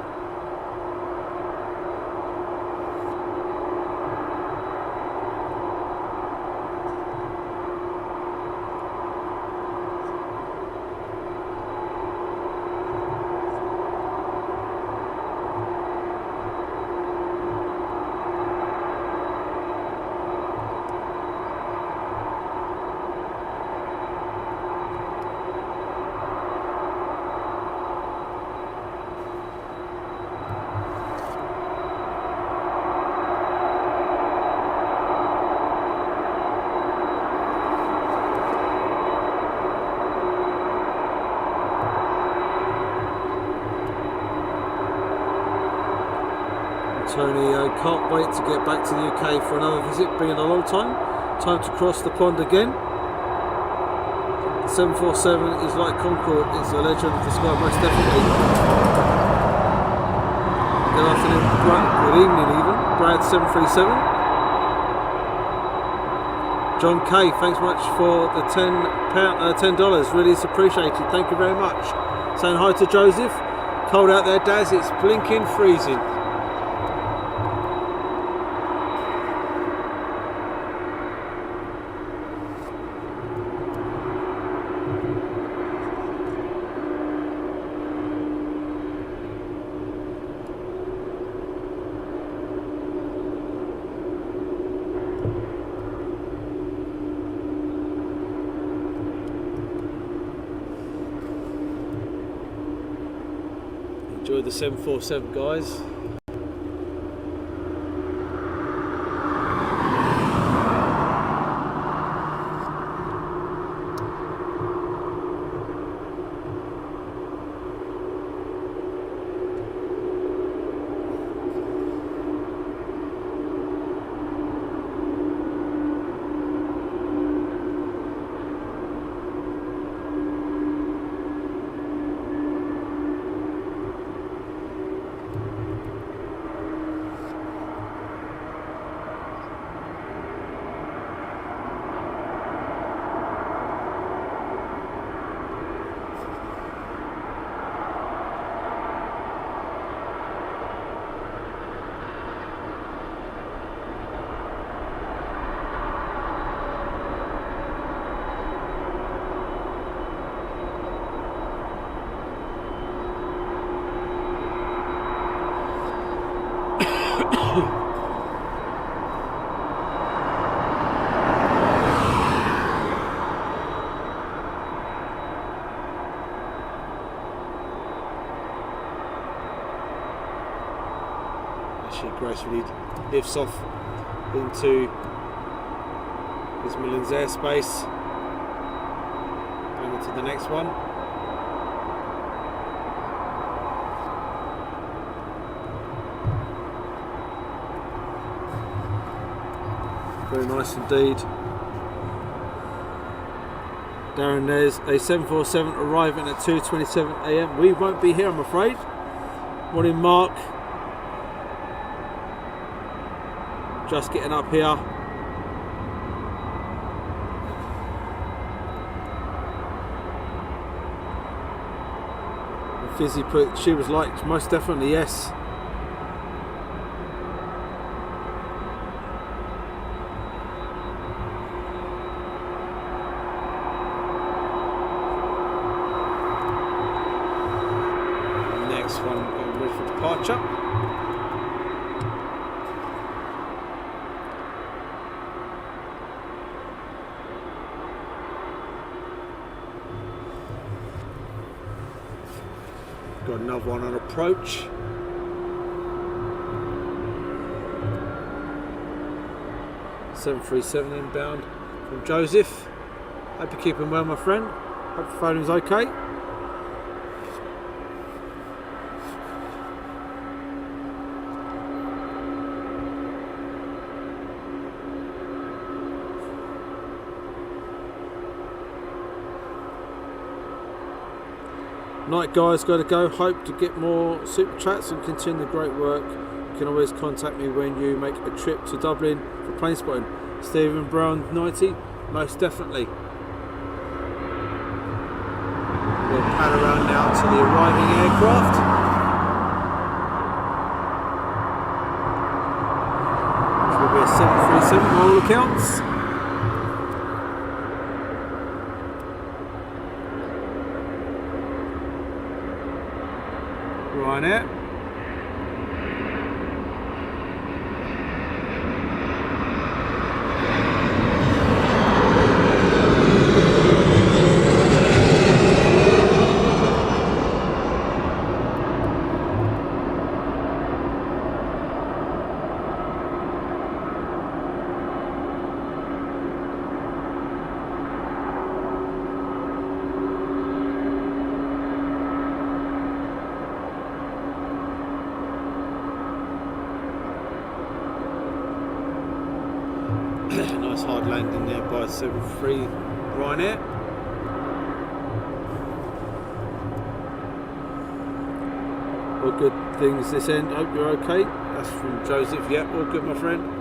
Tony, can't wait to get back to the UK for another visit. Been a long time. Time to cross the pond again. 747 is like Concorde. It's a legend of the sky, most definitely. Good afternoon, good evening even. Brad 737. John K, thanks much for the $10. Really is appreciated. Thank you very much. Saying hi to Joseph. Cold out there, Daz. It's blinking freezing. Enjoy the 747, guys. Gracefully lifts off into this Midlands airspace, going to the next one. Very nice indeed. Darren, there's a 747 arriving at 2:27 AM. We won't be here, I'm afraid. Morning, Mark. Just getting up here. And Fizzy put, she was like, most definitely, yes. Next one, going ready for departure. Got another one on approach. $737 inbound from Joseph. Hope you're keeping well, my friend. Hope the phone is okay. Night, guys, got to go. Hope to get more super chats and continue the great work. You can always contact me when you make a trip to Dublin for plane spotting. Stephen Brown 90, most definitely. We'll pan around now to the arriving aircraft. Which will be a 737 by all accounts. RYANAIR. hard landing there by 73 Ryanair. All good things this end. Hope you're okay. That's from Joseph. Yeah, all good, my friend.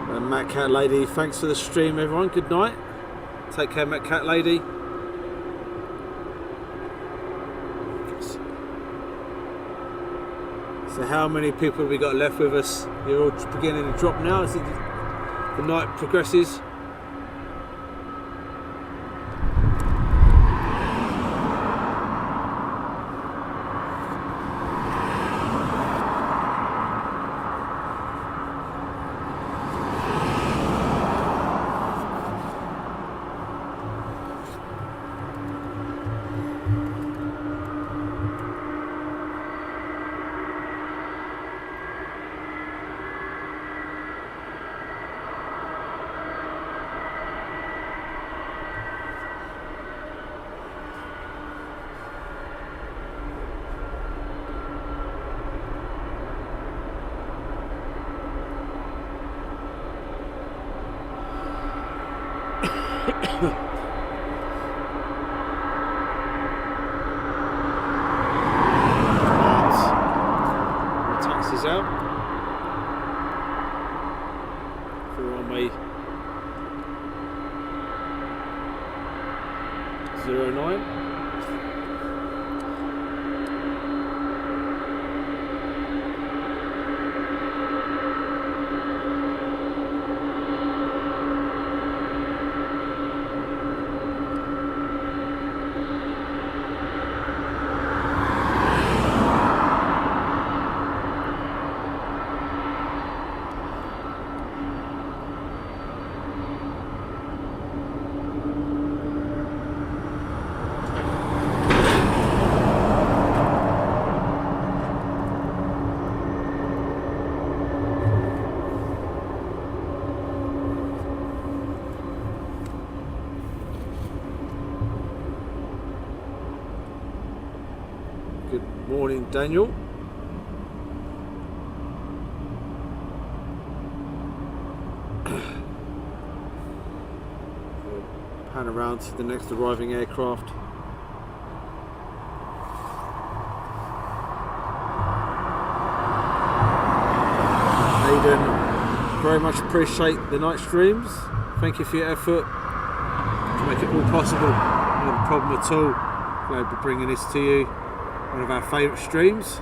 And Matt Cat Lady, thanks for the stream, everyone. Good night. Take care, Matt Cat Lady. So how many people have we got left with us? You're all beginning to drop now as the night progresses. Taxis out for runway 09. Morning, Daniel. We'll pan around to the next arriving aircraft. Aidan, very much appreciate the night streams. Thank you for your effort to make it all possible. Not a problem at all. Glad to be bringing this to you. One of our favourite streams.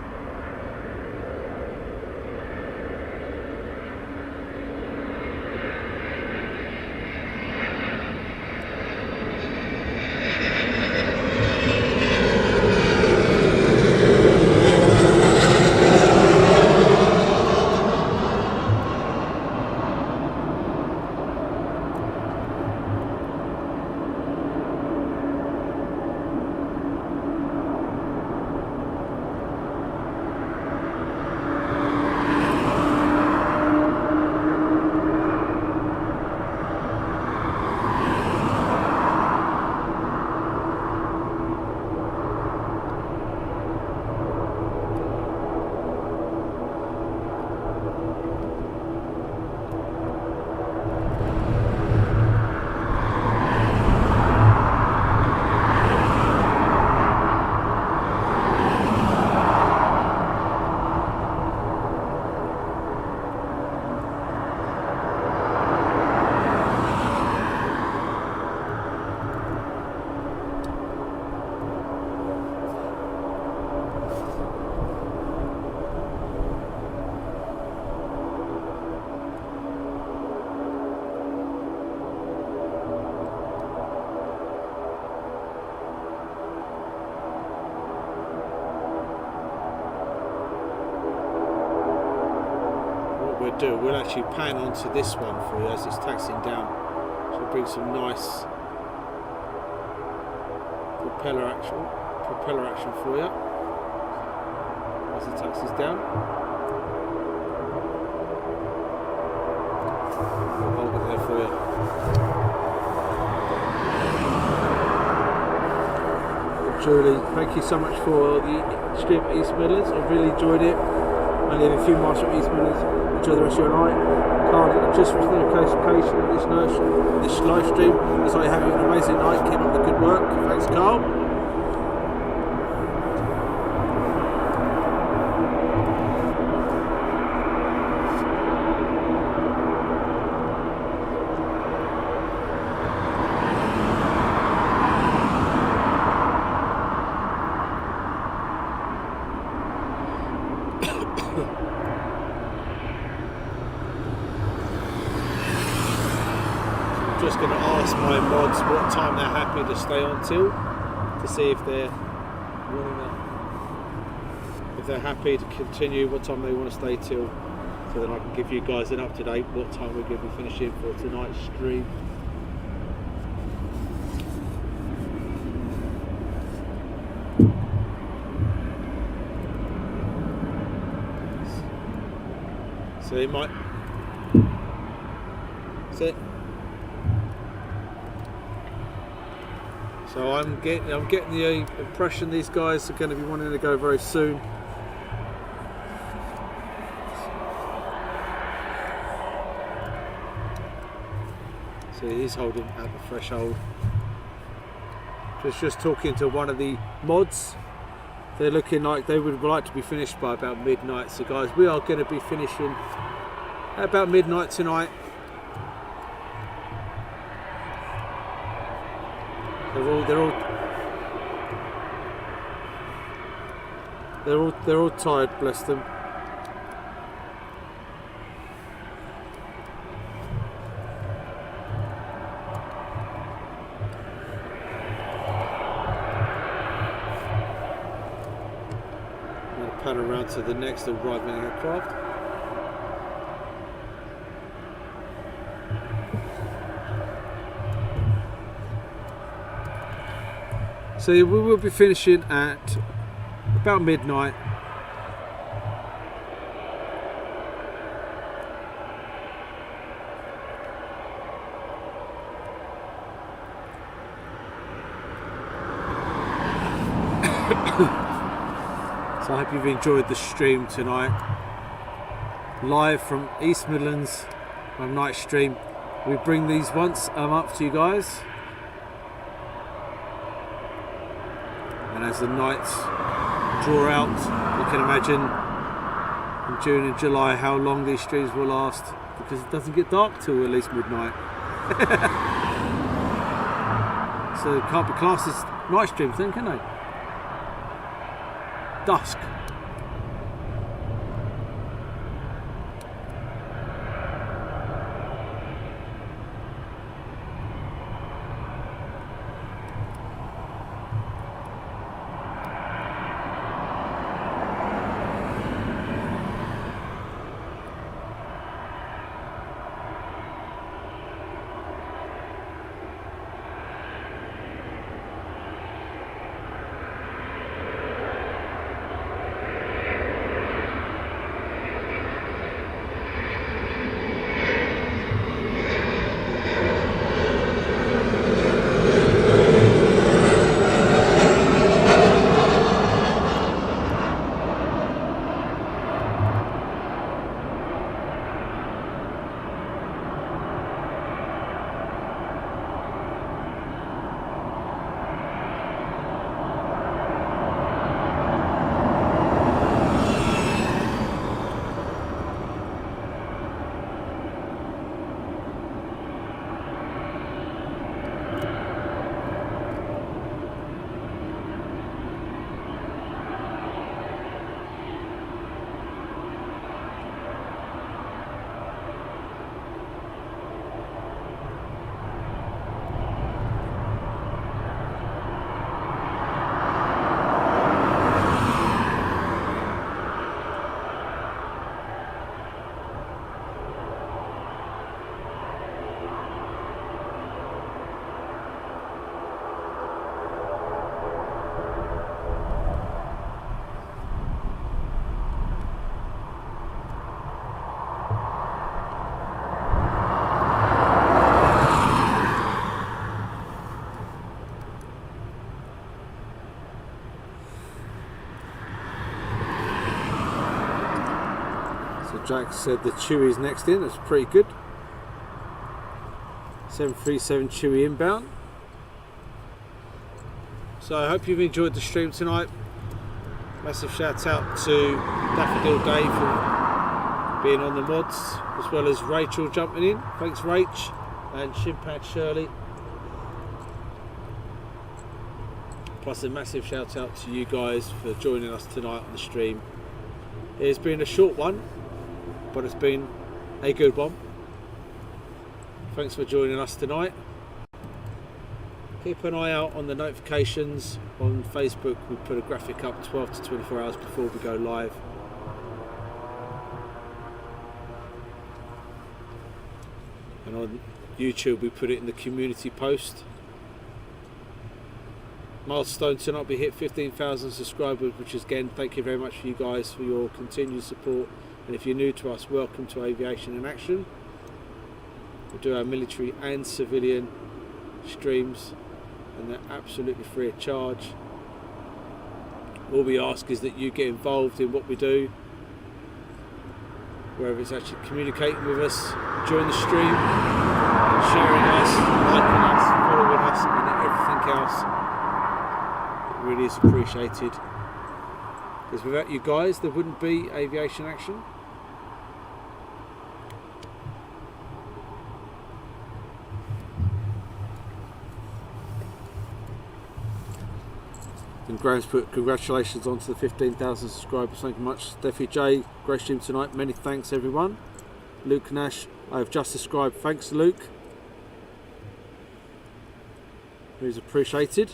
We'll actually pan onto this one for you as it's taxiing down. So we'll bring some nice propeller action for you as it taxis down. Julie, thank you so much for the stream at East Midlands. I've really enjoyed it. Only have a few miles from East Midlands. Enjoy the rest of your night. Carl, just for the notification of this live stream. Looks like you're having an amazing night. Keep up the good work. Thanks, Carl. Just going to ask my mods what time they're happy to stay on till, to see if they're happy to continue, what time they want to stay till, so then I can give you guys an up to date what time we're going to be finishing for tonight's stream. So it might. That's it. So I'm getting the impression these guys are going to be wanting to go very soon. So he's holding at the threshold. Just talking to one of the mods. They're looking like they would like to be finished by about midnight. So guys, we are going to be finishing at about midnight tonight. They're all tired, bless them. I'm going to pan around to the next arriving aircraft. So we will be finishing at about midnight. So I hope you've enjoyed the stream tonight. Live from East Midlands, our night stream. We bring these once up to you guys. And as the nights draw out, you can imagine in June and July how long these streams will last, because it doesn't get dark till at least midnight. So it can't be classed as night streams then, can they? Dusk. So Jack said the Chewy's next in. That's pretty good. 737 Chewy inbound. So I hope you've enjoyed the stream tonight. Massive shout out to Daffodil Dave for being on the mods, as well as Rachel jumping in. Thanks Rach, and Shimpad Shirley. Plus a massive shout out to you guys for joining us tonight on the stream. It's been a short one, but it's been a good one. Thanks for joining us tonight. Keep an eye out on the notifications on Facebook. We put a graphic up 12 to 24 hours before we go live. And on YouTube we put it in the community post. Milestone tonight, we hit 15,000 subscribers, which is, again, thank you very much for you guys for your continued support. And if you're new to us, welcome to Aviation in Action. We do our military and civilian streams, and they're absolutely free of charge. All we ask is that you get involved in what we do, whether it's actually communicating with us during the stream, sharing us, liking us, following us, and everything else. It really is appreciated, because without you guys there wouldn't be Aviation Action. And Graham's put congratulations on to the 15,000 subscribers. Thank you much. Steffi J, great stream tonight. Many thanks everyone. Luke Nash, I have just subscribed. Thanks Luke. It is appreciated.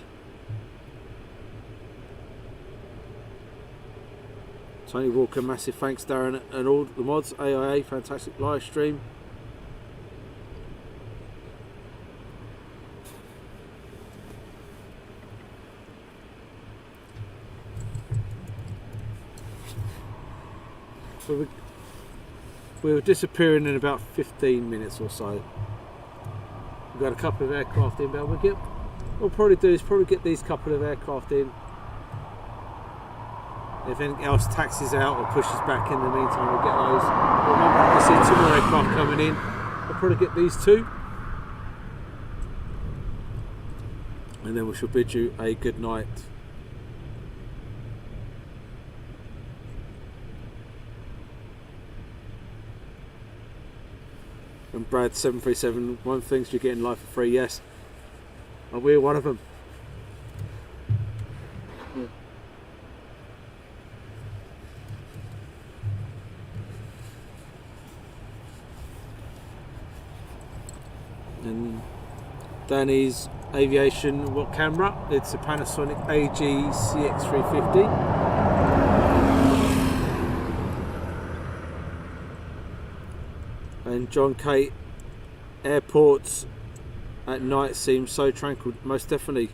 Tony Walker, massive thanks Darren and all the mods. AIA, fantastic live stream. So we were disappearing in about 15 minutes or so. We've got a couple of aircraft inbound. What we'll probably do is get these couple of aircraft in. If anything else taxis out or pushes back in the meantime, we'll get those. But remember, I can see 2 more aircraft coming in. We'll probably get these 2. And then we shall bid you a good night. And Brad 737, one thing you're getting life for free, yes. And we're one of them. And Danny's Aviation, what camera? It's a Panasonic AG CX350. And John Kate, airports at night seem so tranquil. Most definitely.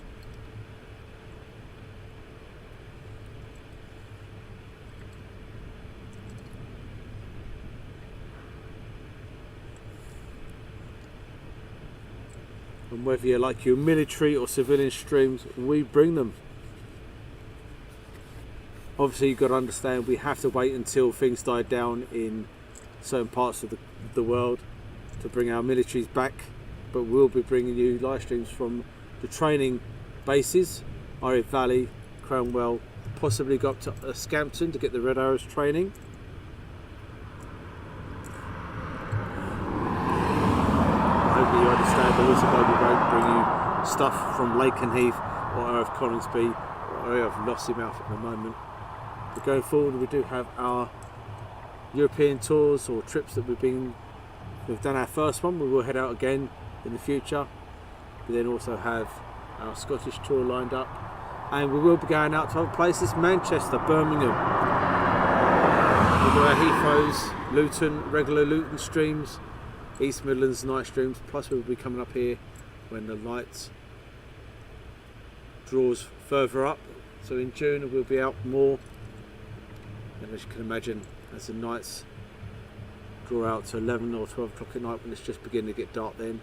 And whether you like your military or civilian streams, we bring them. Obviously you've got to understand we have to wait until things die down in certain parts of the world to bring our militaries back, but we'll be bringing you live streams from the training bases, Ire Valley, Cranwell, possibly go up to Scampton to get the Red Arrows training. You understand, but also going to bring you stuff from Lakenheath or Area of Coningsby or Area of Lossiemouth at the moment. But going forward, we do have our European tours or trips that we've done our first one. We will head out again in the future. We then also have our Scottish tour lined up, and we will be going out to other places: Manchester, Birmingham. We'll do our Heathrows, Luton, regular Luton streams, East Midlands night streams, plus we'll be coming up here when the lights draws further up. So in June we'll be out more, and as you can imagine, as the nights draw out to 11 or 12 o'clock at night when it's just beginning to get dark, then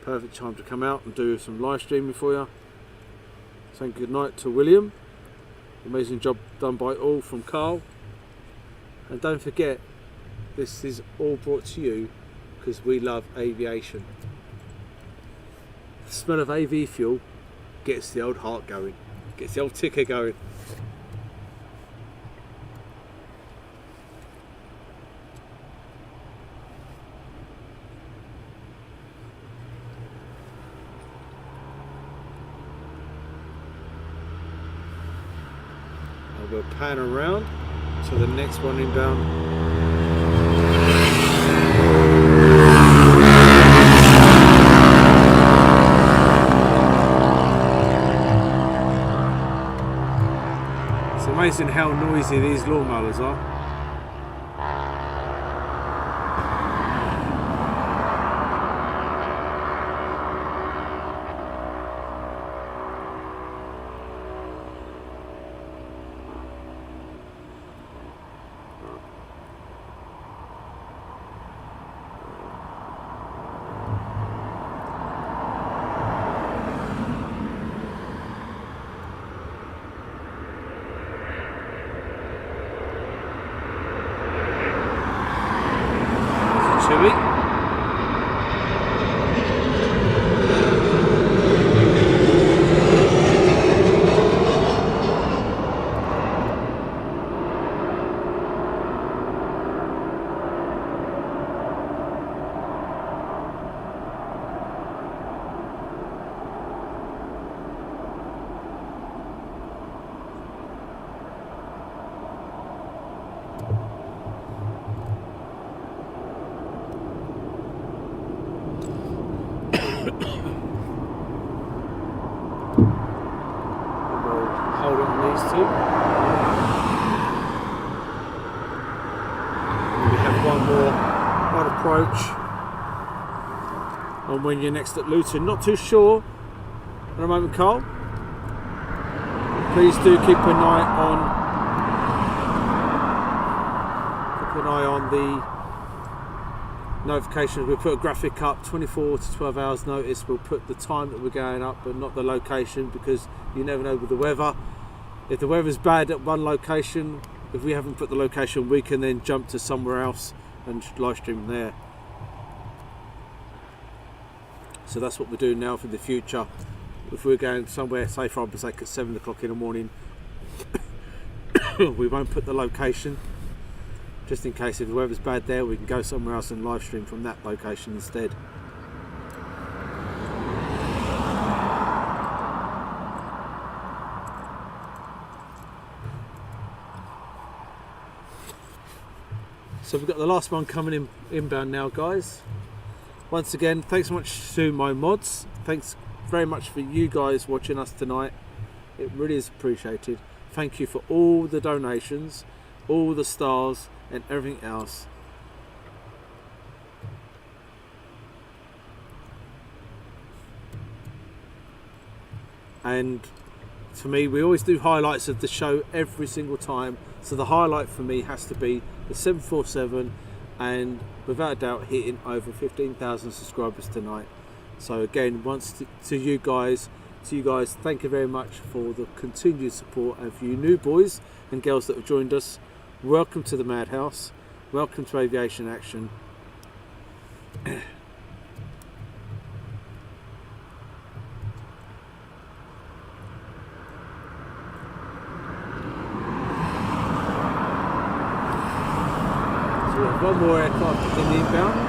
perfect time to come out and do some live streaming for you. Saying good night to William. Amazing job done by all from Carl. And don't forget, this is all brought to you because we love aviation. The smell of AV fuel gets the old heart going, gets the old ticker going. And we'll pan around to the next one inbound. Amazing how noisy these lawnmowers are. Hold on these two. And we have one approach. And when you're next at Luton, not too sure at the moment, Carl. Please do keep an eye on the notifications. We'll put a graphic up, 24 to 12 hours notice. We'll put the time that we're going up, but not the location, because you never know with the weather. If the weather's bad at one location, if we haven't put the location, we can then jump to somewhere else and live stream there. So that's what we're doing now for the future. If we're going somewhere, say for argument's sake, at 7 o'clock in the morning, we won't put the location, just in case if the weather's bad there, we can go somewhere else and live stream from that location instead. So we've got the last one coming in inbound now, guys. Once again, thanks so much to my mods. Thanks very much for you guys watching us tonight. It really is appreciated. Thank you for all the donations, all the stars and everything else. And for me, we always do highlights of the show every single time. So the highlight for me has to be the 747, and without a doubt hitting over 15,000 subscribers tonight. So again, once to you guys, thank you very much for the continued support, and for you new boys and girls that have joined us, welcome to the Madhouse, welcome to Aviation Action. So we have one more aircraft in the inbound.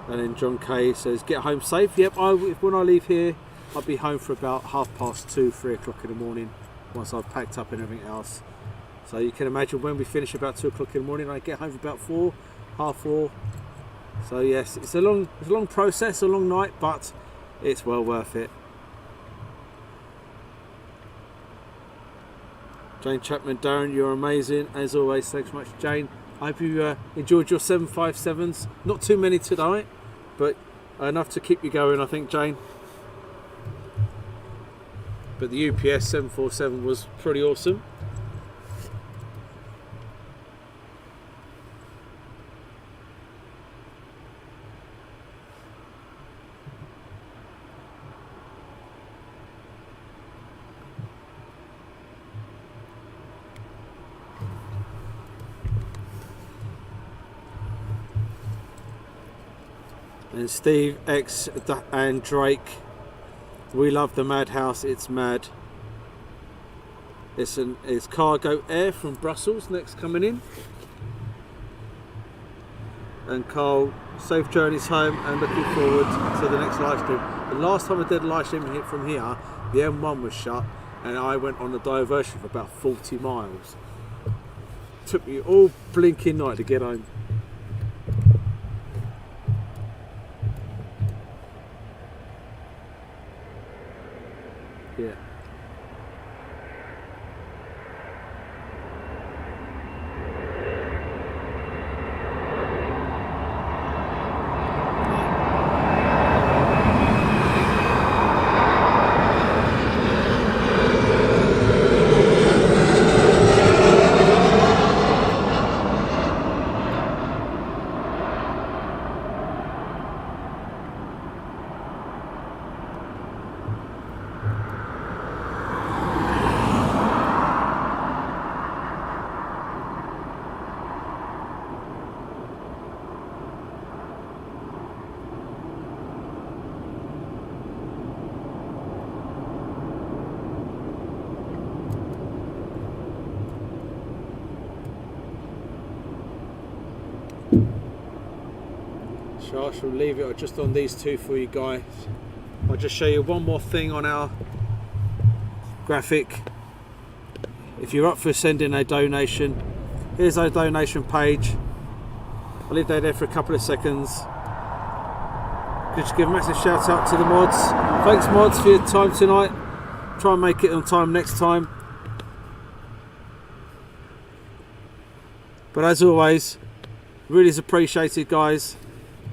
And then John K says, get home safe. Yep, when I leave here, I'll be home for about 2:30, 3 o'clock in the morning, once I've packed up and everything else. So you can imagine when we finish about 2 o'clock in the morning, I get home for about 4, 4:30. So yes, it's a long process, a long night, but it's well worth it. Jane Chapman, Darren, you're amazing as always. Thanks so much, Jane. I hope you enjoyed your 757s. Not too many tonight, but enough to keep you going, I think, Jane. But the UPS 747 was pretty awesome. And Steve X and Drake, we love the Madhouse, it's mad. It's Cargo Air from Brussels next coming in. And Carl, safe journeys home and looking forward to the next live stream. The last time I did a live stream from here, the M1 was shut and I went on a diversion for about 40 miles. Took me all blinking night to get home. Yeah. So I shall leave it just on these two for you guys. I'll just show you one more thing on our graphic. If you're up for sending a donation, here's our donation page. I'll leave that there for a couple of seconds. Just give a massive shout out to the mods. Thanks mods for your time tonight. Try and make it on time next time. But as always, really is appreciated, guys.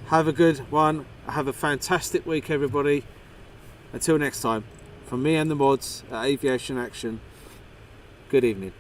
Have a good one. Have a fantastic week, everybody. Until next time, from me and the mods at Aviation Action, good evening.